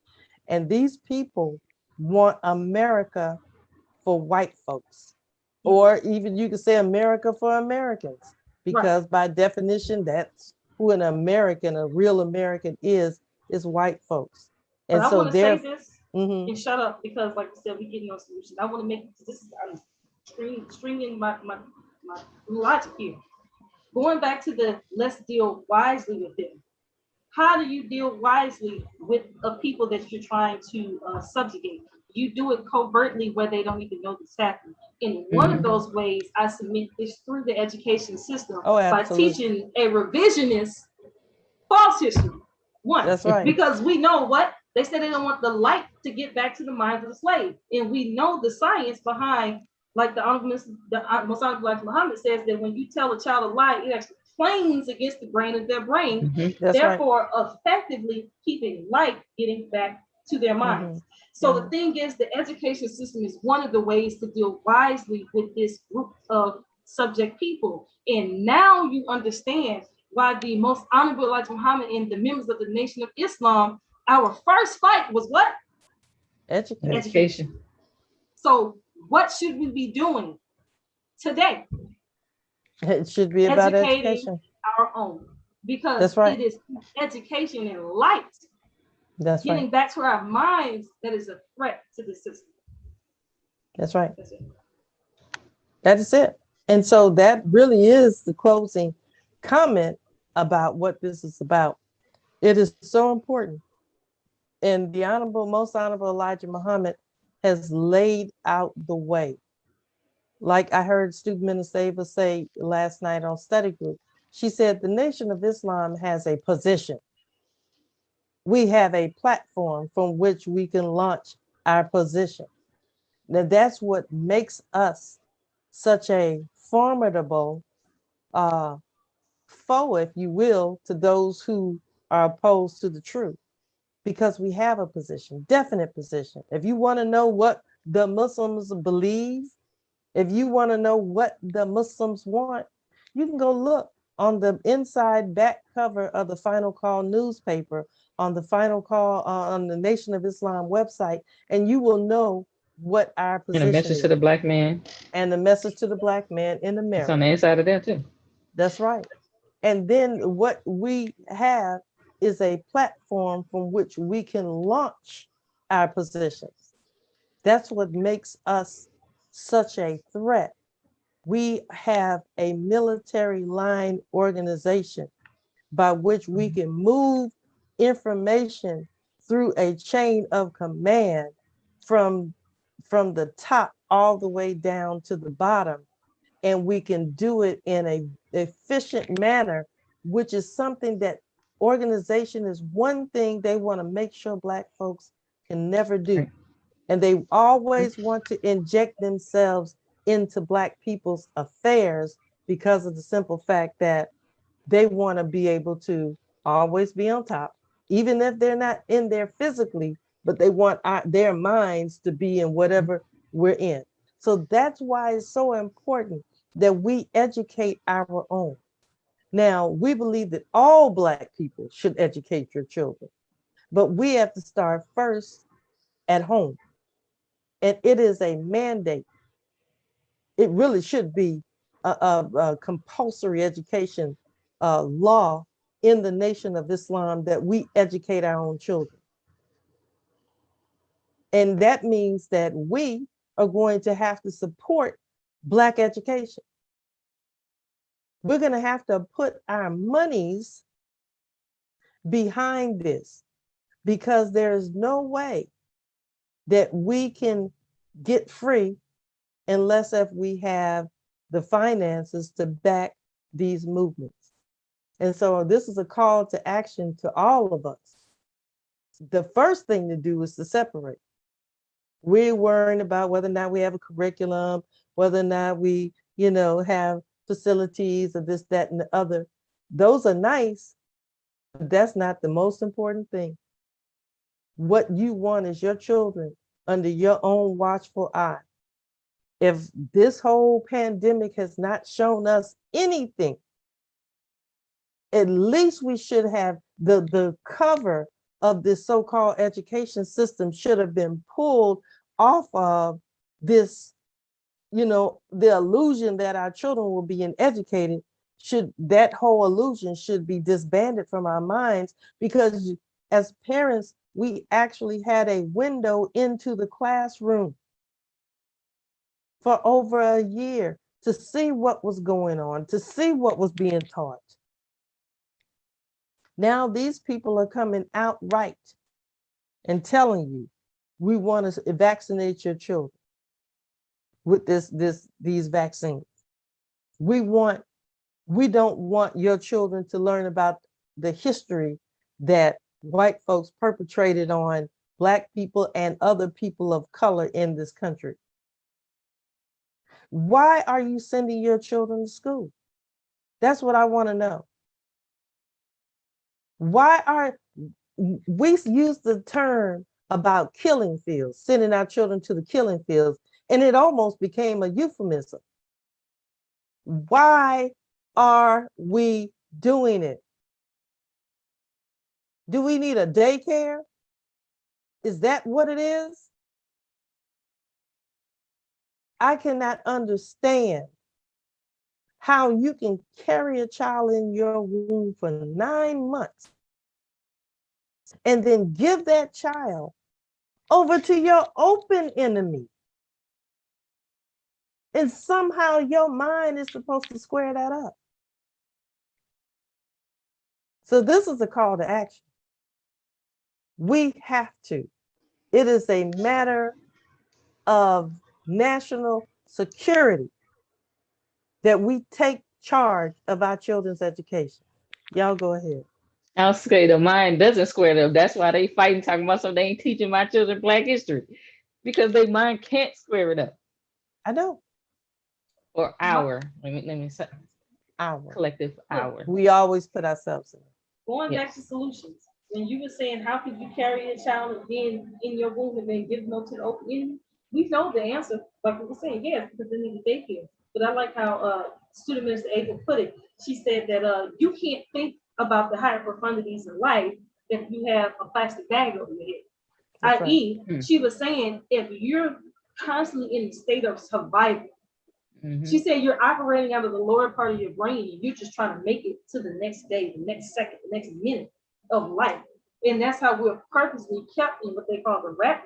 And these people want America for white folks, or even you could say America for Americans, because by definition, that's who an American, a real American is white folks. But And I so want to say this Mhm. and shut up, because like I said, we getting no solution. I want to make this is I'm stringing my logic here. Going back to the let's deal wisely with them. How do you deal wisely with a people that you're trying to subjugate? You do it covertly where they don't even know this happened. And one of those ways I submit is through the education system by teaching a revisionist false history. One, that's right. Because we know what they said, they don't want the light to get back to the minds of the slave, and we know the science behind. Like the Honorable Minister, Most Honorable Elijah Muhammad says that when you tell a child a lie, it actually claims against the grain of their brain, therefore effectively keeping light getting back to their minds. So the thing is, the education system is one of the ways to deal wisely with this group of subject people. And now you understand why the Most Honorable Elijah Muhammad and the members of the Nation of Islam, our first fight was what? Education. So what should we be doing today? It should be about Educating education. our own, because That's right. it is education and light. That's getting right. back to our minds that is a threat to the system. That's right. That's it. That is it. And so that really is the closing comment about what this is about. It is so important. And the Most Honorable Elijah Muhammad has laid out the way. Like I heard Student Minister Ava say last night on study group, she said the Nation of Islam has a position. We have a platform from which we can launch our position. Now that's what makes us such a formidable foe, if you will, to those who are opposed to the truth, because we have a position, definite position. If you want to know what the Muslims believe, if you want to know what the Muslims want, you can go look on the inside back cover of the Final Call newspaper, on the Final Call on the Nation of Islam website, and you will know what our position And a message is. to the black man. And the message to the black man in America. It's on the inside of that too. That's right. And then what we have is a platform from which we can launch our positions. That's what makes us such a threat. We have a military line organization by which we can move information through a chain of command from the top all the way down to the bottom. And we can do it in an efficient manner, which is something that organization is one thing they want to make sure Black folks can never do. And they always want to inject themselves into Black people's affairs because of the simple fact that they want to be able to always be on top, even if they're not in there physically, but they want their minds to be in whatever we're in. So that's why it's so important that we educate our own. Now, we believe that all Black people should educate your children, but we have to start first at home. And it is a mandate. It really should be a compulsory education law in the Nation of Islam that we educate our own children. And that means that we are going to have to support Black education. We're going to have to put our monies behind this, because there is no way that we can get free unless if we have the finances to back these movements. And so this is a call to action to all of us. The first thing to do is to separate. We're worrying about whether or not we have a curriculum, whether or not we, have facilities or this, that, and the other. Those are nice, but that's not the most important thing. What you want is your children under your own watchful eye. If this whole pandemic has not shown us anything, at least we should have the cover of this so-called education system should have been pulled off of this, the illusion that our children will be educated. That whole illusion should be disbanded from our minds, because as parents, we actually had a window into the classroom for over a year to see what was going on, to see what was being taught. Now these people are coming outright and telling you, we want to vaccinate your children with these vaccines. We don't want your children to learn about the history that white folks perpetrated on Black people and other people of color in this country. Why are you sending your children to school? That's what I want to know. Why are we use the term about killing fields, sending our children to the killing fields, and it almost became a euphemism. Why are we doing it? Do we need a daycare? Is that what it is? I cannot understand how you can carry a child in your womb for 9 months and then give that child over to your open enemy. And somehow your mind is supposed to square that up. So this is a call to action. We have to. It is a matter of national security that we take charge of our children's education. Y'all go ahead. I'll say the mind doesn't square up. That's why they fighting, talking about something they ain't teaching my children Black history, because their mind can't square it up. I know. Or our, let me say, our collective our. We always put ourselves in. Going back to solutions, when you were saying how could you carry a child again in your womb and then give them to the open enemy, we know the answer, like we were saying, yes, because they need a daycare. But I like how student minister Ava put it. She said that you can't think about the higher profundities in life if you have a plastic bag over your head. I.e., she was saying if you're constantly in a state of survival, she said you're operating out of the lower part of your brain and you're just trying to make it to the next day, the next second, the next minute of life. And that's how we're purposely kept in what they call the rat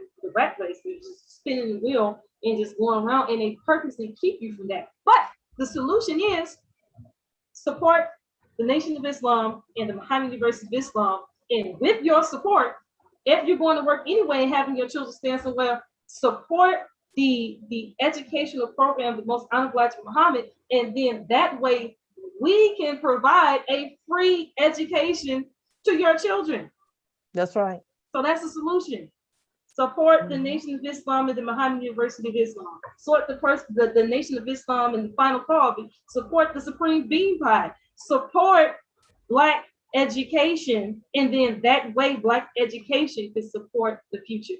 race. We're just spinning the wheel and just going around, and they purposely keep you from that. But the solution is support the Nation of Islam and the Muhammad University of Islam. And with your support, if you're going to work anyway and having your children stand somewhere, support the educational program, the most honorable Muhammad, and then that way we can provide a free education to your children. That's right. So that's the solution. Support the Nation of Islam and the Muhammad University of Islam. Support the Nation of Islam and the Final Call. Support the Supreme Bean Pie. Support Black education, and then that way Black education can support the future.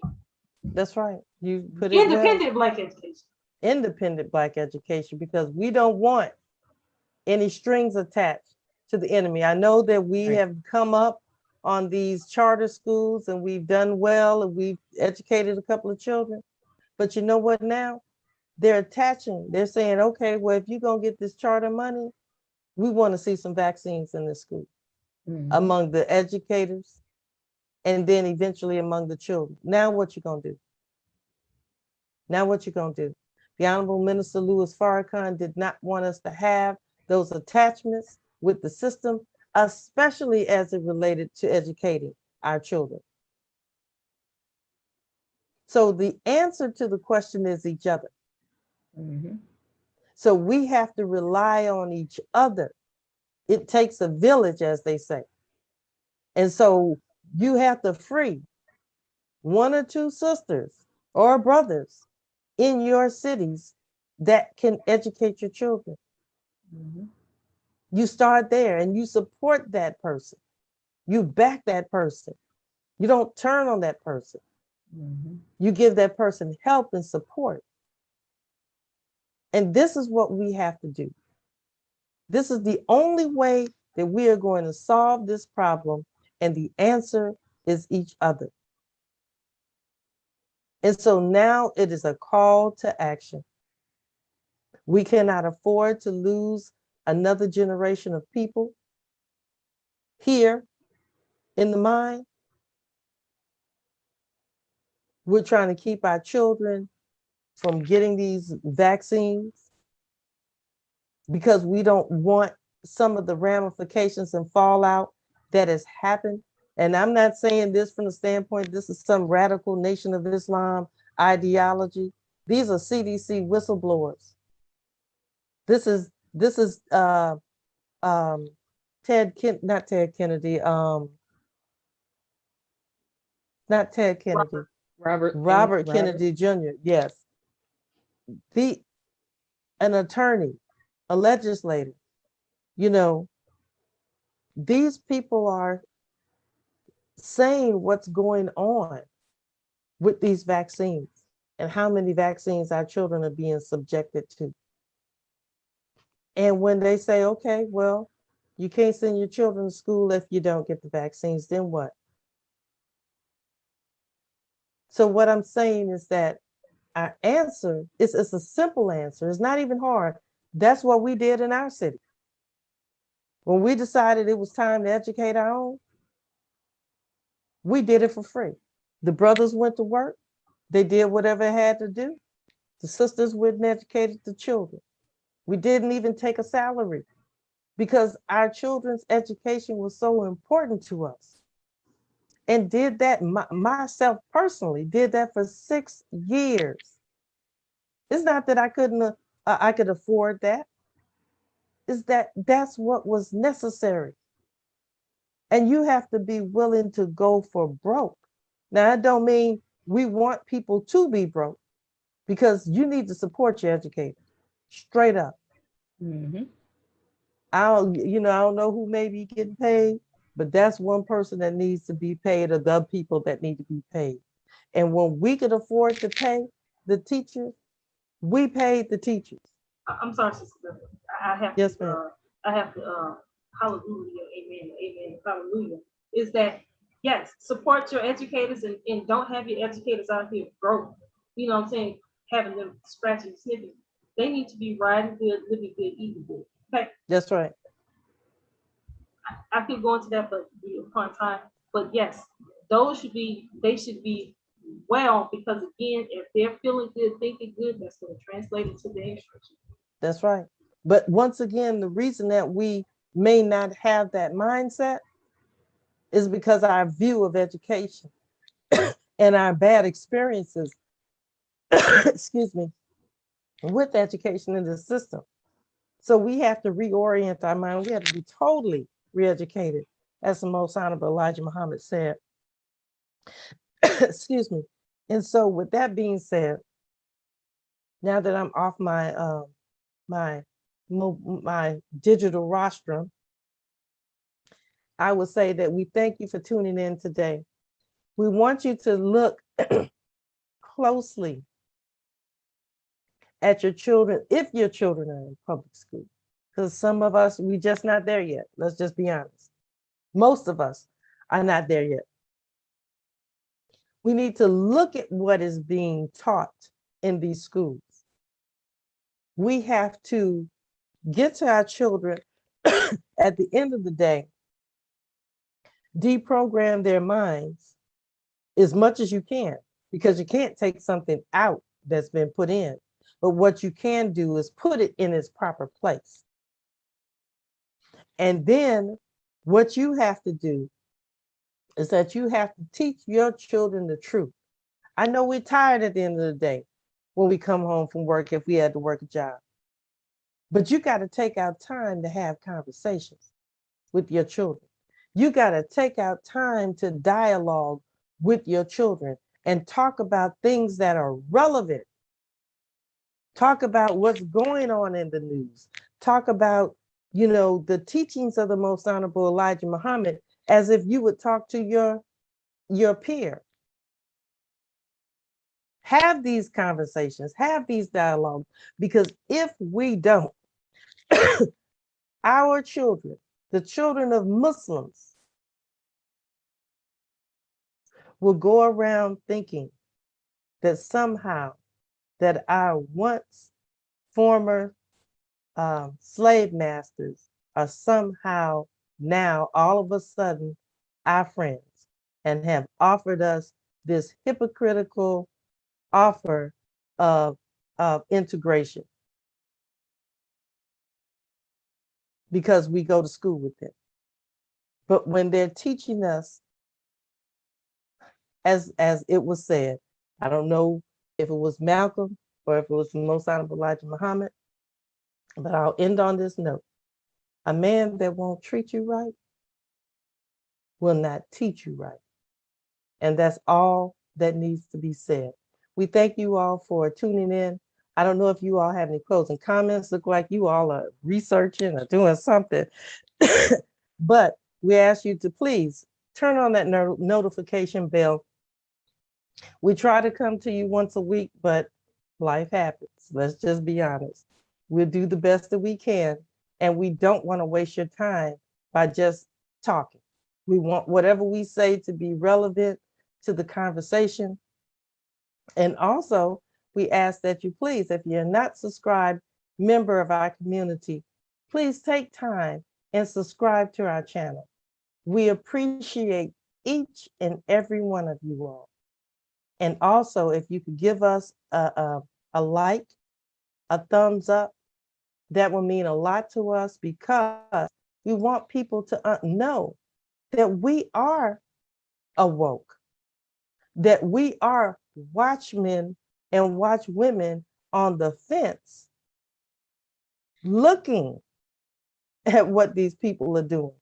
That's right. You put it independent well. Black education. Independent Black education, because we don't want any strings attached to the enemy. I know that we have come up on these charter schools and we've done well and we've educated a couple of children, but you know what now? They're saying, okay, well, if you're gonna get this charter money, we want to see some vaccines in the school among the educators and then eventually among the children. Now what you gonna do? Now what you gonna do? The Honorable Minister Louis Farrakhan did not want us to have those attachments with the system, especially as it related to educating our children. So the answer to the question is each other. So we have to rely on each other. It takes a village, as they say. And so you have to free one or two sisters or brothers in your cities that can educate your children. You start there and you support that person. You back that person. You don't turn on that person. You give that person help and support. And this is what we have to do. This is the only way that we are going to solve this problem, and the answer is each other. And so now it is a call to action. We cannot afford to lose another generation of people here in the mine. We're trying to keep our children from getting these vaccines because we don't want some of the ramifications and fallout that has happened. And I'm not saying this from the standpoint, this is some radical Nation of Islam ideology. These are CDC whistleblowers. This is not Ted Kennedy, not Ted Kennedy. Robert Kennedy Jr. Yes. An attorney, a legislator, these people are saying what's going on with these vaccines and how many vaccines our children are being subjected to. And when they say, okay, well, you can't send your children to school if you don't get the vaccines, then what? So what I'm saying is that our answer is a simple answer. It's not even hard. That's what we did in our city. When we decided it was time to educate our own, we did it for free. The brothers went to work. They did whatever they had to do. The sisters went and educated the children. We didn't even take a salary because our children's education was so important to us. And did that, myself personally, did that for 6 years. It's not that I could afford that. It's that that's what was necessary. And you have to be willing to go for broke. Now, I don't mean we want people to be broke, because you need to support your educators, straight up. I don't know who may be getting paid, but that's one person that needs to be paid, or the people that need to be paid. And when we could afford to pay the teachers, we paid the teachers. I'm sorry, Sister. I have yes, to, ma'am. I have to, hallelujah, amen, hallelujah. Is that, yes, support your educators and don't have your educators out here broke. You know what I'm saying? Having them scratching, sniffing. They need to be riding good, living good, eating good. Okay. That's right. I could go into that, but upon time. But yes, they should be well, because again, if they're feeling good, thinking good, that's going to translate into their instruction. That's right. But once again, the reason that we may not have that mindset is because our view of education and our bad experiences, excuse me, with education in the system. So we have to reorient our mind. We have to be totally re-educated, as the Most Honorable Elijah Muhammad said. Excuse me. And so with that being said, now that I'm off my digital rostrum, I would say that we thank you for tuning in today. We want you to look closely at your children, if your children are in public school, because some of us, we just not there yet. Let's just be honest. Most of us are not there yet. We need to look at what is being taught in these schools. We have to get to our children at the end of the day, deprogram their minds as much as you can, because you can't take something out that's been put in. But what you can do is put it in its proper place. And then what you have to do is that you have to teach your children the truth. I know we're tired at the end of the day when we come home from work, if we had to work a job. But you got to take out time to have conversations with your children. You got to take out time to dialogue with your children and talk about things that are relevant. Talk about what's going on in the news. Talk about, the teachings of the Most Honorable Elijah Muhammad as if you would talk to your peer. Have these conversations, have these dialogues, because if we don't, our children, the children of Muslims, will go around thinking that somehow that our once former slave masters are somehow now all of a sudden our friends and have offered us this hypocritical offer of integration because we go to school with them. But when they're teaching us, as it was said, I don't know if it was Malcolm or if it was the Most Honorable Elijah Muhammad, but I'll end on this note. A man that won't treat you right will not teach you right. And that's all that needs to be said. We thank you all for tuning in. I don't know if you all have any closing comments. Look like you all are researching or doing something. But we ask you to please turn on that notification bell. We try to come to you once a week, but life happens. Let's just be honest. We'll do the best that we can, and we don't want to waste your time by just talking. We want whatever we say to be relevant to the conversation. And also, we ask that you please, if you're not subscribed member of our community, please take time and subscribe to our channel. We appreciate each and every one of you all. And also, if you could give us a like, a thumbs up, that will mean a lot to us, because we want people to know that we are awoke, that we are watchmen and watchwomen on the fence, looking at what these people are doing.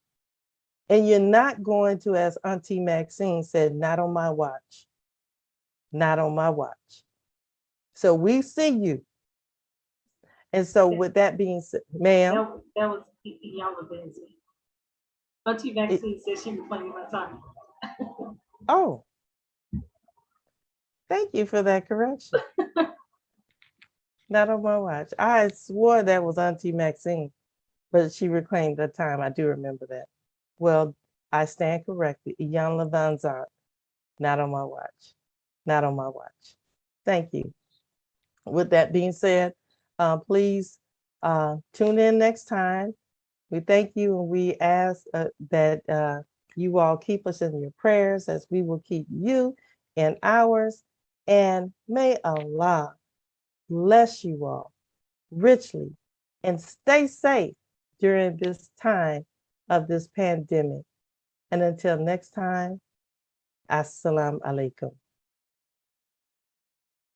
And you're not going to, as Auntie Maxine said, not on my watch. Not on my watch. So we see you. And so with that being said, ma'am. That was Younger Benzie. Auntie Maxine said she was playing my time. Oh, thank you for that correction. Not on my watch. I swore that was Auntie Maxine, but she reclaimed the time. I do remember that. Well, I stand corrected. Iyanla Vanzant, not on my watch. Not on my watch. Thank you. With that being said, please tune in next time. We thank you, and we ask that you all keep us in your prayers as we will keep you in ours. And may Allah bless you all richly and stay safe during this time of this pandemic. And until next time, Assalamu alaikum.